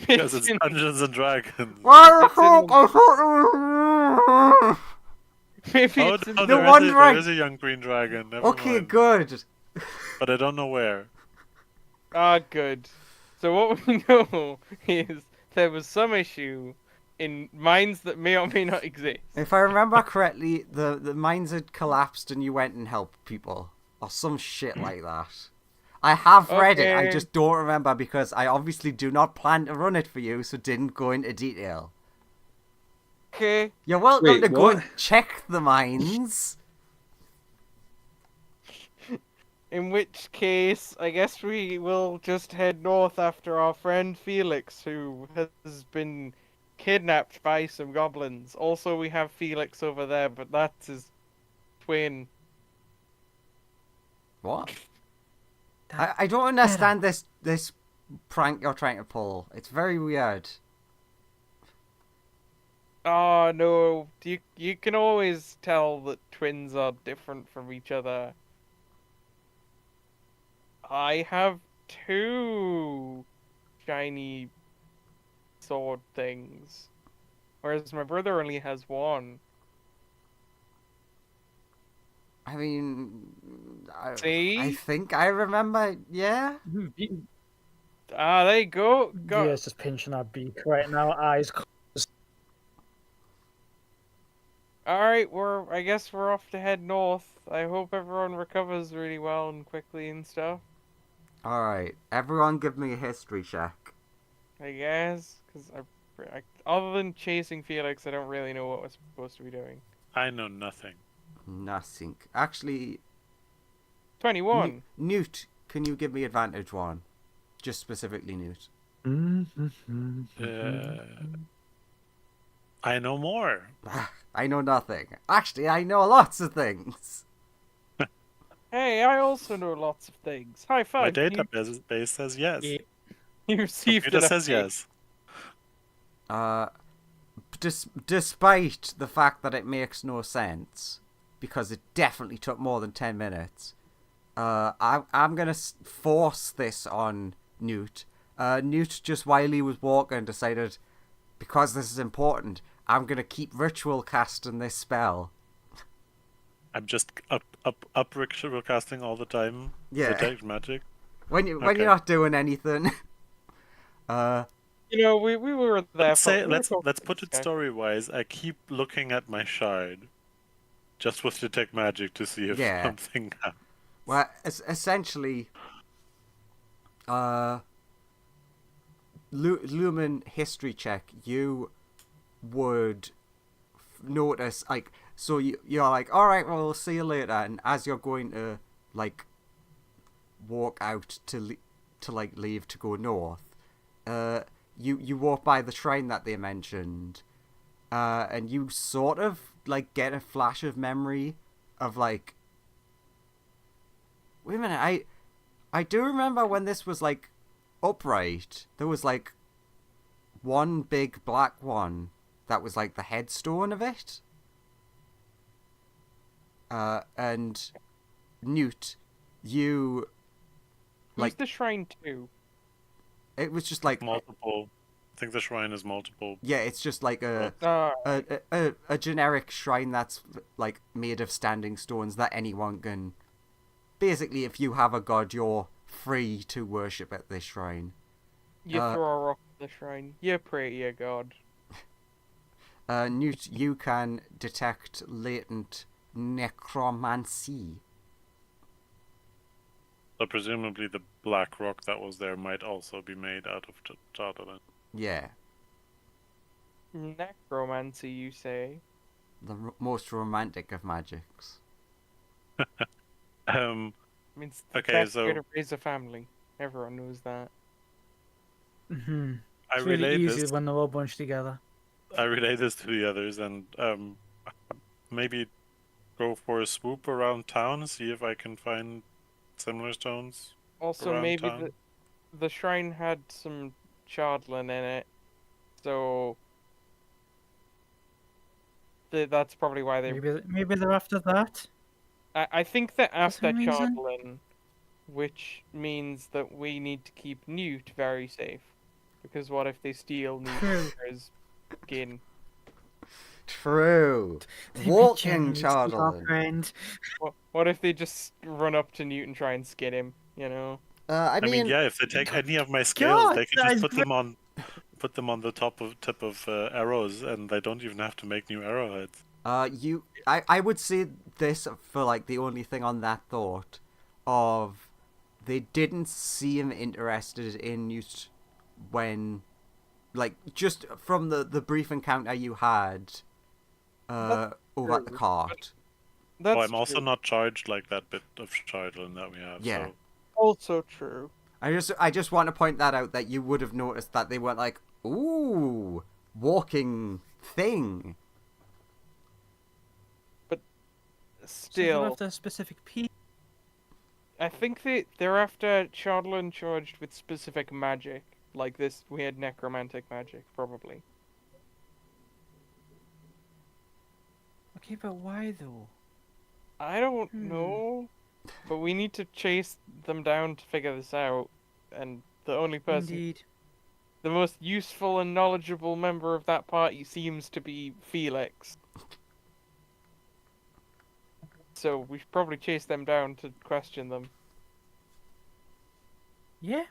Because it's Dungeons and Dragons. What the It's in fuck? the- I thought... Maybe Oh, it's in no, the one there drag- is a young green dragon. Never Okay, mind. good. But I don't know where. Ah, good. So what we know is there was some issue in mines that may or may not exist. If I remember correctly, the mines had collapsed and you went and helped people. Or some shit like that. I have read it, I Okay. just don't remember because I obviously do not plan to run it for you, so didn't go into detail. Okay. You're welcome Wait, to go what? and check the mines. In which case, I guess we will just head north after our friend Felix, who has been kidnapped by some goblins. Also, we have Felix over there, but that's his twin. What? I don't understand this prank you're trying to pull. It's very weird. Oh no, you can always tell that twins are different from each other. I have two shiny sword things, whereas my brother only has one. I mean, See? I think I remember, yeah? Ah, there you go. Via's just pinching our beak right now, eyes closed. Alright, I guess we're off to head north. I hope everyone recovers really well and quickly and stuff. Alright, everyone give me a history check. I guess, because other than chasing Felix, I don't really know what we're supposed to be doing. I know nothing. Nothing. Actually, 21. Newt, can you give me advantage one? Just specifically Newt. I know more. I know nothing. Actually, I know lots of things. Hey, I also know lots of things. High My five. database says yes. You received Computer an says update. yes. Despite the fact that it makes no sense, because it definitely took more than 10 minutes, I'm gonna force this on Newt. Newt, just while he was walking, decided, because this is important, I'm gonna keep ritual casting this spell. I'm just up ritual casting all the time. Yeah. Detect magic. When you're Okay. not doing anything. You know, we were there. Let's put it story wise. I keep looking at my shard, just with detect magic to see if Yeah. something happens. Well, essentially, Lumen history check, you would notice, like, so you're like, alright, well, we'll see you later, and as you're going to, like, walk out to leave to go north, you walk by the shrine that they mentioned, and you sort of, like, get a flash of memory of, like, wait a minute, I do remember when this was, like, upright, there was, like, one big black one that was like the headstone of it. And Newt, you Who's the shrine to? it was just like multiple. I think the shrine is multiple. yeah, it's just like a generic shrine that's like made of standing stones that anyone can. Basically, if you have a god, you're free to worship at this shrine. You throw a rock at the shrine. You pray to your god. Newt, you can detect latent necromancy. So presumably the black rock that was there might also be made out of Tartarine. Yeah, Necromancy, you say? the most romantic of magics. Means the Okay, best so- way to raise a family. Everyone knows that. Mm-hmm. I It's really relate easy this. when they're all bunched together. I relay this to the others and maybe go for a swoop around town, see if I can find similar stones. Also, Around maybe town. the shrine had some chardlin in it, so that's probably why they. Maybe they're after that. I think they're after some reason. chardlin, which means that we need to keep Newt very safe. Because what if they steal Newt True. for his skin? True. They may Walking genuinely steal our Charlton. friend. What if they just run up to Newt and try and skin him? You know. I I mean, mean, yeah, if they take any of my scales, God, they could that just is put them on the tip of arrows, and they don't even have to make new arrowheads. I would say this for like the only thing on that thought of they didn't seem interested in Newt when, like, just from the brief encounter you had over at the true, cart. That's I'm also true. not charged like that bit of Chardlin that we have. Yeah. So. Also true. I just want to point that out, that you would have noticed that they weren't like, ooh, walking thing. So they're Still, after a specific piece. I think they're after Chardlin charged with specific magic. Like this weird necromantic magic, probably. Okay, but why though? I don't know. But we need to chase them down to figure this out. And the only person, Indeed. the most useful and knowledgeable member of that party seems to be Felix. So we should probably chase them down to question them. Yeah.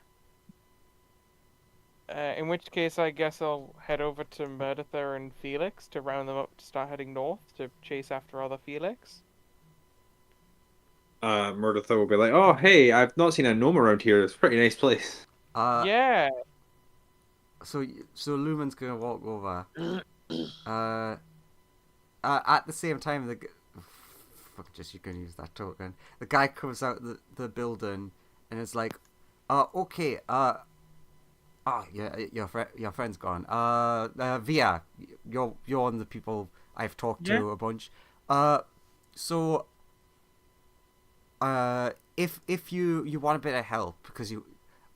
In which case, I guess I'll head over to Murderther and Felix to round them up to start heading north to chase after other Felix. Murdertha will be like, "Oh, hey, I've not seen a gnome around here. It's a pretty nice place." Yeah. So Lumen's gonna walk over. At the same time, fuck, just you can use that token. The guy comes out the building and is like, okay, yeah, your friend's gone. Via, you're one of the people I've talked to a bunch. So, if you want a bit of help, because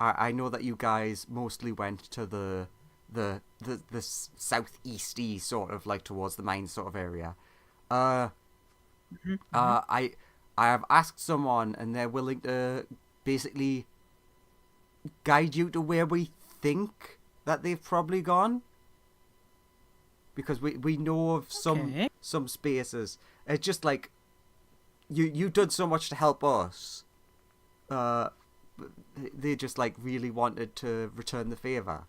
I know that you guys mostly went to the southeasty sort of, like, towards the mines sort of area. I have asked someone, and they're willing to basically guide you to where we think that they've probably gone, because we know of some spaces. It's just like you did so much to help us. They just, like, really wanted to return the favor.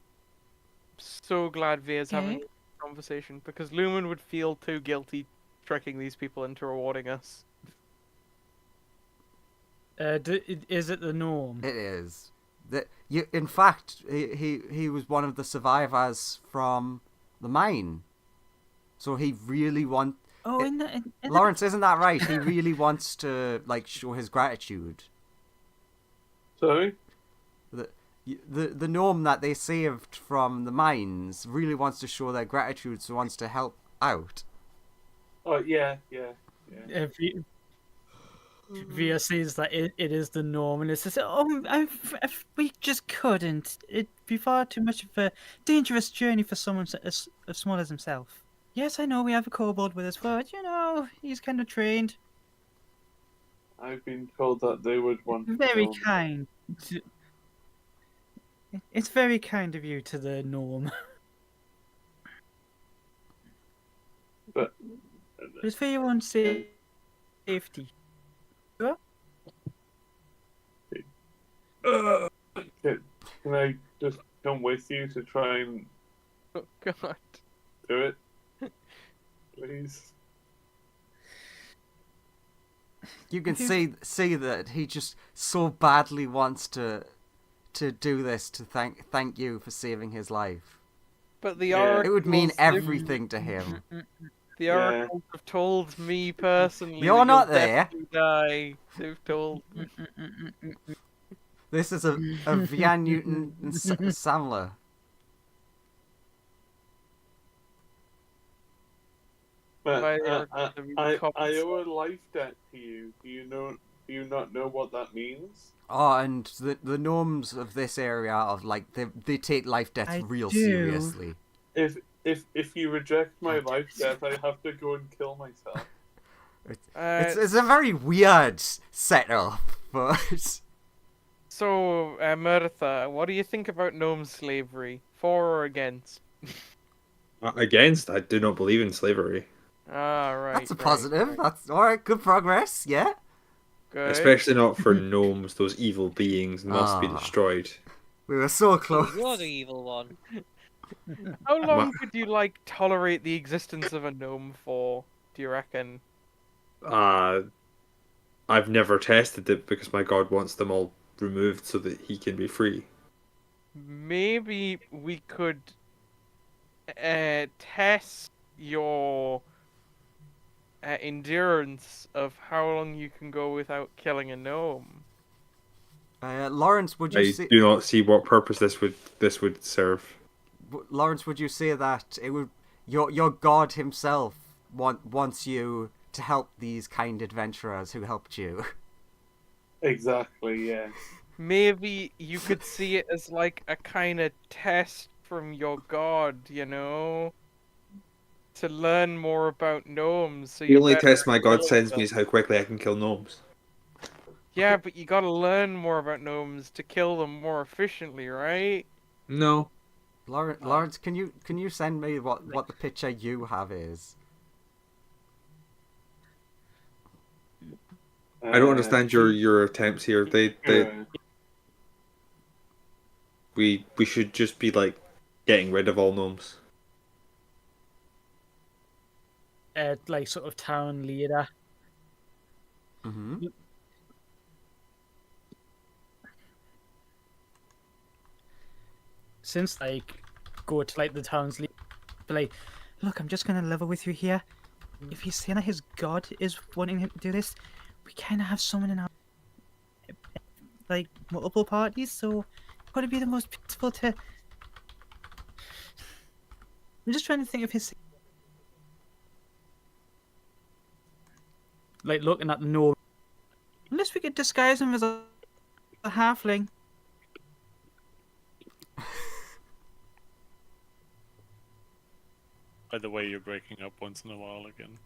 So glad Via's having this conversation, because Lumen would feel too guilty tricking these people into rewarding us. Is it the norm? It is. In fact, he was one of the survivors from the mine. So he really wants... Oh, Lawrence, isn't that right? He really wants to, like, show his gratitude. Sorry? The gnome that they saved from the mines really wants to show their gratitude, so wants to help out. Oh, yeah. If you... Via sees that it is the norm, and it says, "Oh, we just couldn't. It'd be far too much of a dangerous journey for someone as small as himself." Yes, I know we have a kobold with us, but he's kind of trained. I've been told that they would want to Very kill me. kind. It's very kind of you to the norm. But It's for your own safety. can I just come with you to try and Oh God. do it? Please. You can see that he just so badly wants to do this to thank you for saving his life. But the Yeah. It would mean oracles- everything to him. The Yeah. oracles have told me personally. You're that not you'll there. definitely Die. They've told. This is a Vian Newton and Samler. But By the I oracles have been I owe confiscated. a life debt to you. Do you not know what that means? Oh, and the gnomes of this area of like they take life debts I real do. seriously. If you reject my life debt, I have to go and kill myself. It's a very weird setup, but So, Meritha, what do you think about gnome slavery? For or against? Against, I do not believe in slavery. Ah, right. that's a right, positive. right. That's all right. Good progress. Yeah. Good. Especially not for gnomes. Those evil beings must be Ah. destroyed. We were so close. You're the evil one. How long could you tolerate the existence of a gnome for? Do you reckon? I've never tested it because my god wants them all removed so that he can be free. Maybe we could test your endurance of how long you can go without killing a gnome. Lawrence, would you I say? do not see what purpose this would serve. Lawrence, would you say that it would your god himself wants you to help these kind adventurers who helped you? Exactly. Yeah. Maybe you could see it as like a kind of test from your god, to learn more about gnomes. So The you only better test my god kill sends them. me is how quickly I can kill gnomes. Yeah, but you gotta learn more about gnomes to kill them more efficiently, right? No. Lawrence, can you send me what the picture you have is? I don't understand your attempts here. We should just be like getting rid of all gnomes. Like sort of town leader. Mm-hmm. Since go to the town's leader, be like, look, I'm just gonna level with you here. If he's saying that his god is wanting him to do this, we kind of have someone in our multiple parties, so would it be the most peaceful to? I'm just trying to think of his. Looking at the gnome. Unless we could disguise him as a halfling. By the way, you're breaking up once in a while again.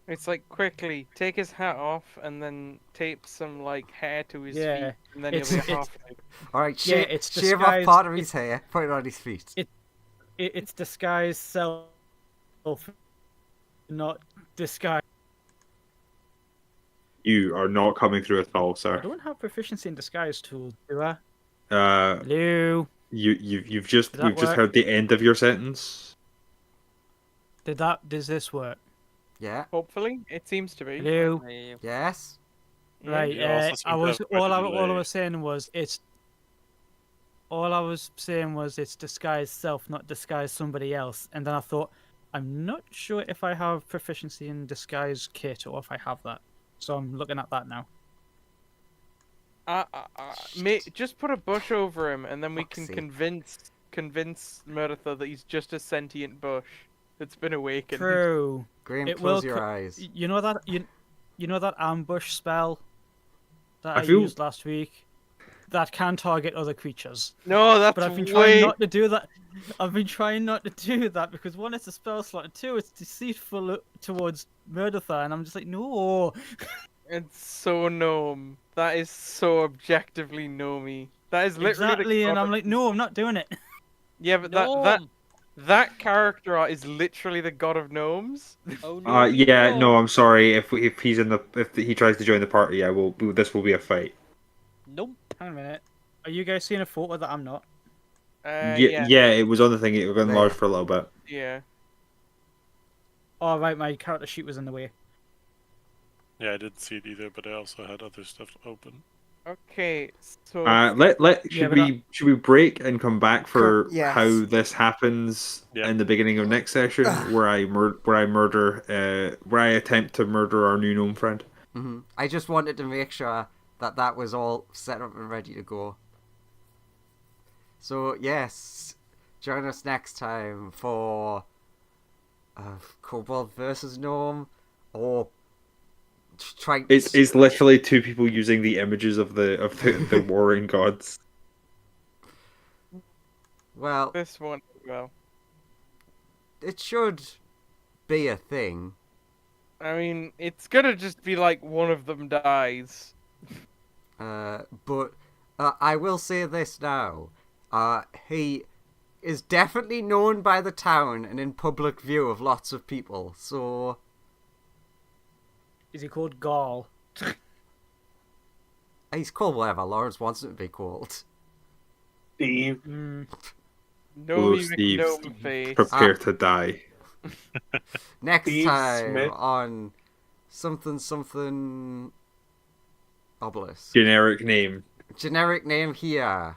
It's like quickly take his hat off and then tape some hair to his Yeah, feet, and then he'll it's- be a it's- halfling. All right, Yeah, it's shave off disguised- part of his hair, put it on his feet. It's disguised self, not disguise. You are not coming through at all, I sir. don't have proficiency in disguise tools, do I? Uh, Hello. we've just Does that work? heard the end of your sentence. Does this work? Yeah. Hopefully, it seems to be. Hello. Yes. Yeah. Right. You also seem I to was have quite a all I delay. was saying was it's. All I was saying was it's disguise self, not disguise somebody else. And then I thought, I'm not sure if I have proficiency in disguise kit or if I have that. So I'm looking at that now. Just put a bush over him, and then we Fuck's can sake. convince Meritha that he's just a sentient bush that's been awakened. True. Graham, It close will your co- eyes. You know that you know that ambush spell that I I feel- used last week that can target other creatures. No, that's But I've been way. trying not to do that. I've been trying not to do that because one, it's a spell slot, and two, it's deceitful towards Murdertha, and I'm just like, no. It's so gnome. That is so objectively gnomey. That is literally Exactly, the and god I'm of- like, no, I'm not doing it. Yeah, but Gnome. that character art is literally the god of gnomes. Oh no. Yeah, no, no. I'm sorry. If he's if he tries to join the party, this will be a fight. Nope. Hang on a minute. Are you guys seeing a photo that I'm not? Yeah, it was on the thing. It got enlarged for a little bit. Yeah. Oh, right, my character sheet was in the way. Yeah, I didn't see it either, but I also had other stuff open. Okay, so Should we break and come back for Yes. how this happens Yeah. in the beginning of next session, where I attempt to murder our new gnome friend? I just wanted to make sure that was all set up and ready to go. So yes, join us next time for Kobold versus Gnome, or trying. It's literally two people using the images of the warring gods. Well, this one, well, it should be a thing. I mean, it's gonna just be like one of them dies. But I will say this now. He is definitely known by the town and in public view of lots of people, so... Is he called Gall? He's called whatever Lawrence wants him to be called. Steve. Hello, Gnome Steve. gnome face. Prepare to die. Next Steve time Smith. on something obelisk. Generic name. Generic name here.